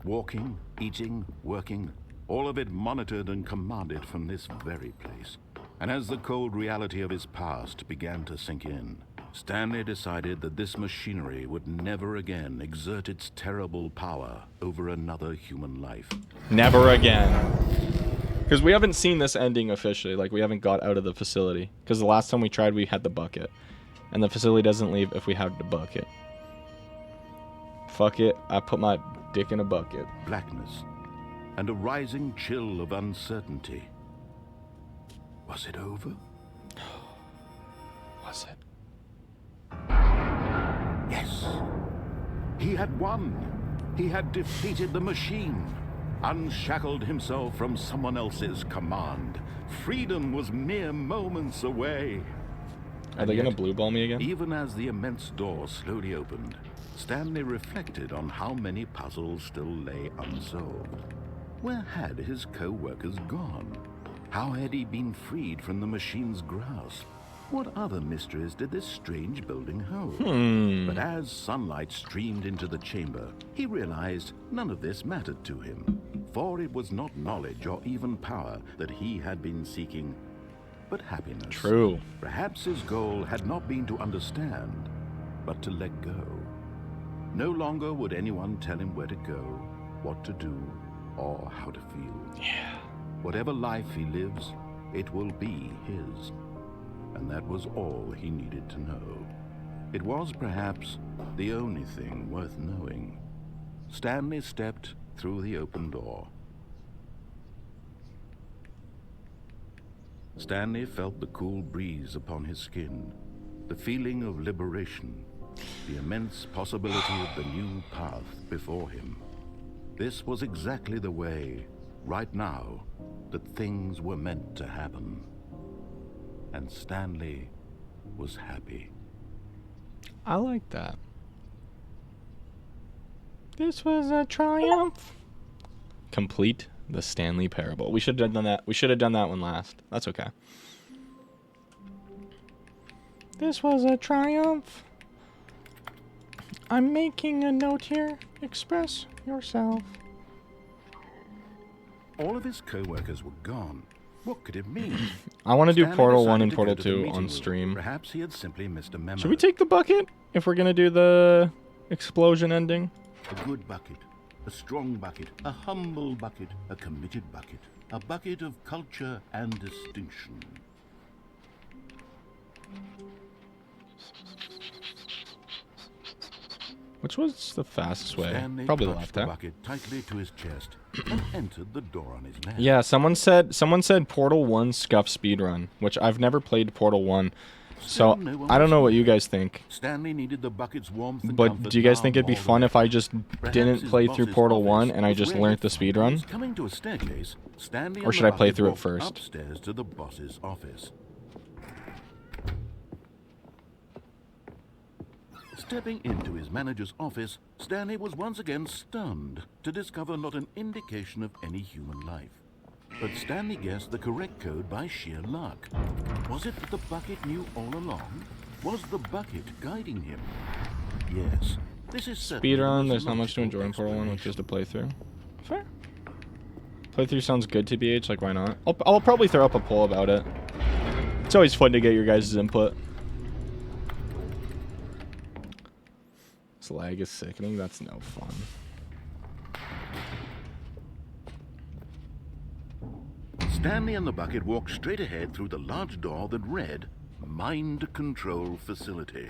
Walking, eating, working, all of it monitored and commanded from this very place. And as the cold reality of his past began to sink in, Stanley decided that this machinery would never again exert its terrible power over another human life. Never again. Because we haven't seen this ending officially. Like, we haven't got out of the facility. Because the last time we tried, we had the bucket. And the facility doesn't leave if we have the bucket. Fuck it. I put my dick in a bucket. Blackness and a rising chill of uncertainty. Was it over? Was it? Yes. He had won. He had defeated the machine. Unshackled himself from someone else's command. Freedom was mere moments away. Are they gonna blue ball me again? Even as the immense door slowly opened, Stanley reflected on how many puzzles still lay unsolved. Where had his co-workers gone? How had he been freed from the machine's grasp? What other mysteries did this strange building hold? But as sunlight streamed into the chamber, he realized none of this mattered to him, for it was not knowledge or even power that he had been seeking, but happiness. True. Perhaps his goal had not been to understand, but to let go. No longer would anyone tell him where to go, what to do, or how to feel. Yeah. Whatever life he lives, it will be his. And that was all he needed to know. It was perhaps the only thing worth knowing. Stanley stepped through the open door. Stanley felt the cool breeze upon his skin, the feeling of liberation, the immense possibility of the new path before him. This was exactly the way, right now, that things were meant to happen. And Stanley was happy. I like that. This was a triumph. Complete The Stanley Parable. We should have done that. We should have done that one last. That's okay. This was a triumph. I'm making a note here. Express yourself. All of his co-workers were gone. What could it mean? I want to do Stanley Portal 1 decided and to Portal go to the 2 meeting on room. stream. Perhaps he had simply missed a memo. Should we take the bucket if we're going to do the explosion ending? A good bucket, a strong bucket, a humble bucket, a committed bucket, a bucket of culture and distinction. Which was the fastest way? Stanley Probably clutched left, the huh? bucket tightly to his chest and entered the door on his left. Yeah, someone said Portal 1 scuff speedrun, which I've never played Portal 1. So, Still no one I don't was know what home. you guys think. Stanley needed the bucket's warmth and But comfort do you guys now think it'd be more fun than if I just Perhaps didn't his play through boss's Portal office 1 and I was just where learnt he the found speedrun? he was coming to a staircase. Stanley Or and should the I play bucket through it walked first? upstairs to the boss's office. Stepping into his manager's office, Stanley was once again stunned to discover not an indication of any human life. But Stanley guessed the correct code by sheer luck. Was it that the bucket knew all along? Was the bucket guiding him? Yes. This is certainly the Speedrun, most there's not much to logical enjoy in Portal 1, which is explanation. to play through. Fair. Playthrough sounds good to BH, like why not? I'll probably throw up a poll about it. It's always fun to get your guys' input. This lag is sickening, that's no fun. Stanley and the bucket walked straight ahead through the large door that read, Mind Control Facility.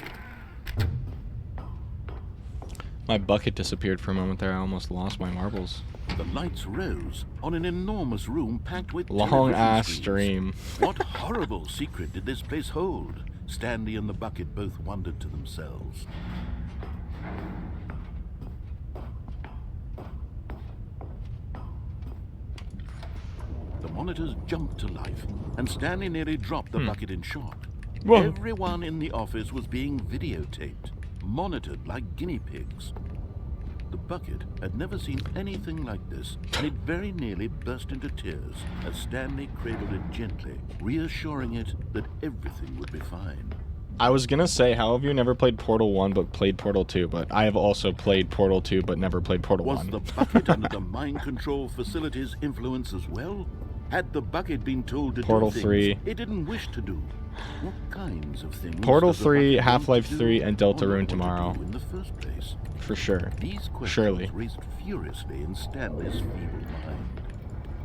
My bucket disappeared for a moment there, I almost lost my marbles. The lights rose on an enormous room packed with Long television ass screens. stream. What horrible secret did this place hold? Stanley and the bucket both wondered to themselves. The monitors jumped to life, and Stanley nearly dropped the bucket in shock. Whoa. Everyone in the office was being videotaped, monitored like guinea pigs. The bucket had never seen anything like this, and it very nearly burst into tears as Stanley cradled it gently, reassuring it that everything would be fine. I was gonna say, how have you never played Portal 1 but played Portal 2? But I have also played Portal 2 but never played Portal Was 1. the bucket under the mind control facility's influence as well? Had the bucket been told to Portal do things 3. it didn't wish to do? What kinds of things Portal does the 3, bucket want Half-Life to do 3, and or not Deltarune want to tomorrow. do in the first place? For sure. These questions Surely. raced furiously in Stanley's feeble mind.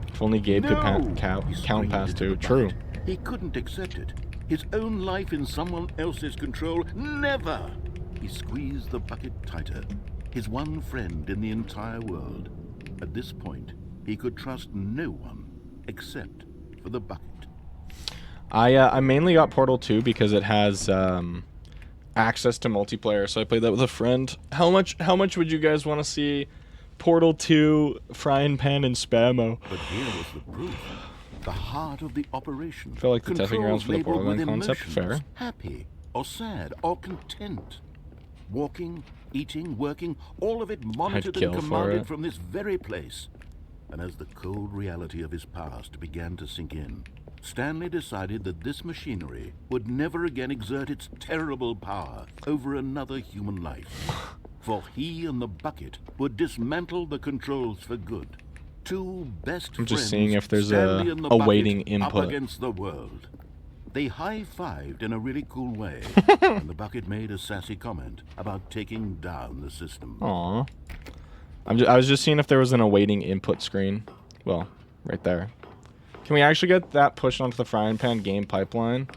If only Gabe could No! count He past screamed 2. into the True. bucket. He couldn't accept it. His own life in someone else's control. Never! He squeezed the bucket tighter. His one friend in the entire world. At this point, he could trust no one except for the bucket. I mainly got Portal 2 because it has access to multiplayer, so I played that with a friend. How much would you guys want to see Portal 2, Frying Pan, and Spammo? But here was the proof. The heart of the operation. I feel like the testing grounds for the Controls Portal labeled Gun with concept. emotions, Fair. happy, or sad, or content. Walking, eating, working, all of it monitored kill and for commanded it. from this very place. And as the cold reality of his past began to sink in, Stanley decided that this machinery would never again exert its terrible power over another human life. For he and the bucket would dismantle the controls for good. Two best I'm just friends, seeing if there's Stanley and the awaiting bucket, input. up against the world. They high-fived in a really cool way, and the bucket made a sassy comment about taking down the system. Aww. I was just seeing if there was an awaiting input screen. Well, right there. Can we actually get that pushed onto the Frying Pan game pipeline?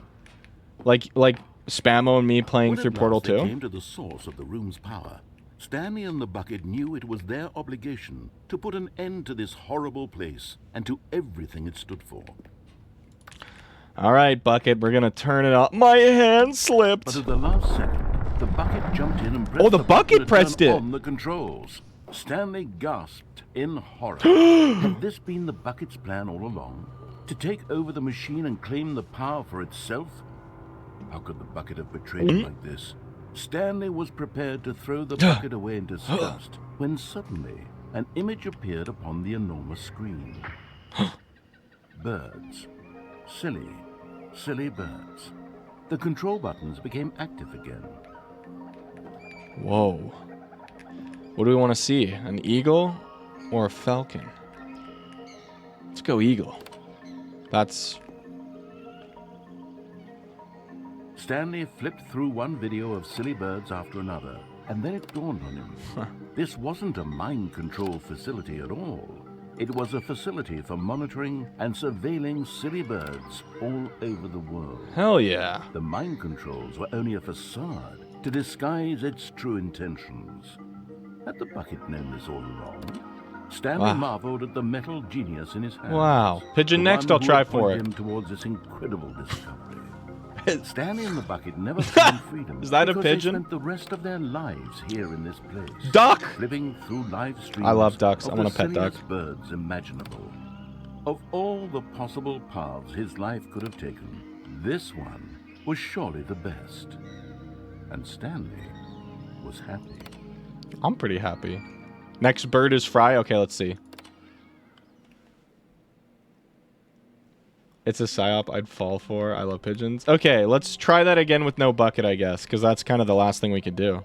Like Spammo and me playing When through at Portal last they 2? came to the source of the room's power, Stanley and the bucket knew it was their obligation to put an end to this horrible place and to everything it stood for. Alright, Bucket, we're gonna turn it up. My hand slipped! But at the last second, the bucket jumped in and pressed Oh, the button bucket to pressed turn it! on the controls. Stanley gasped in horror. Had this been the bucket's plan all along? To take over the machine and claim the power for itself? How could the bucket have betrayed him like this? Stanley was prepared to throw the bucket away in disgust when suddenly an image appeared upon the enormous screen. Birds. Silly, silly birds. The control buttons became active again. Whoa. What do we want to see? An eagle or a falcon? Let's go eagle. That's... Stanley flipped through one video of silly birds after another, and then it dawned on him. This wasn't a mind control facility at all. It was a facility for monitoring and surveilling silly birds all over the world. Hell yeah. The mind controls were only a facade to disguise its true intentions. Had the bucket known this all along? Stanley marveled at the metal genius in his hands. Wow. Pigeon The next, one I'll who try had for pointed it. him towards this incredible discovery. Stanley and the bucket never found freedom. Is that a because pigeon? They spent the rest of their lives here in this place. Duck! Living through live streams. I love ducks. I of want the a pet duck. silliest birds imaginable. Of all the possible paths his life could have taken, this one was surely the best. And Stanley was happy. I'm pretty happy. Next bird is fry. Okay, let's see. It's a psyop I'd fall for. I love pigeons. Okay, let's try that again with no bucket, I guess, because that's kind of the last thing we could do.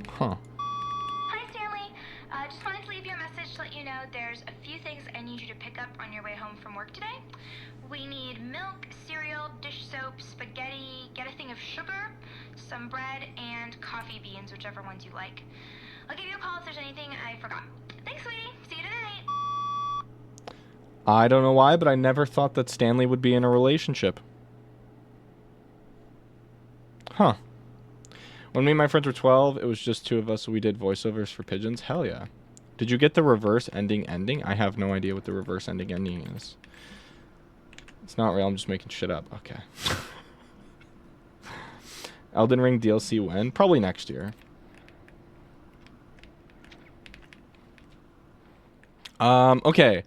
Huh. Hi, Stanley. Just wanted to leave you a message to let you know there's a few things I need you to pick up on your way home from work today. We need milk, cereal, dish soap, spaghetti, get a thing of sugar, some bread, and coffee beans, whichever ones you like. I'll give you a call if there's anything I forgot. Thanks, sweetie. See you tonight. I don't know why, but I never thought that Stanley would be in a relationship. Huh. When me and my friends were 12, it was just two of us, so we did voiceovers for pigeons. Hell yeah. Did you get the reverse ending? I have no idea what the reverse ending is. It's not real, I'm just making shit up. Okay. Elden Ring DLC when? Probably next year. Okay.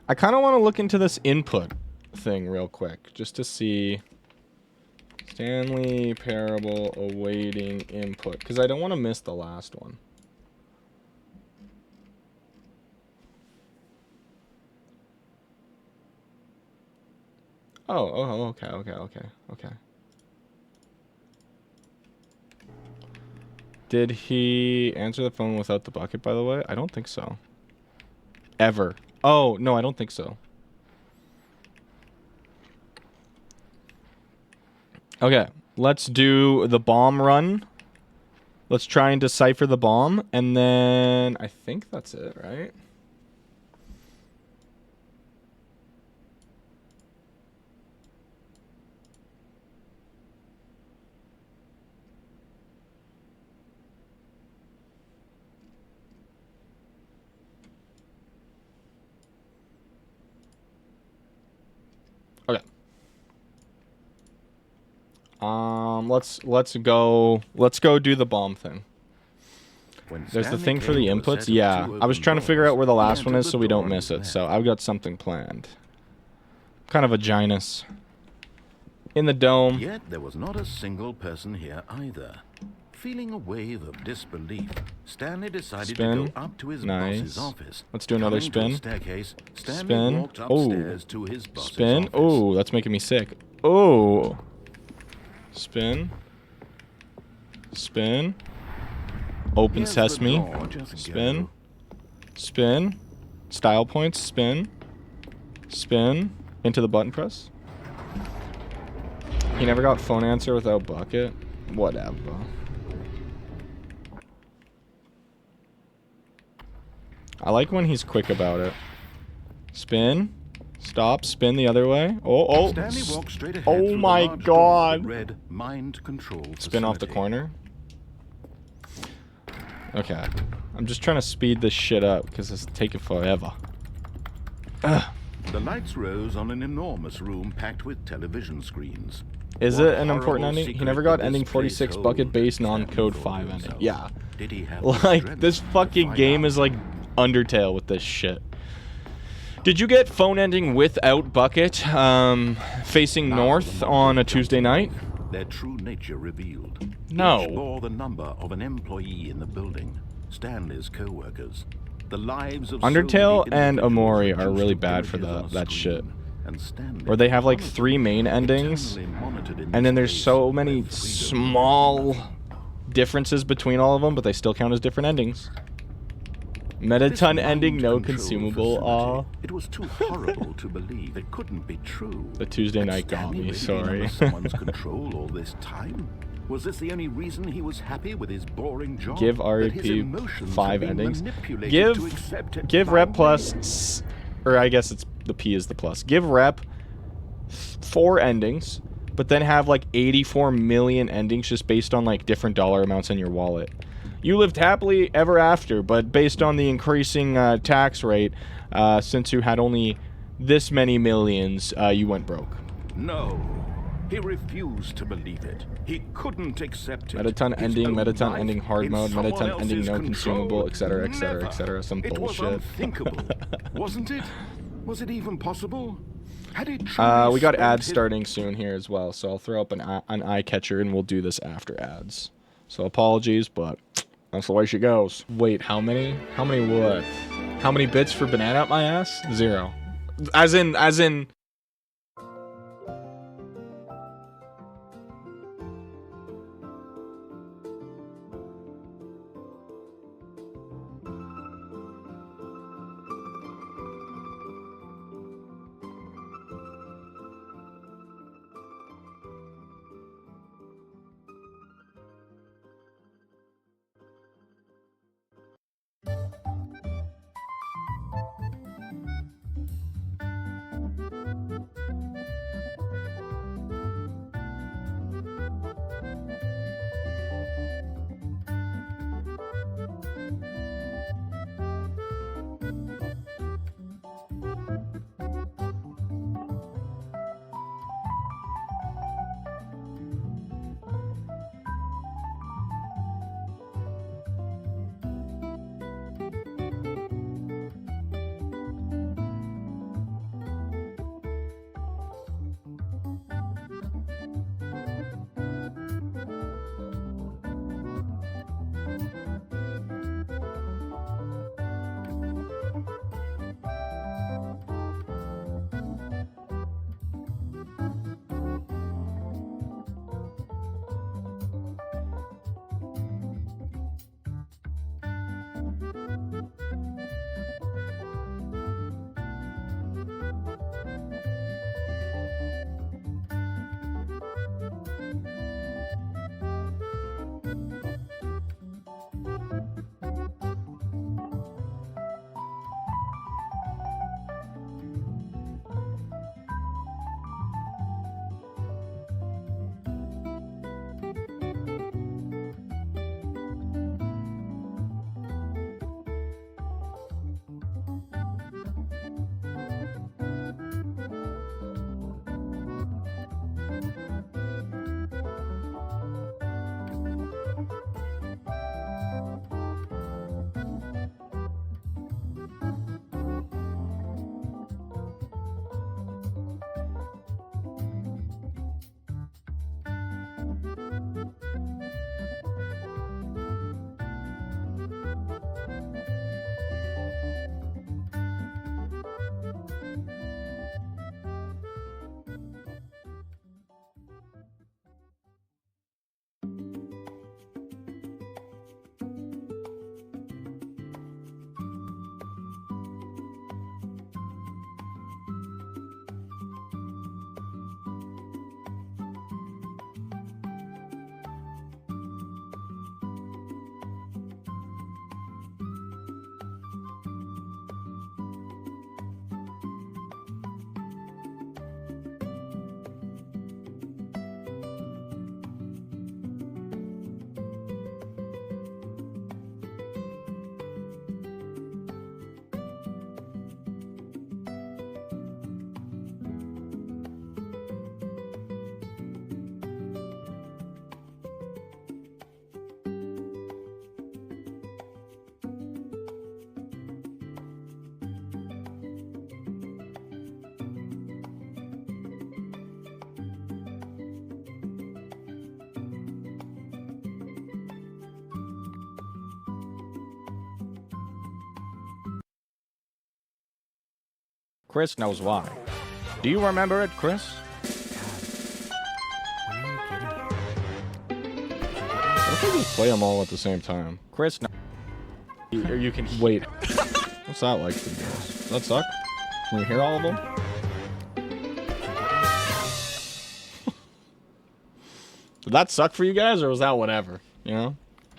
I kind of want to look into this input thing real quick, just to see Stanley Parable awaiting input, because I don't want to miss the last one. Oh, okay. Did he answer the phone without the bucket, by the way? I don't think so. Ever. Oh, no, I don't think so. Okay, let's do the bomb run. Let's try and decipher the bomb, and then I think that's it, right? Okay. Let's go do the bomb thing. There's the thing for the inputs. Yeah, I was trying to figure out where the last one is so we don't miss it. So I've got something planned. Kind of a Ginus. In the dome. Yet there was not a single person here either. Feeling a wave of disbelief, Stanley decided to go up to his boss's office. Let's do another Coming to spin. the staircase, Stanley Spin. walked Oh. upstairs to his boss's Spin. office. Oh, that's making me sick. Oh. Spin. Spin. Open Here's the sesame. door, just Spin. go. Spin. Style points. Spin. Spin. Into the button press. He never got phone answer without bucket. Whatever. I like when he's quick about it. Spin. Stop. Spin the other way. Oh. Stanley walked straight ahead Oh through the my large door god. that read mind control Spin off the facility. corner. Okay. I'm just trying to speed this shit up because it's taking forever. Ugh. The lights rose on an enormous room packed with television screens. Is What it an important horrible ending? He secret never did got this ending place 46 hold? bucket based Stanley non-code thought 5 to ending. himself. Yeah. Did he have the Like, strength this to fucking find game out? is like Undertale with this shit. Did you get phone ending without bucket facing north on a Tuesday night? their true nature revealed. No. Each bore the number of an employee in the building, Stanley's co-workers. The lives of Undertale so many and individuals Amori are reduced really to bad for images on a that shit. screen, and Stanley, Where they have like one of 3 them, main endings, eternally monitored in and then this there's place so where many freedom small differences between all of them, but they still count as different endings. Metaton This ending, no mind-controlled consumable. facility, Aw. it was too horrible to believe. It couldn't be true. The Tuesday Had night got Stanley me, really been sorry. under someone's control all this time? Was this the only reason he was happy with his boring job? Give That his REP emotions 5 had been endings. manipulated to accept it Give my rep way? plus, or I guess it's the P is the plus. Give rep 4 endings, but then have like 84 million endings just based on like different dollar amounts in your wallet. You lived happily ever after, but based on the increasing tax rate, since you had only this many millions, you went broke. No. He refused to believe it. He couldn't accept it. Metaton His ending, own Metaton life ending hard in mode, someone Metaton ending else's no control? consumable, etc., etc., Never. etc. Some It was bullshit. unthinkable, wasn't it? Was it even possible? Had he We truly got spent ads his... starting soon here as well, so I'll throw up an eye catcher and we'll do this after ads. So apologies, but that's the way she goes. Wait, how many? How many what? How many bits for banana up my ass? 0. As in. Chris knows why. Do you remember it, Chris? When are you getting here? What if I just play them all at the same time? Chris, no. Or you can wait. What's that like for you guys? Does that suck? Can you hear all of them? Did that suck for you guys, or was that whatever? You know?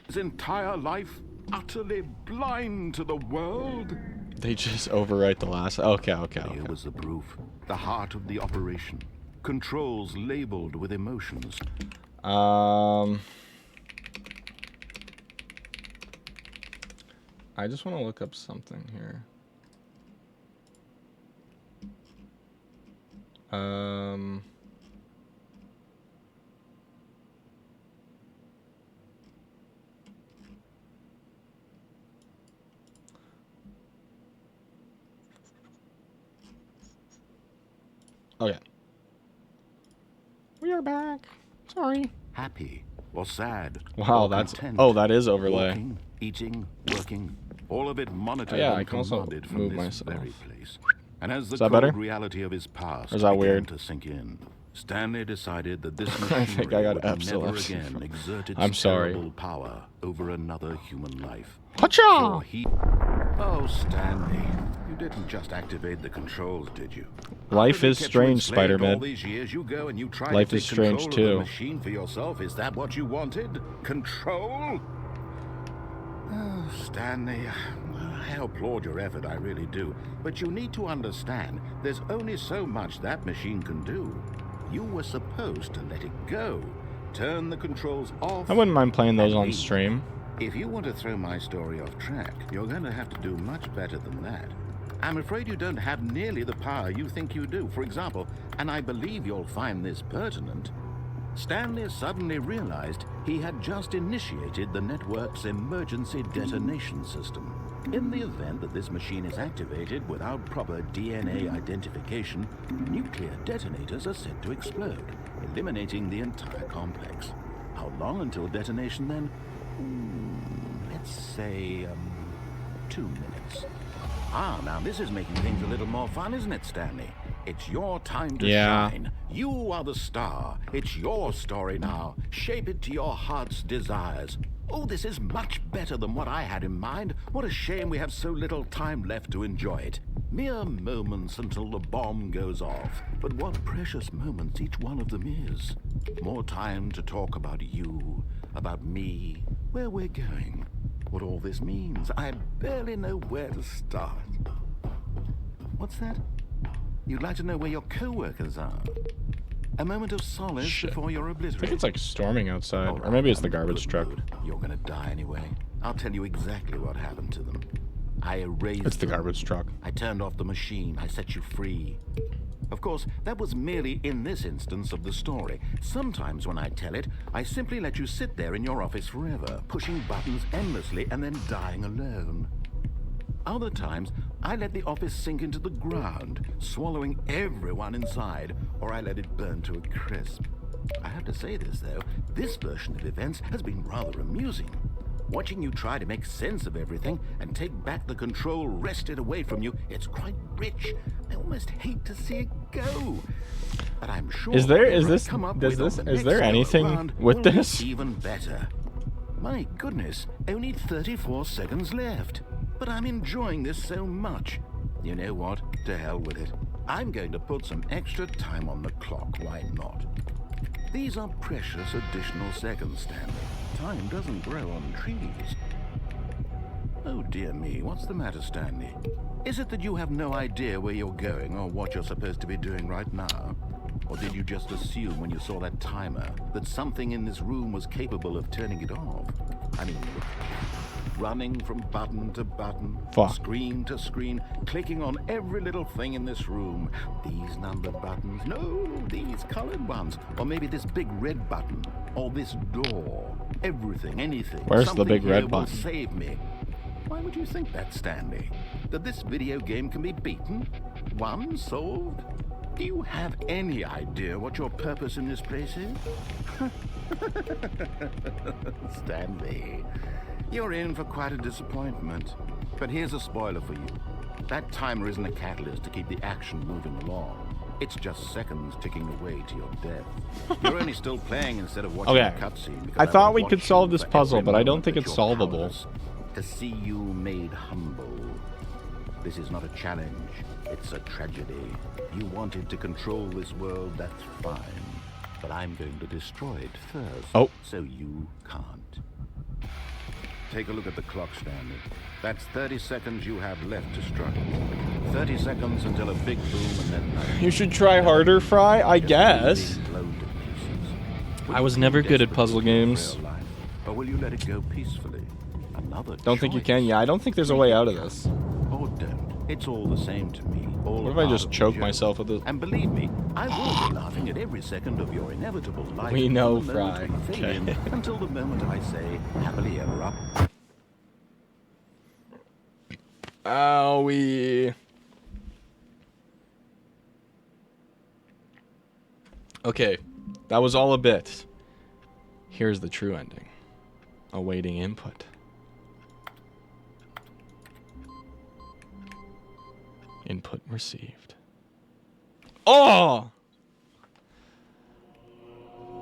His entire life utterly blind to the world. They just overwrite the last. Okay. Here was the proof. The heart of the operation. Controls labeled with emotions. I just want to look up something here. Okay. We are back. Sorry. Happy or sad. Wow, or that's content. oh, that is overlay. Walking, eating, working, all of it monitored Yeah, and I can also commanded from move this myself. very place. And as the Is that cold better? reality of his past Or is that began weird? to sink in, Stanley decided that this I think I got would absolute- never again exert its I'm sorry. terrible power over another human life. Hacha! For he... Oh, Stanley, you didn't just activate the controls, did you? Life After they is kept you strange, enslaved Spider-Man. all these years, you go and you try Life to is take strange, control too. of the machine for yourself. Is that what you wanted? Control? Oh, Stanley, I applaud your effort, I really do. But you need to understand, there's only so much that machine can do. You were supposed to let it go. Turn the controls off. I wouldn't mind playing those and on leave. stream. If you want to throw my story off track, you're going to have to do much better than that. I'm afraid you don't have nearly the power you think you do. For example, and I believe you'll find this pertinent, Stanley suddenly realized he had just initiated the network's emergency detonation system. In the event that this machine is activated without proper DNA identification, nuclear detonators are set to explode, eliminating the entire complex. How long until detonation then? Let's say, 2 minutes. Ah, now this is making things a little more fun, isn't it, Stanley? It's your time to shine. You are the star. It's your story now. Shape it to your heart's desires. Oh, this is much better than what I had in mind. What a shame we have so little time left to enjoy it. Mere moments until the bomb goes off. But what precious moments each one of them is. More time to talk about you, about me, where we're going, what all this means. I barely know where to start. What's that? You'd like to know where your co-workers are? A moment of solace before you're I obliterated. think it's like storming outside, All or right, maybe it's the I'm in garbage good truck. mood. You're gonna die anyway. I'll tell you exactly what happened to them. I erased It's the them. garbage truck. I turned off the machine. I set you free. Of course, that was merely in this instance of the story. Sometimes when I tell it, I simply let you sit there in your office forever, pushing buttons endlessly and then dying alone. Other times, I let the office sink into the ground, swallowing everyone inside, or I let it burn to a crisp. I have to say this, though, this version of events has been rather amusing. Watching you try to make sense of everything and take back the control wrested away from you, it's quite rich. I almost hate to see it go. But I'm sure Is there- is whatever I this- come up does with on this- the is next there go anything around with will be this? even better. My goodness, only 34 seconds left. But I'm enjoying this so much. You know what? To hell with it. I'm going to put some extra time on the clock, why not? These are precious additional seconds, Stanley. Time doesn't grow on trees. Oh dear me, what's the matter, Stanley? Is it that you have no idea where you're going or what you're supposed to be doing right now? Or did you just assume when you saw that timer that something in this room was capable of turning it off? I mean, running from button to button, Fuck. screen to screen, clicking on every little thing in this room. These numbered buttons, no, these colored ones. Or maybe this big red button, or this door. Everything, anything. Where's the something big red here button? will save me. Why would you think that, Stanley? That this video game can be beaten? Won? Solved? Do you have any idea what your purpose in this place is? Stanley, you're in for quite a disappointment. But here's a spoiler for you. That timer isn't a catalyst to keep the action moving along. It's just seconds ticking away to your death. You're only still playing instead of watching Okay. a cutscene. I thought we could solve this puzzle, but I don't think it's solvable. To see you made humble. This is not a challenge. It's a tragedy. You wanted to control this world, that's fine. But I'm going to destroy it first. Oh. So you can't. Take a look at the clock, Stanley. That's 30 seconds you have left to struggle. 30 seconds until a big boom and then nothing. You should try harder, Fry, I guess. Will I was you never be good at desperate puzzle for your games. real life, or will you let it go peacefully? Another Don't think you choice. can? Yeah, I don't think there's a way out of this. Or don't. It's all the same to me. All What if part I just of the choke joke. myself with this? And believe me, I will be laughing at every second of your inevitable life. We know, from the moment Fry. we fade in Okay. until the moment I say, happily ever up. Owie. Okay, that was all a bit. Here's the true ending. Awaiting input. Input received. Oh!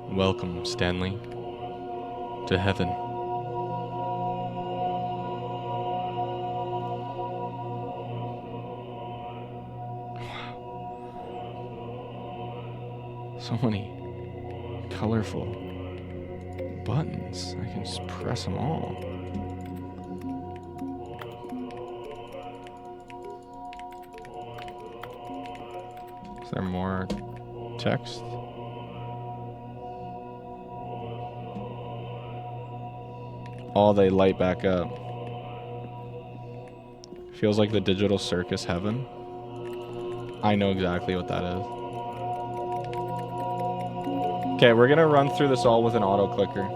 Welcome, Stanley, to heaven. So many colorful buttons. I can just press them all. Is there more text? Oh, they light back up. Feels like the digital circus heaven. I know exactly what that is. Okay, we're gonna run through this all with an auto clicker.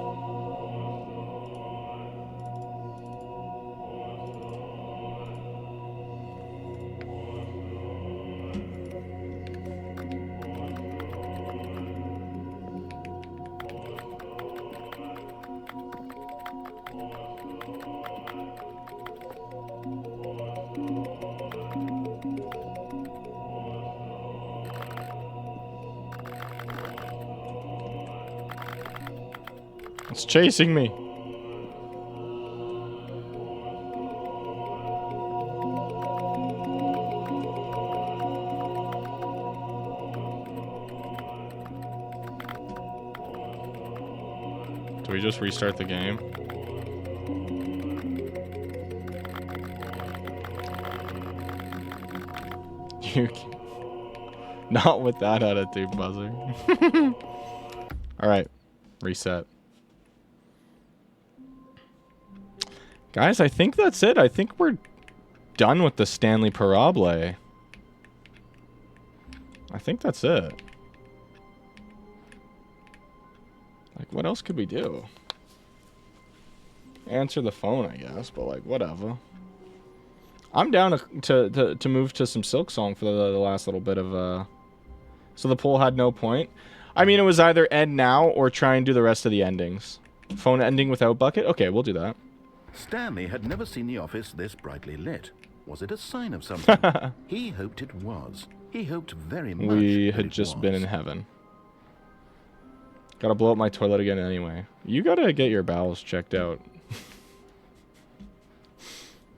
It's chasing me. Do we just restart the game? You can... Not with that attitude, Buzzer. Alright. Reset. Guys, I think that's it. I think we're done with the Stanley Parable. I think that's it. Like, what else could we do? Answer the phone, I guess, but like, whatever. I'm down to move to some Silk Song for the last little bit of So the poll had no point. I mean, it was either end now or try and do the rest of the endings. Phone ending without bucket? Okay, we'll do that. Stanley had never seen the office this brightly lit. Was it a sign of something? He hoped it was. He hoped very much We that had it just was. been in heaven. Gotta blow up my toilet again anyway. You gotta get your bowels checked out.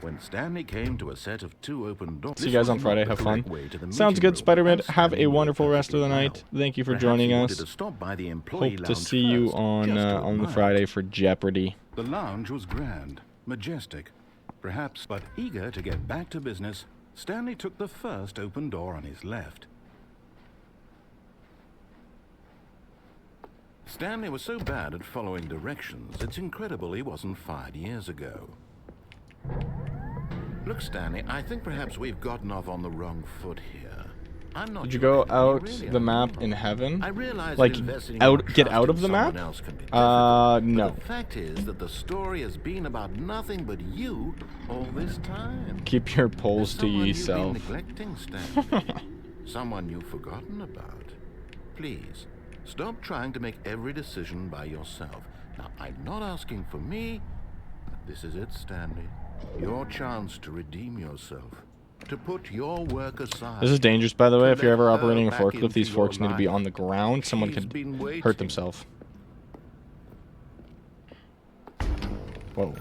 When Stanley came to a set of 2 open doors. See you guys on Friday. Have fun. Sounds good, Spider-Man. Have a wonderful rest of the night. Thank you for joining us. Hope to see you on the Friday for Jeopardy. The lounge was grand, majestic, perhaps, but eager to get back to business, Stanley took the first open door on his left. Stanley was so bad at following directions, it's incredible he wasn't fired years ago. Look, Stanley, I think perhaps we've gotten off on the wrong foot here. I'm not Did you sure go out really the map in heaven? I realize Like, that investing in out, your get trust out in of the map? someone else can be difficult, No. but the fact is that the story has been about nothing but you all this time. Keep your polls to There's yourself. someone you've been neglecting, Stanley. Someone you've forgotten about. Please, stop trying to make every decision by yourself. Now, I'm not asking for me, but this is it, Stanley. Your chance to redeem yourself. to put your work aside. This is dangerous, by the way. to If you're let ever her operating a back forklift, these into forks your need to be life. on the ground. Someone She's could been waiting. hurt themselves. Whoa.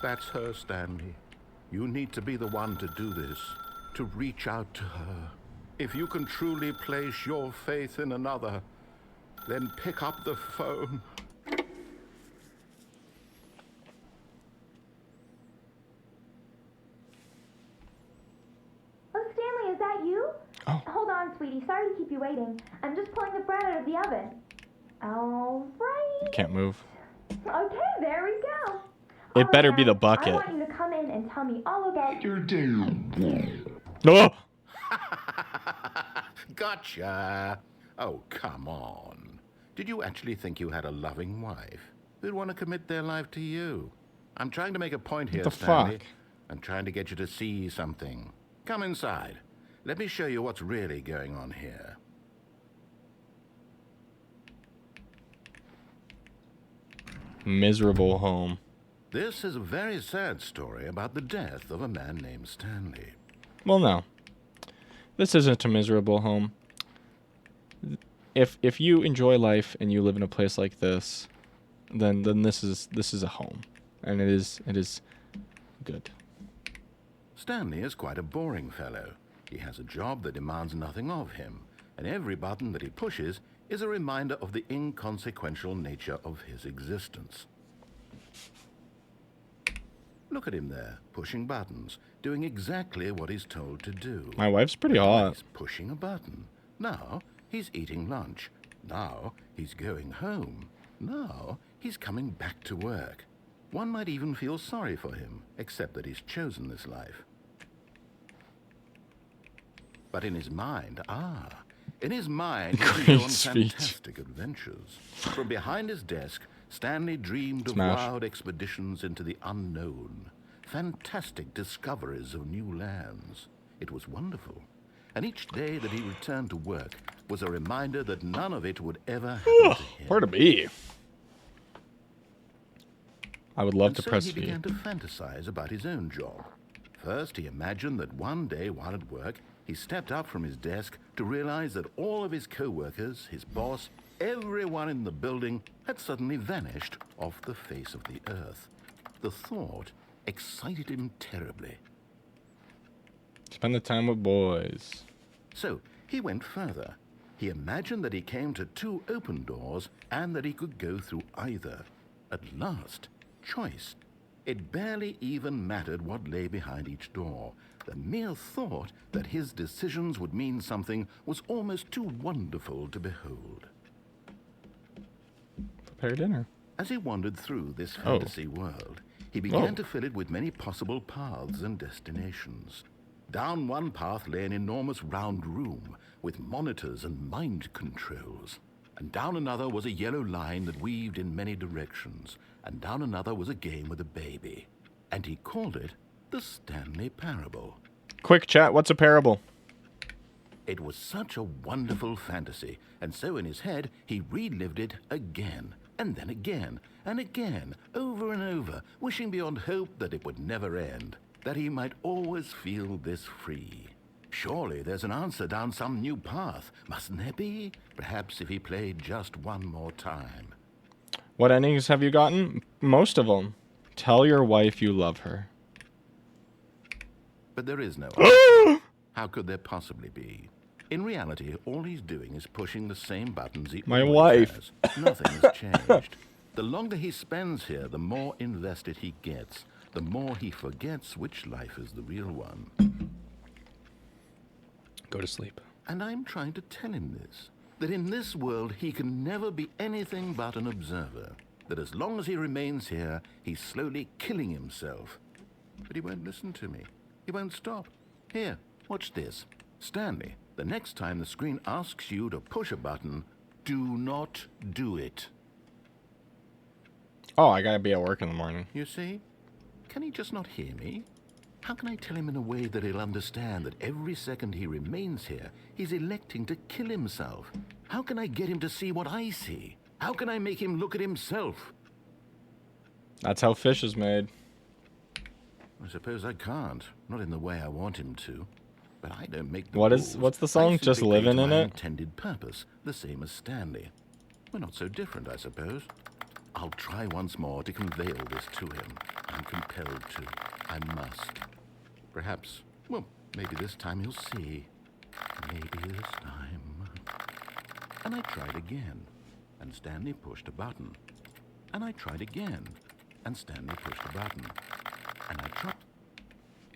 That's her, Stanley. You need to be the one to do this, to reach out to her. If you can truly place your faith in another, then pick up the phone. Oh, Stanley, is that you? Oh. Hold on, sweetie. Sorry to keep you waiting. I'm just pulling the bread out of the oven. All right. Can't move. Okay, there we go. It All better right, be the now, bucket. I want you to come in and tell me all about your No. Gotcha. Oh, come on. Did you actually think you had a loving wife who'd want to commit their life to you? I'm trying to make a point here, the Stanley. fuck? I'm trying to get you to see something. Come inside. Let me show you what's really going on here. Miserable home. This is a very sad story about the death of a man named Stanley. Well, no. This isn't a miserable home. If you enjoy life and you live in a place like this, then this is a home, and it is good. Stanley is quite a boring fellow. He has a job that demands nothing of him, and every button that he pushes is a reminder of the inconsequential nature of his existence. Look at him there, pushing buttons, doing exactly what he's told to do. My wife's pretty Now hot. He's pushing a button. Now he's eating lunch. Now he's going home. Now he's coming back to work. One might even feel sorry for him, except that he's chosen this life. But in his mind, he's Great on speech. fantastic adventures. From behind his desk, Stanley dreamed of Smash. wild expeditions into the unknown, fantastic discoveries of new lands. It was wonderful. And each day that he returned to work was a reminder that none of it would ever happen to him. Pardon me. I would love And to so press he V. began to fantasize about his own job. First, he imagined that one day while at work, he stepped up from his desk to realize that all of his co-workers, his boss, everyone in the building had suddenly vanished off the face of the earth. The thought excited him terribly. Spend the time with boys. So he went further. He imagined that he came to 2 open doors and that he could go through either. At last, choice. It barely even mattered what lay behind each door. The mere thought that his decisions would mean something was almost too wonderful to behold. Prepare dinner. As he wandered through this Oh. fantasy world, he began Oh. to fill it with many possible paths and destinations. Down one path lay an enormous round room with monitors and mind controls. And down another was a yellow line that weaved in many directions. And down another was a game with a baby. And he called it the Stanley Parable. Quick chat, what's a parable? It was such a wonderful fantasy, and so in his head he relived it again, and then again, and again, over and over, wishing beyond hope that it would never end, that he might always feel this free. Surely there's an answer down some new path, mustn't there be? Perhaps if he played just one more time. What endings have you gotten? Most of them. Tell your wife you love her. But there is no answer. How could there possibly be? In reality, all he's doing is pushing the same buttons he My always wife. has. Nothing has changed. The longer he spends here, the more invested he gets. The more he forgets which life is the real one. Go to sleep. And I'm trying to tell him this. That in this world, he can never be anything but an observer. That as long as he remains here, he's slowly killing himself. But he won't listen to me. He won't stop. Here, watch this. Stanley, the next time the screen asks you to push a button, do not do it. Oh, I gotta be at work in the morning. You see? Can he just not hear me? How can I tell him in a way that he'll understand that every second he remains here, he's electing to kill himself? How can I get him to see what I see? How can I make him look at himself? That's how fish is made. I suppose I can't. not in the way I want him to. But I don't make the What's the song? Just simply living go to in my it? intended purpose, the same as Stanley. We're not so different, I suppose. I'll try once more to convey all this to him. I'm compelled to. I must. Perhaps, well, maybe this time he'll see. Maybe this time. And I tried again, and Stanley pushed a button. And I tried again, and Stanley pushed a button. And I tried.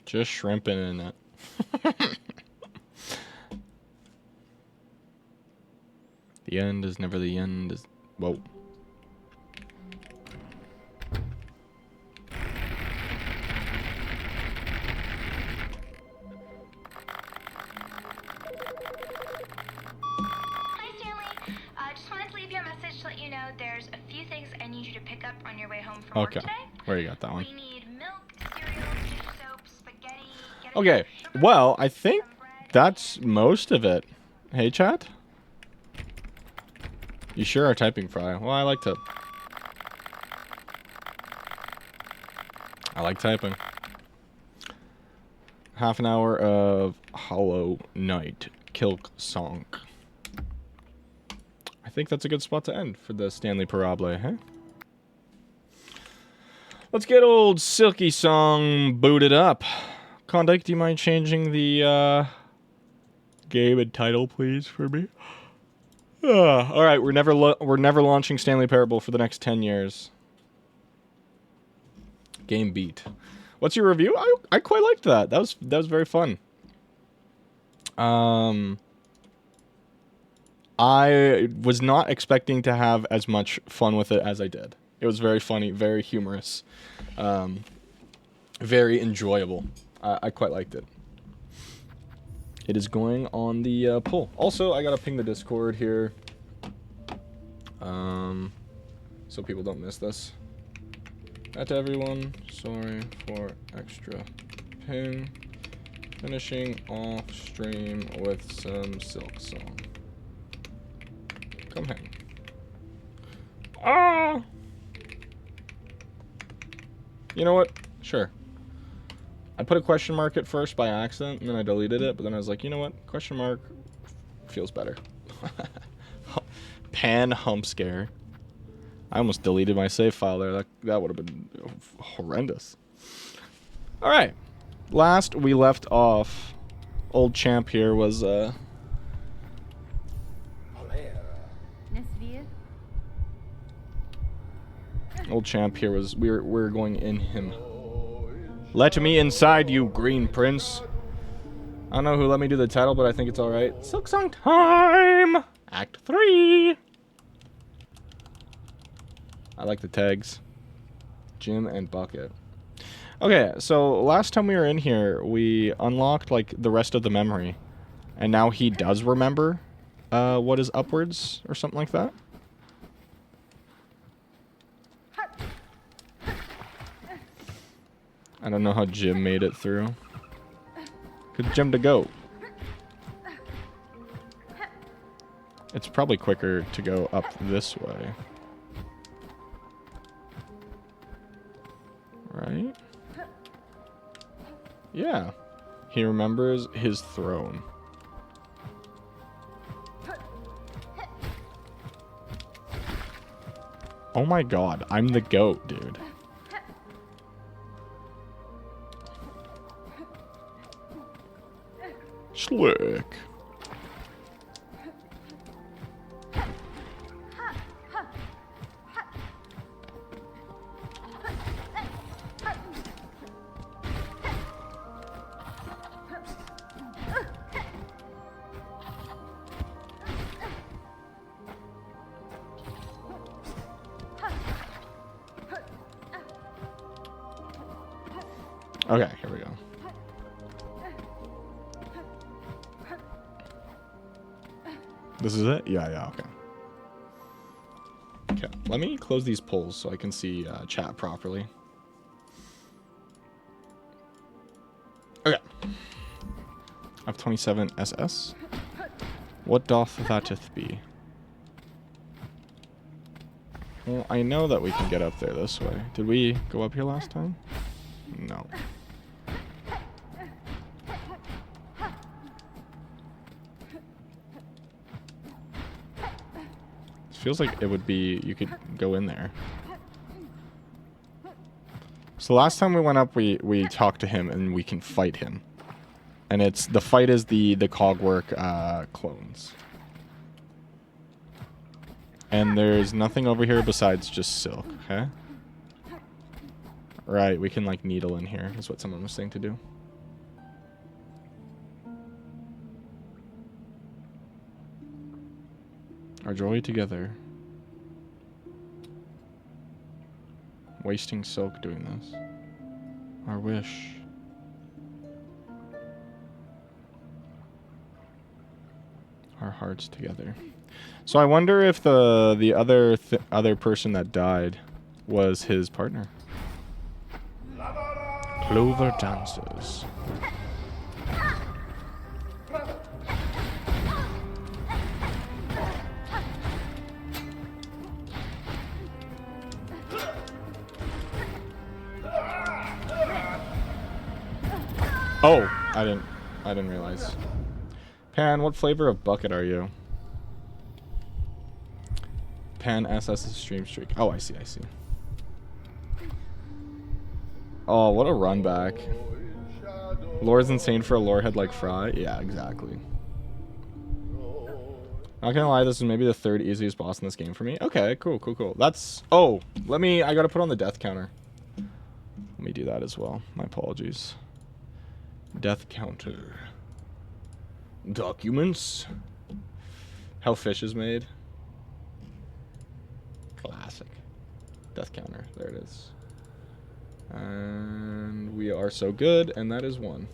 Just shrimping in it. The end is never the end. Is whoa. There's a few things I need you to pick up on your way home from work today. Where you got that one? We need milk, cereal, dish soap, spaghetti. Okay, well, I think that's most of it. Hey, chat? You sure are typing, Fry. Well, I like typing. Half an hour of Hollow Knight Kilk Song. I think that's a good spot to end for the Stanley Parable, huh? Let's get old Silky Song booted up. Klondike, do you mind changing the game and title, please, for me? All right, we're never launching Stanley Parable for the next 10 years. Game beat. What's your review? I quite liked that. That was very fun. I was not expecting to have as much fun with it as I did. It was very funny, very humorous, very enjoyable. I quite liked it. It is going on the poll. Also, I gotta ping the Discord here, so people don't miss this. At everyone, sorry for extra ping. Finishing off stream with some Silk Song. Come hang. Ah! You know what? Sure. I put a question mark at first by accident, and then I deleted it, but then I was like, you know what? Question mark feels better. Pan hump scare. I almost deleted my save file there. That would have been horrendous. Alright. Last we left off, old champ here was, old champ here was, we're going in him. Let me inside, you green prince. I don't know who let me do the title, but I think it's alright. Silk Song time! Act 3! I like the tags. Jim and Bucket. Okay, so last time we were in here, we unlocked, like, the rest of the memory. And now he does remember what is upwards, or something like that. I don't know how Jim made it through. Good Jim to go. It's probably quicker to go up this way. Right? Yeah. He remembers his throne. Oh my god, I'm the goat, dude. Slick. Okay, here we go. This is it? Yeah, okay. Okay, let me close these polls so I can see chat properly. Okay. F27 SS. What doth thateth be? Well, I know that we can get up there this way. Did we go up here last time? No. feels like it would be, you could go in there. So last time we went up, we talked to him and we can fight him. And it's, the fight is the Cogwork clones. And there's nothing over here besides just silk, okay? Right, we can like needle in here, is what someone was saying to do. Our joy together. Wasting silk doing this. Our wish. Our hearts together. So I wonder if the other person that died was his partner. Clover dances. Oh, I didn't realize. Pan, what flavor of bucket are you? Pan SS is stream streak. Oh, I see. Oh, what a run back. Lore's insane for a lore head like Fry. Yeah, exactly. Not gonna lie, this is maybe the 3rd easiest boss in this game for me. Okay, cool. That's... Oh, I gotta put on the death counter. Let me do that as well. My apologies. Death counter. Documents. How fish is made. Classic. Death counter. There it is. And we are so good, and that is 1.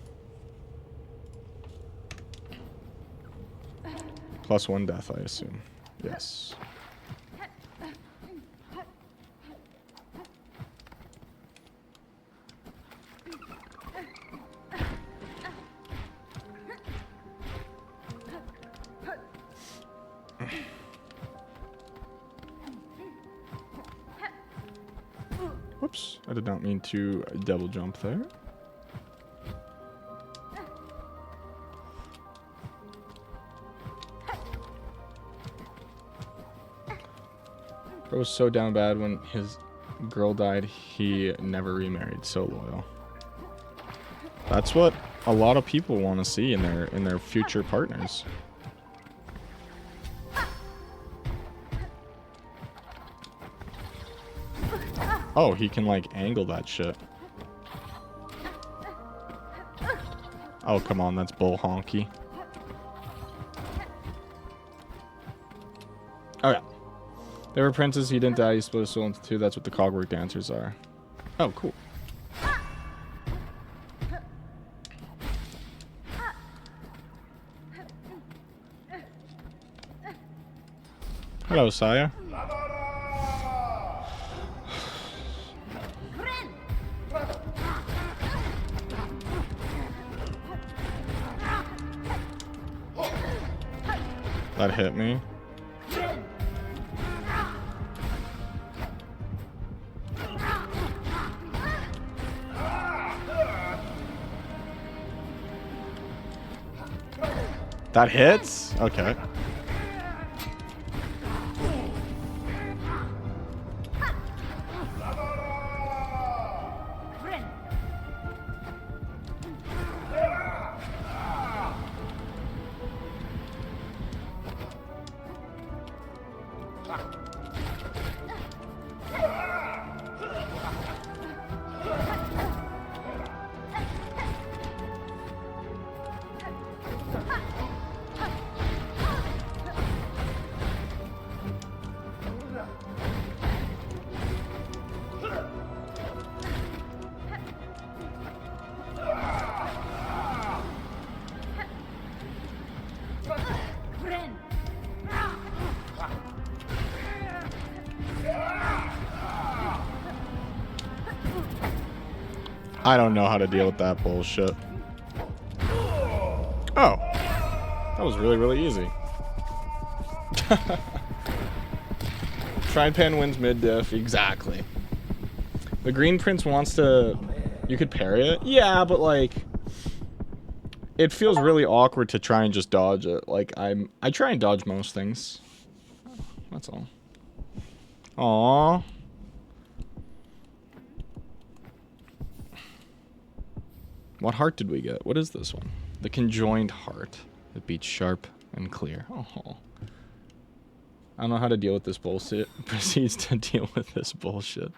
+1 death, I assume. Yes. Whoops, I did not mean to double jump there. Bro was so down bad when his girl died, he never remarried. So loyal. That's what a lot of people want to see in their future partners. Oh, he can like angle that shit. Oh, come on, that's bull honky. Oh yeah. They were princes, he didn't die, he split his soul into 2. That's what the Cogwork dancers are. Oh, cool. Hello, Saya. That hit me. That hits? Okay. I don't know how to deal with that bullshit. Oh. That was really, really easy. Tried pan wins mid diff. Exactly. The green prince wants to... You could parry it? Yeah, but like... It feels really awkward to try and just dodge it. Like, I try and dodge most things. That's all. Aww. What heart did we get? What is this one? The conjoined heart. It beats sharp and clear. Oh. I don't know how to deal with this bullshit. Proceeds to deal with this bullshit.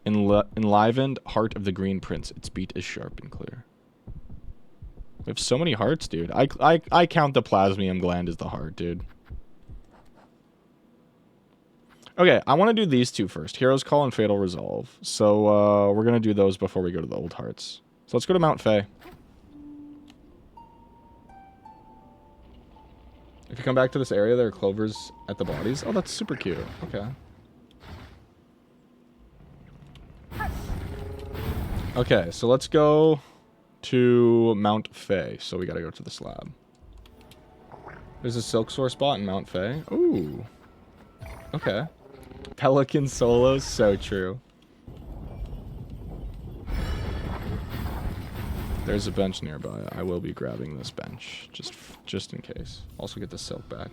Enlivened heart of the green prince. Its beat is sharp and clear. We have so many hearts, dude. I count the plasmium gland as the heart, dude. Okay, I want to do these two first. Hero's Call and Fatal Resolve. So, we're going to do those before we go to the old hearts. So let's go to Mount Fae. If you come back to this area, there are clovers at the bodies. Oh, that's super cute. Okay. Okay, so let's go to Mount Fae. So we got to go to the slab. There's a silk sore spot in Mount Fae. Ooh. Okay. Pelican solos, so true. There's a bench nearby. I will be grabbing this bench, just in case. Also get the silk back.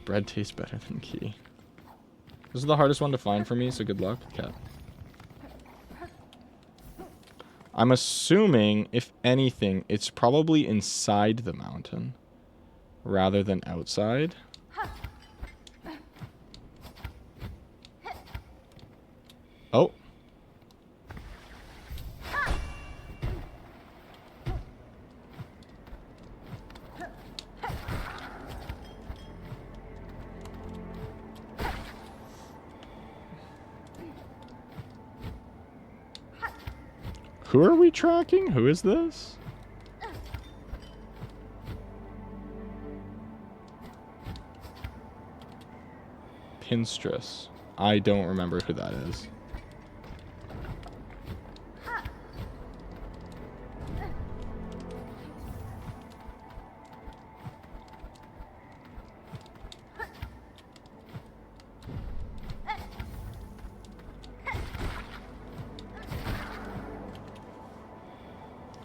Bread tastes better than key. This is the hardest one to find for me, so good luck. Okay. I'm assuming, if anything, it's probably inside the mountain rather than outside. Oh. Who are we tracking? Who is this? Pinstress. I don't remember who that is.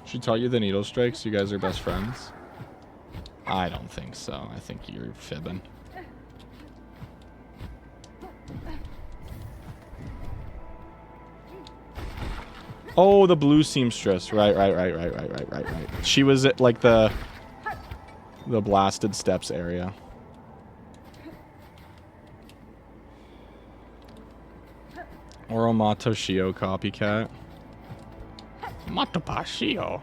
She taught you the needle strikes? You guys are best friends? I don't think so. I think you're fibbing. Oh, the blue seamstress. Right. She was at, like, the blasted steps area. Oromato Shio copycat. Matopashio.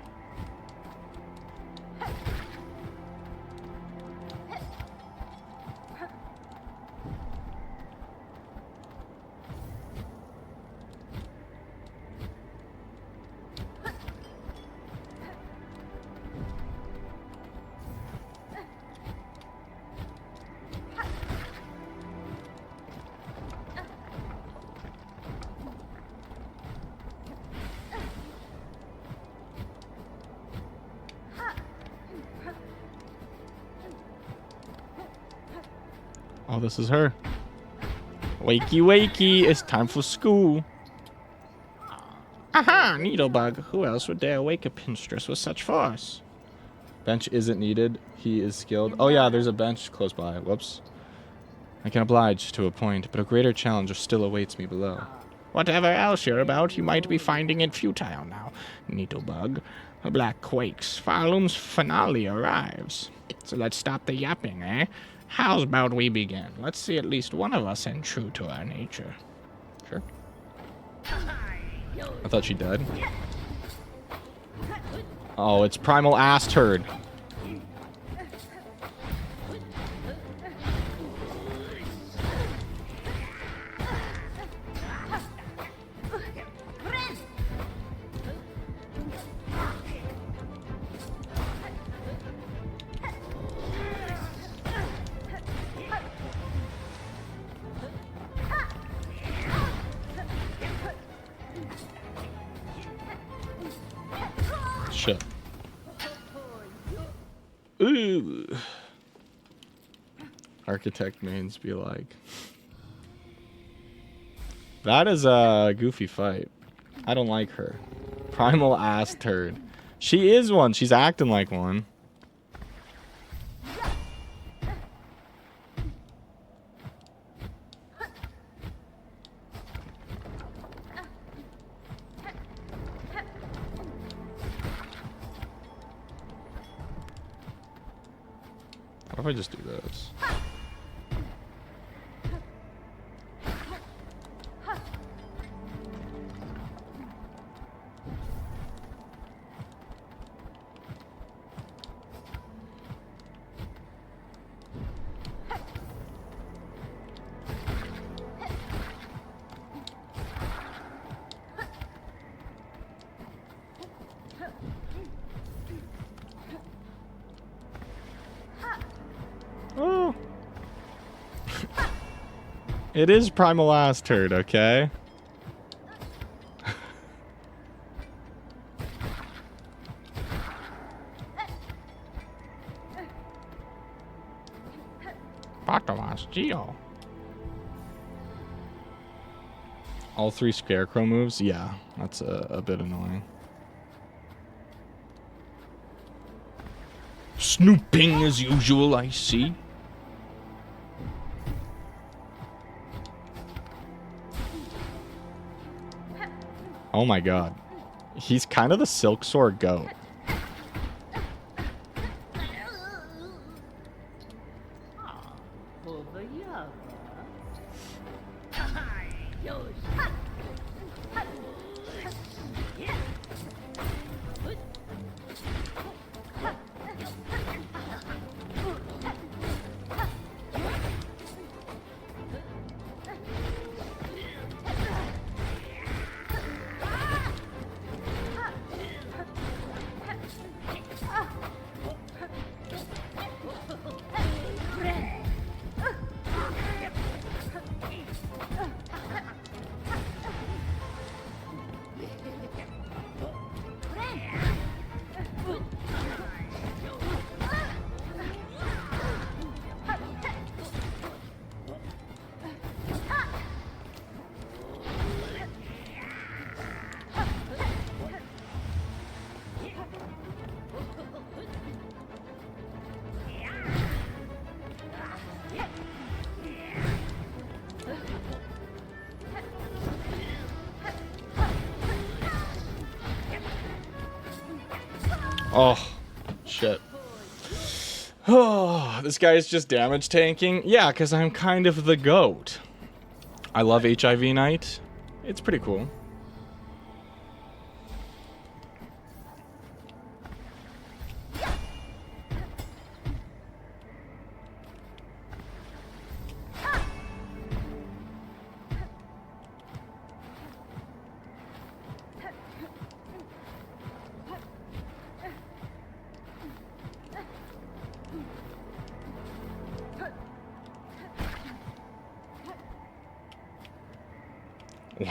Oh, this is her. Wakey, wakey, it's time for school. Aha, Needlebug. Who else would dare wake a pinstress with such force? Bench isn't needed. He is skilled. Oh yeah, there's a bench close by. Whoops. I can oblige to a point, but a greater challenge still awaits me below. Whatever else you're about, you might be finding it futile now, Needlebug. The black quakes. Farloom's finale arrives. So let's stop the yapping, eh? How's about we begin? Let's see at least one of us end true to our nature. Sure. I thought she died. Oh, it's Primal Ass Turd. Shit. Ooh. Architect mains be like. That is a goofy fight. I don't like her. Primal ass turd. She is one. She's acting like one. What if I just do this? Oh. It is Primal Ass Turd, okay? Bottomas Geo. All 3 Scarecrow moves? Yeah, that's a bit annoying. Snooping as usual, I see. Oh my god. He's kind of the Silk Sword goat. Oh, shit. Oh, this guy is just damage tanking? Yeah, because I'm kind of the GOAT. I love HIV Night. It's pretty cool.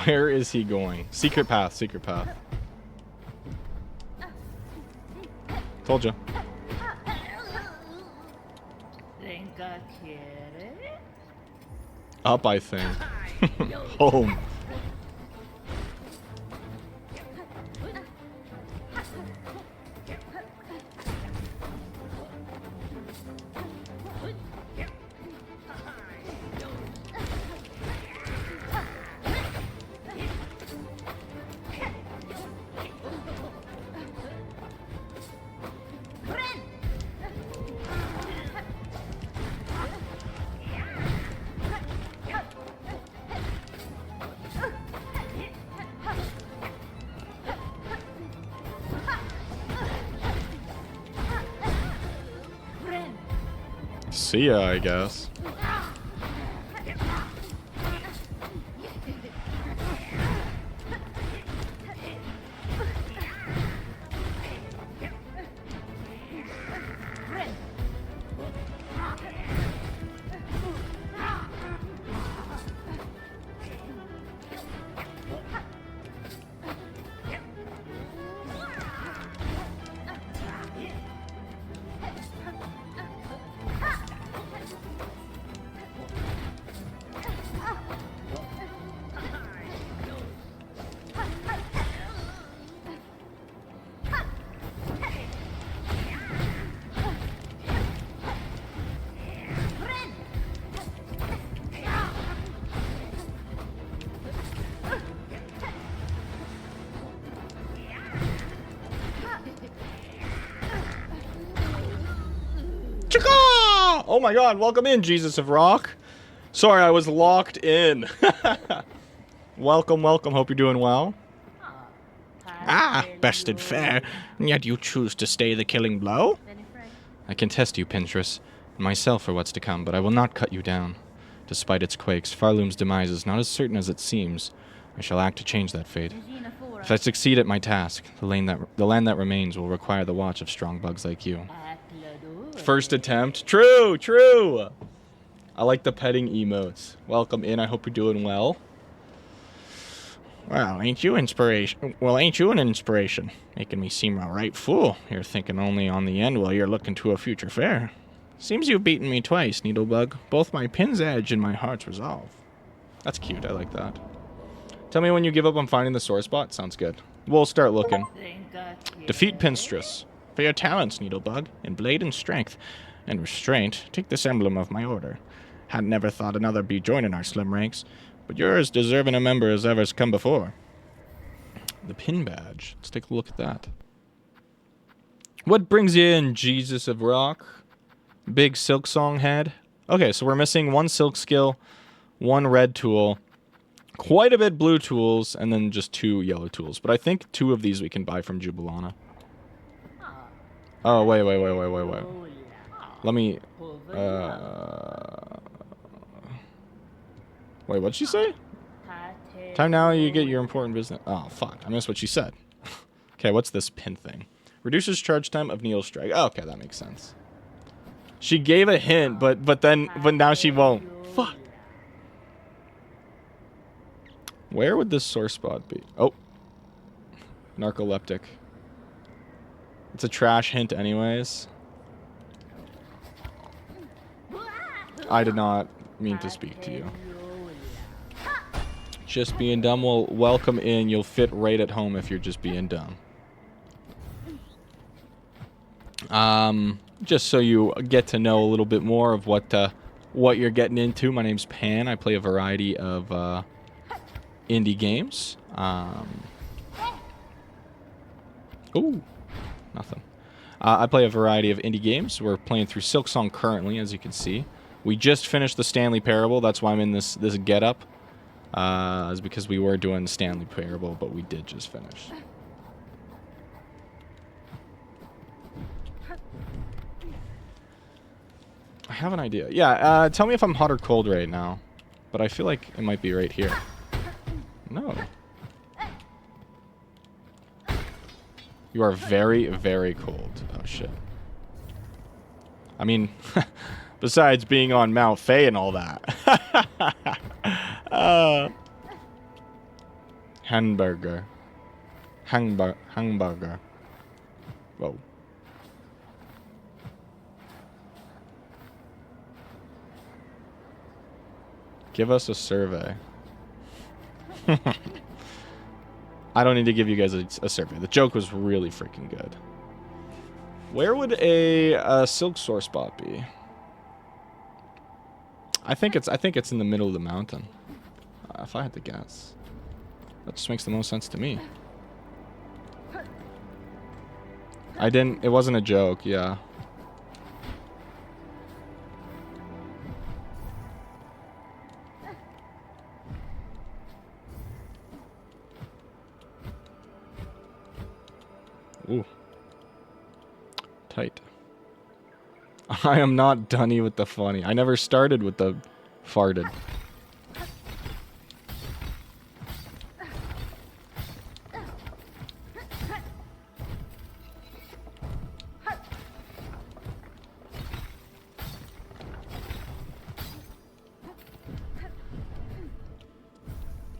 Where is he going? Secret path, secret path. Told ya. Up, I think. Home. See ya, I guess. Chica! Oh my god, welcome in, Jesus of Rock. Sorry, I was locked in. Welcome, welcome. Hope you're doing well. Ah, bested fair. And yet you choose to stay the killing blow? I can test you, Pinterest, and myself for what's to come, but I will not cut you down. Despite its quakes, Farloom's demise is not as certain as it seems. I shall act to change that fate. If I succeed at my task, the land that remains will require the watch of strong bugs like you. First attempt. True, true. I like the petting emotes. Welcome in. I hope you're doing well. Well, ain't you inspiration? Well, ain't you an inspiration? Making me seem a right fool. You're thinking only on the end while you're looking to a future fair. Seems you've beaten me twice, Needlebug. Both my pin's edge and my heart's resolve. That's cute. I like that. Tell me when you give up on finding the sore spot. Sounds good. We'll start looking. Defeat Pinstress. For your talents, Needlebug, in blade and strength and restraint, take this emblem of my order. Had never thought another be joining our slim ranks, but you're as deserving a member as ever's come before. The pin badge. Let's take a look at that. What brings you in, Jesus of Rock? Big Silk Song head. Okay, so we're missing one Silk skill, one red tool, quite a bit blue tools, and then just 2 yellow tools. But I think 2 of these we can buy from Jubilana. Oh, wait. Let me, wait, what'd she say? Time now you get your important business. Oh, fuck. I missed what she said. Okay, what's this pin thing? Reduces charge time of Needle Strike. Oh, okay, that makes sense. She gave a hint, but now she won't. Fuck. Where would this sore spot be? Oh. Narcoleptic. It's a trash hint anyways. I did not mean to speak to you. Just being dumb. Well, welcome in. You'll fit right at home if you're just being dumb. Just so you get to know a little bit more of what you're getting into. My name's Pan. I play a variety of indie games. Ooh, nothing. I play a variety of indie games. We're playing through Silksong currently, as you can see. We just finished the Stanley Parable. That's why I'm in this getup. Is because we were doing Stanley Parable, but we did just finish. I have an idea. Yeah, tell me if I'm hot or cold right now. But I feel like it might be right here. No. You are very, very cold. Oh, shit. I mean, besides being on Mount Faye and all that. Hamburger. Hamburger. Whoa. Give us a survey. I don't need to give you guys a survey. The joke was really freaking good. Where would a silk sore spot be? I think it's in the middle of the mountain. If I had to guess. That just makes the most sense to me. It wasn't a joke, yeah. Ooh. Tight. I am not dunny with the funny. I never started with the farted.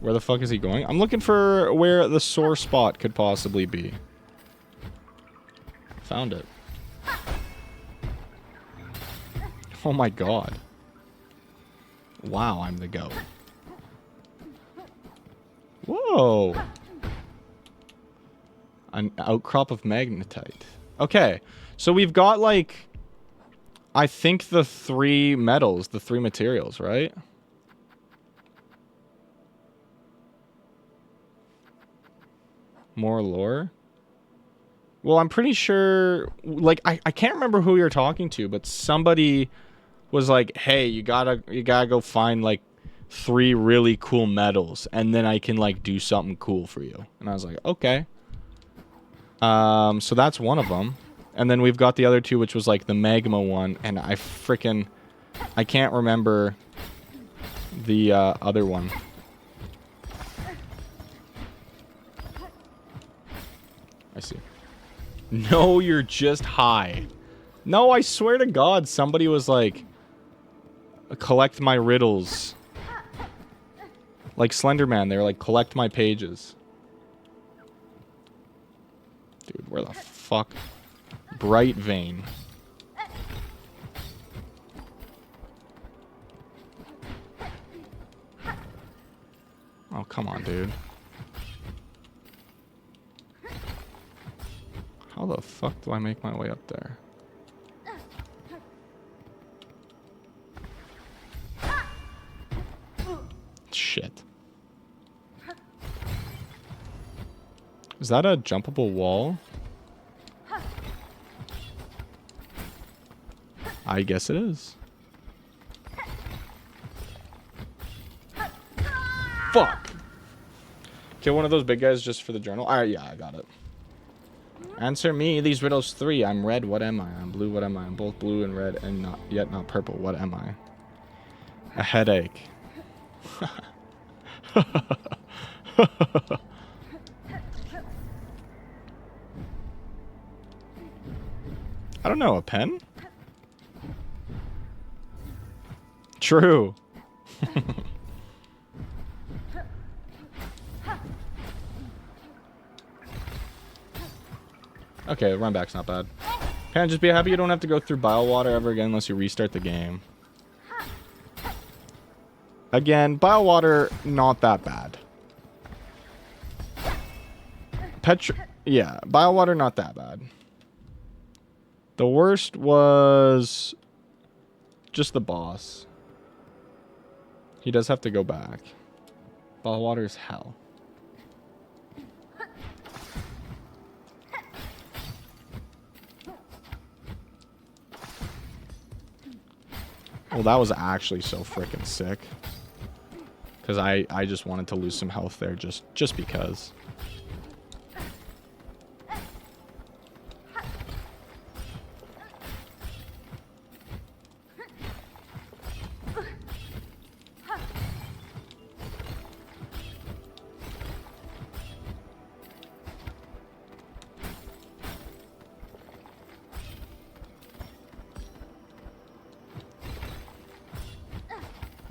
Where the fuck is he going? I'm looking for where the sore spot could possibly be. Found it. Oh my god. Wow, I'm the goat. Whoa. An outcrop of magnetite. Okay, so we've got like, I think the 3 metals, the 3 materials, right? More lore? Well, I'm pretty sure, like, I can't remember who you're talking to, but somebody was like, hey, you gotta go find like 3 really cool medals, and then I can like do something cool for you. And I was like, okay. So that's one of them. And then we've got the other 2, which was like the magma one, and I can't remember the other one. I see. No, you're just high. No, I swear to God, somebody was like, collect my riddles. Like Slenderman, they were like, collect my pages. Dude, where the fuck? Bright vein. Oh, come on, dude. How the fuck do I make my way up there? Shit. Is that a jumpable wall? I guess it is. Fuck! Kill one of those big guys just for the journal? Yeah, I got it. Answer me these riddles 3. I'm red, what am I? I'm blue, what am I? I'm both blue and red and not purple. What am I? A headache. I don't know, a pen? True. Okay, run back's not bad. Pan, just be happy you don't have to go through bile water ever again unless you restart the game. Again, bile water, not that bad. Yeah, bile water, not that bad. The worst was just the boss. He does have to go back. Bile water is hell. Well, that was actually so freaking sick. Because I just wanted to lose some health there just because.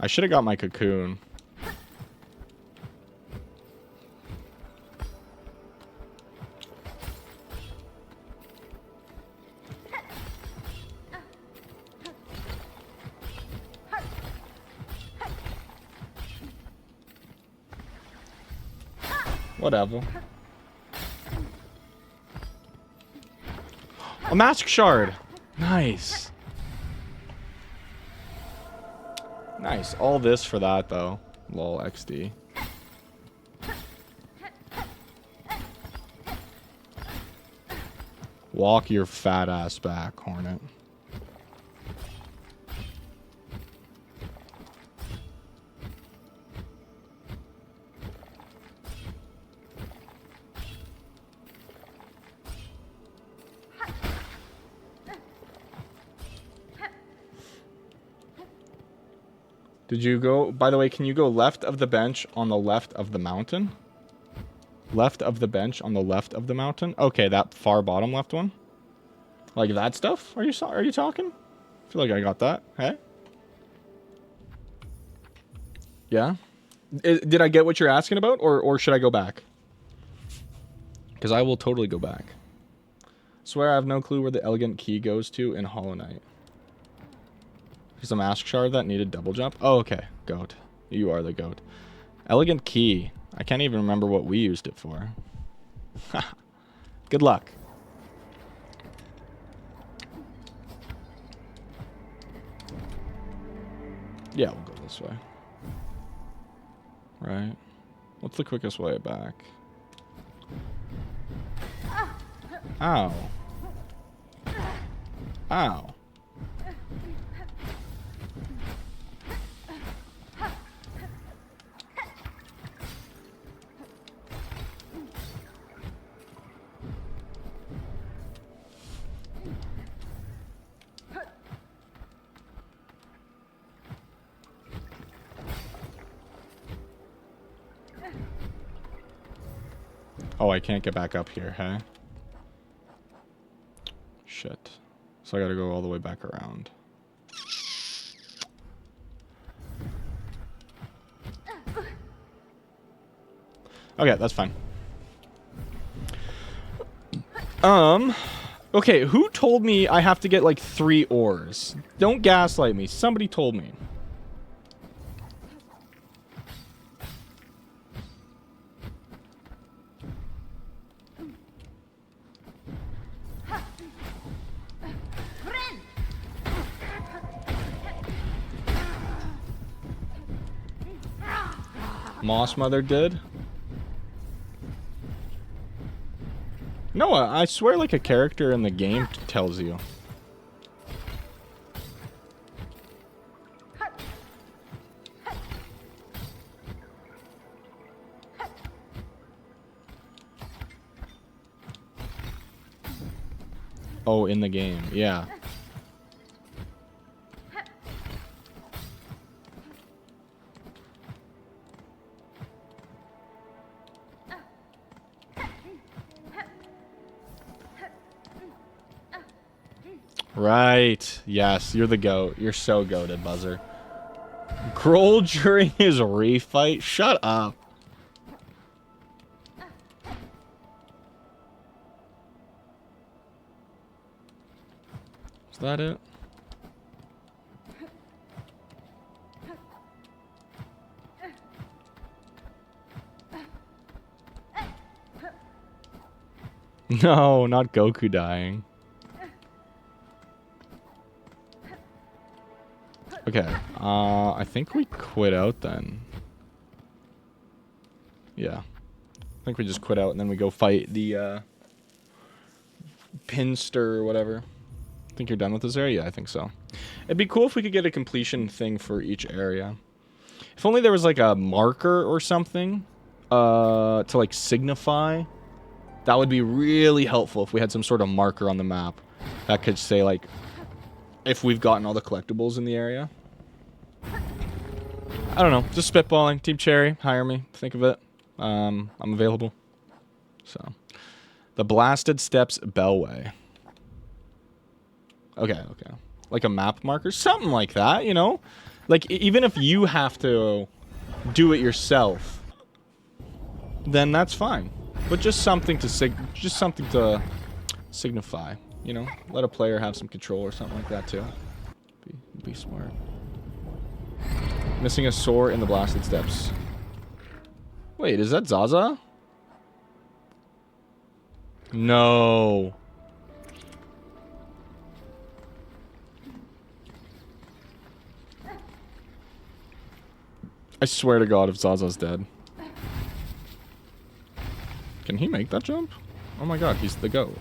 I should have got my cocoon. Whatever. A mask shard. Nice. Nice. All this for that, though. Lol, XD. Walk your fat ass back, Hornet. Did you go, by the way, can you go left of the bench on the left of the mountain? Left of the bench on the left of the mountain? Okay, that far bottom left one? Like that stuff? Are you talking? I feel like I got that. Hey? Yeah? Did I get what you're asking about, or should I go back? Because I will totally go back. Swear I have no clue where the elegant key goes to in Hollow Knight. There's a mask shard that needed double jump. Oh, okay. Goat. You are the goat. Elegant key. I can't even remember what we used it for. Good luck. Yeah, we'll go this way. Right. What's the quickest way back? Ow. Ow. Oh, I can't get back up here, hey? Shit. So I gotta go all the way back around. Okay, that's fine. Okay, who told me I have to get like 3 ores? Don't gaslight me. Somebody told me. Moss Mother did? No, I swear like a character in the game tells you. Oh, in the game, yeah. Right. Yes, you're the goat. You're so goated, Buzzer. Grohl during his refight? Shut up. Is that it? No, not Goku dying. Okay, I think we quit out then. Yeah. I think we just quit out and then we go fight the, Pinster or whatever. Think you're done with this area? Yeah, I think so. It'd be cool if we could get a completion thing for each area. If only there was like a marker or something, to like signify. That would be really helpful if we had some sort of marker on the map that could say like, if we've gotten all the collectibles in the area. I don't know, just spitballing. Team Cherry, hire me. Think of it. I'm available. So, the Blasted Steps Bellway. Okay. Like a map marker, something like that, you know? Like even if you have to do it yourself, then that's fine. But just something to signify, you know? Let a player have some control or something like that too. Be smart. Missing a sore in the Blasted Steps. Wait, is that Zaza? No. I swear to God if Zaza's dead. Can he make that jump? Oh my God, he's the GOAT.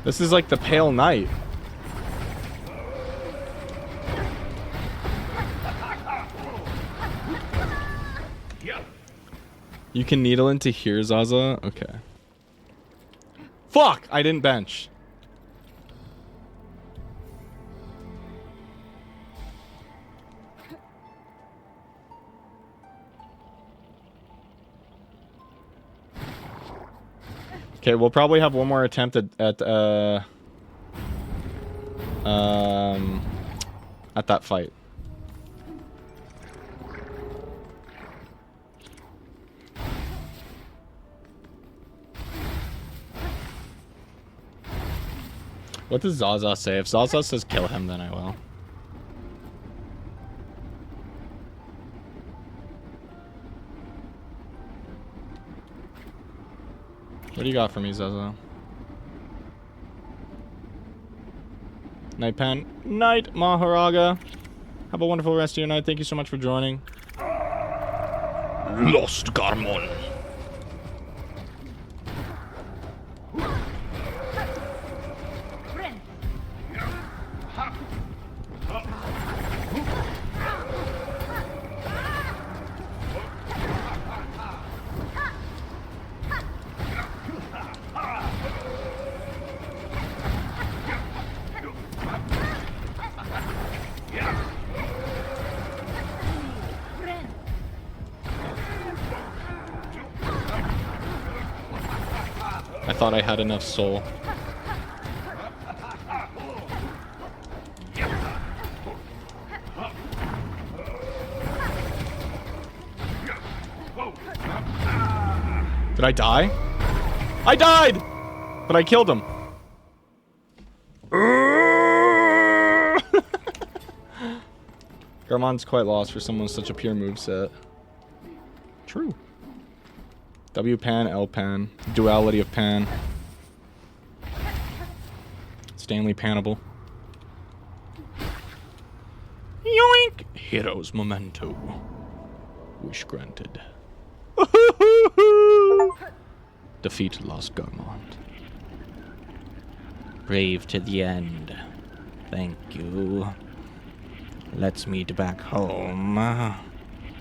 This is like the Pale Knight. You can needle into here, Zaza? Okay. Fuck! I didn't bench. Okay, we'll probably have one more attempt at that fight. What does Zaza say? If Zaza says kill him, then I will. What do you got for me, Zaza? Night Pen. Night, Maharaga. Have a wonderful rest of your night. Thank you so much for joining. Lost Garmon. I thought I had enough soul. Did I die? I died! But I killed him. Garmon's quite lost for someone with such a pure moveset. True. W pan, L pan, duality of pan. Stanley Parable. Yoink! Hero's memento. Wish granted. Defeat Lost Garmont. Brave to the end. Thank you. Let's meet back home.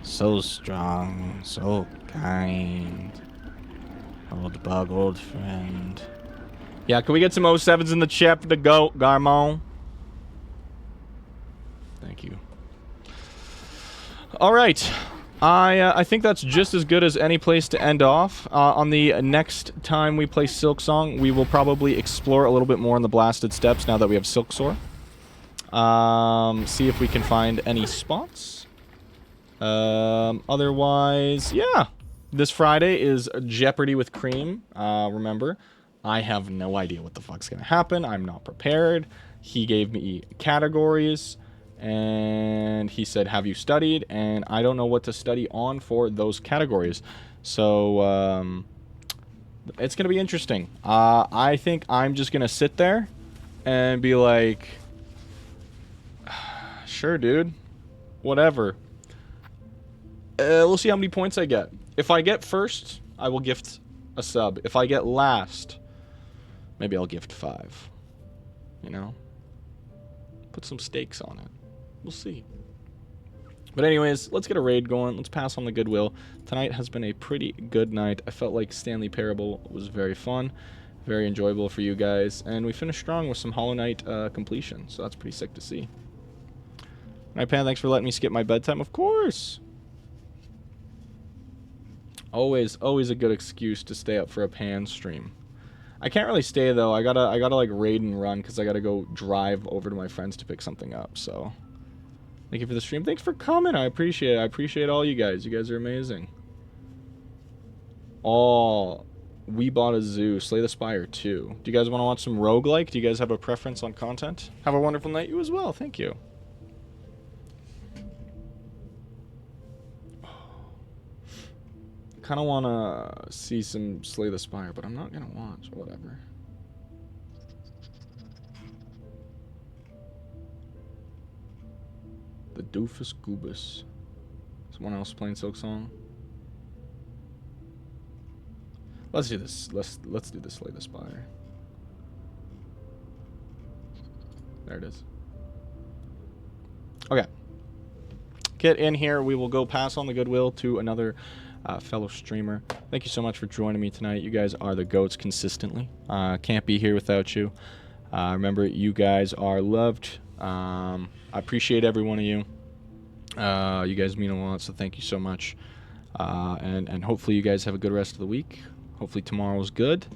So strong, so kind. Old bug, old friend. Yeah, can we get some 07s in the chat to go, Garmon? Thank you. All right. I think that's just as good as any place to end off. On the next time we play Silksong, we will probably explore a little bit more in the Blasted Steppes now that we have Silksore. See if we can find any spots. Otherwise, yeah. This Friday is Jeopardy with Cream. Remember, I have no idea what the fuck's gonna happen. I'm not prepared. He gave me categories, and he said, have you studied? And I don't know what to study on for those categories. So, it's gonna be interesting. I think I'm just gonna sit there and be like, sure, dude. Whatever. We'll see how many points I get. If I get first, I will gift a sub. If I get last, maybe I'll gift 5. You know? Put some stakes on it. We'll see. But anyways, let's get a raid going. Let's pass on the goodwill. Tonight has been a pretty good night. I felt like Stanley Parable was very fun. Very enjoyable for you guys. And we finished strong with some Hollow Knight completion. So that's pretty sick to see. Night Pan, thanks for letting me skip my bedtime. Of course! Always a good excuse to stay up for a Pan stream. I can't really stay though. I gotta like raid and run because I gotta go drive over to my friends to pick something up. So, thank you for the stream. Thanks for coming. I appreciate it. I appreciate all you guys. You guys are amazing. Oh, we bought a zoo. Slay the Spire 2. Do you guys want to watch some roguelike? Do you guys have a preference on content? Have a wonderful night. You as well. Thank you. I kind of want to see some Slay the Spire, but I'm not going to watch. Whatever. The Doofus Goobus. Someone else playing Silksong? Let's do this. Let's do this Slay the Spire. There it is. Okay. Get in here. We will go pass on the goodwill to another fellow streamer. Thank you so much for joining me tonight. You guys are the goats consistently. Can't be here without you. Remember, you guys are loved. I appreciate every one of you. You guys mean a lot, so thank you so much. And hopefully you guys have a good rest of the week. Hopefully tomorrow's good.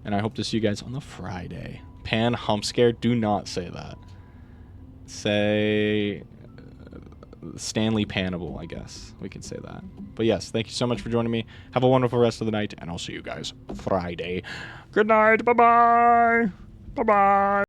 And I hope to see you guys on the Friday. Pan hump scare? Do not say that. Say Stanley Parable, I guess. We could say that. But yes, thank you so much for joining me. Have a wonderful rest of the night, and I'll see you guys Friday. Good night. Bye-bye. Bye-bye.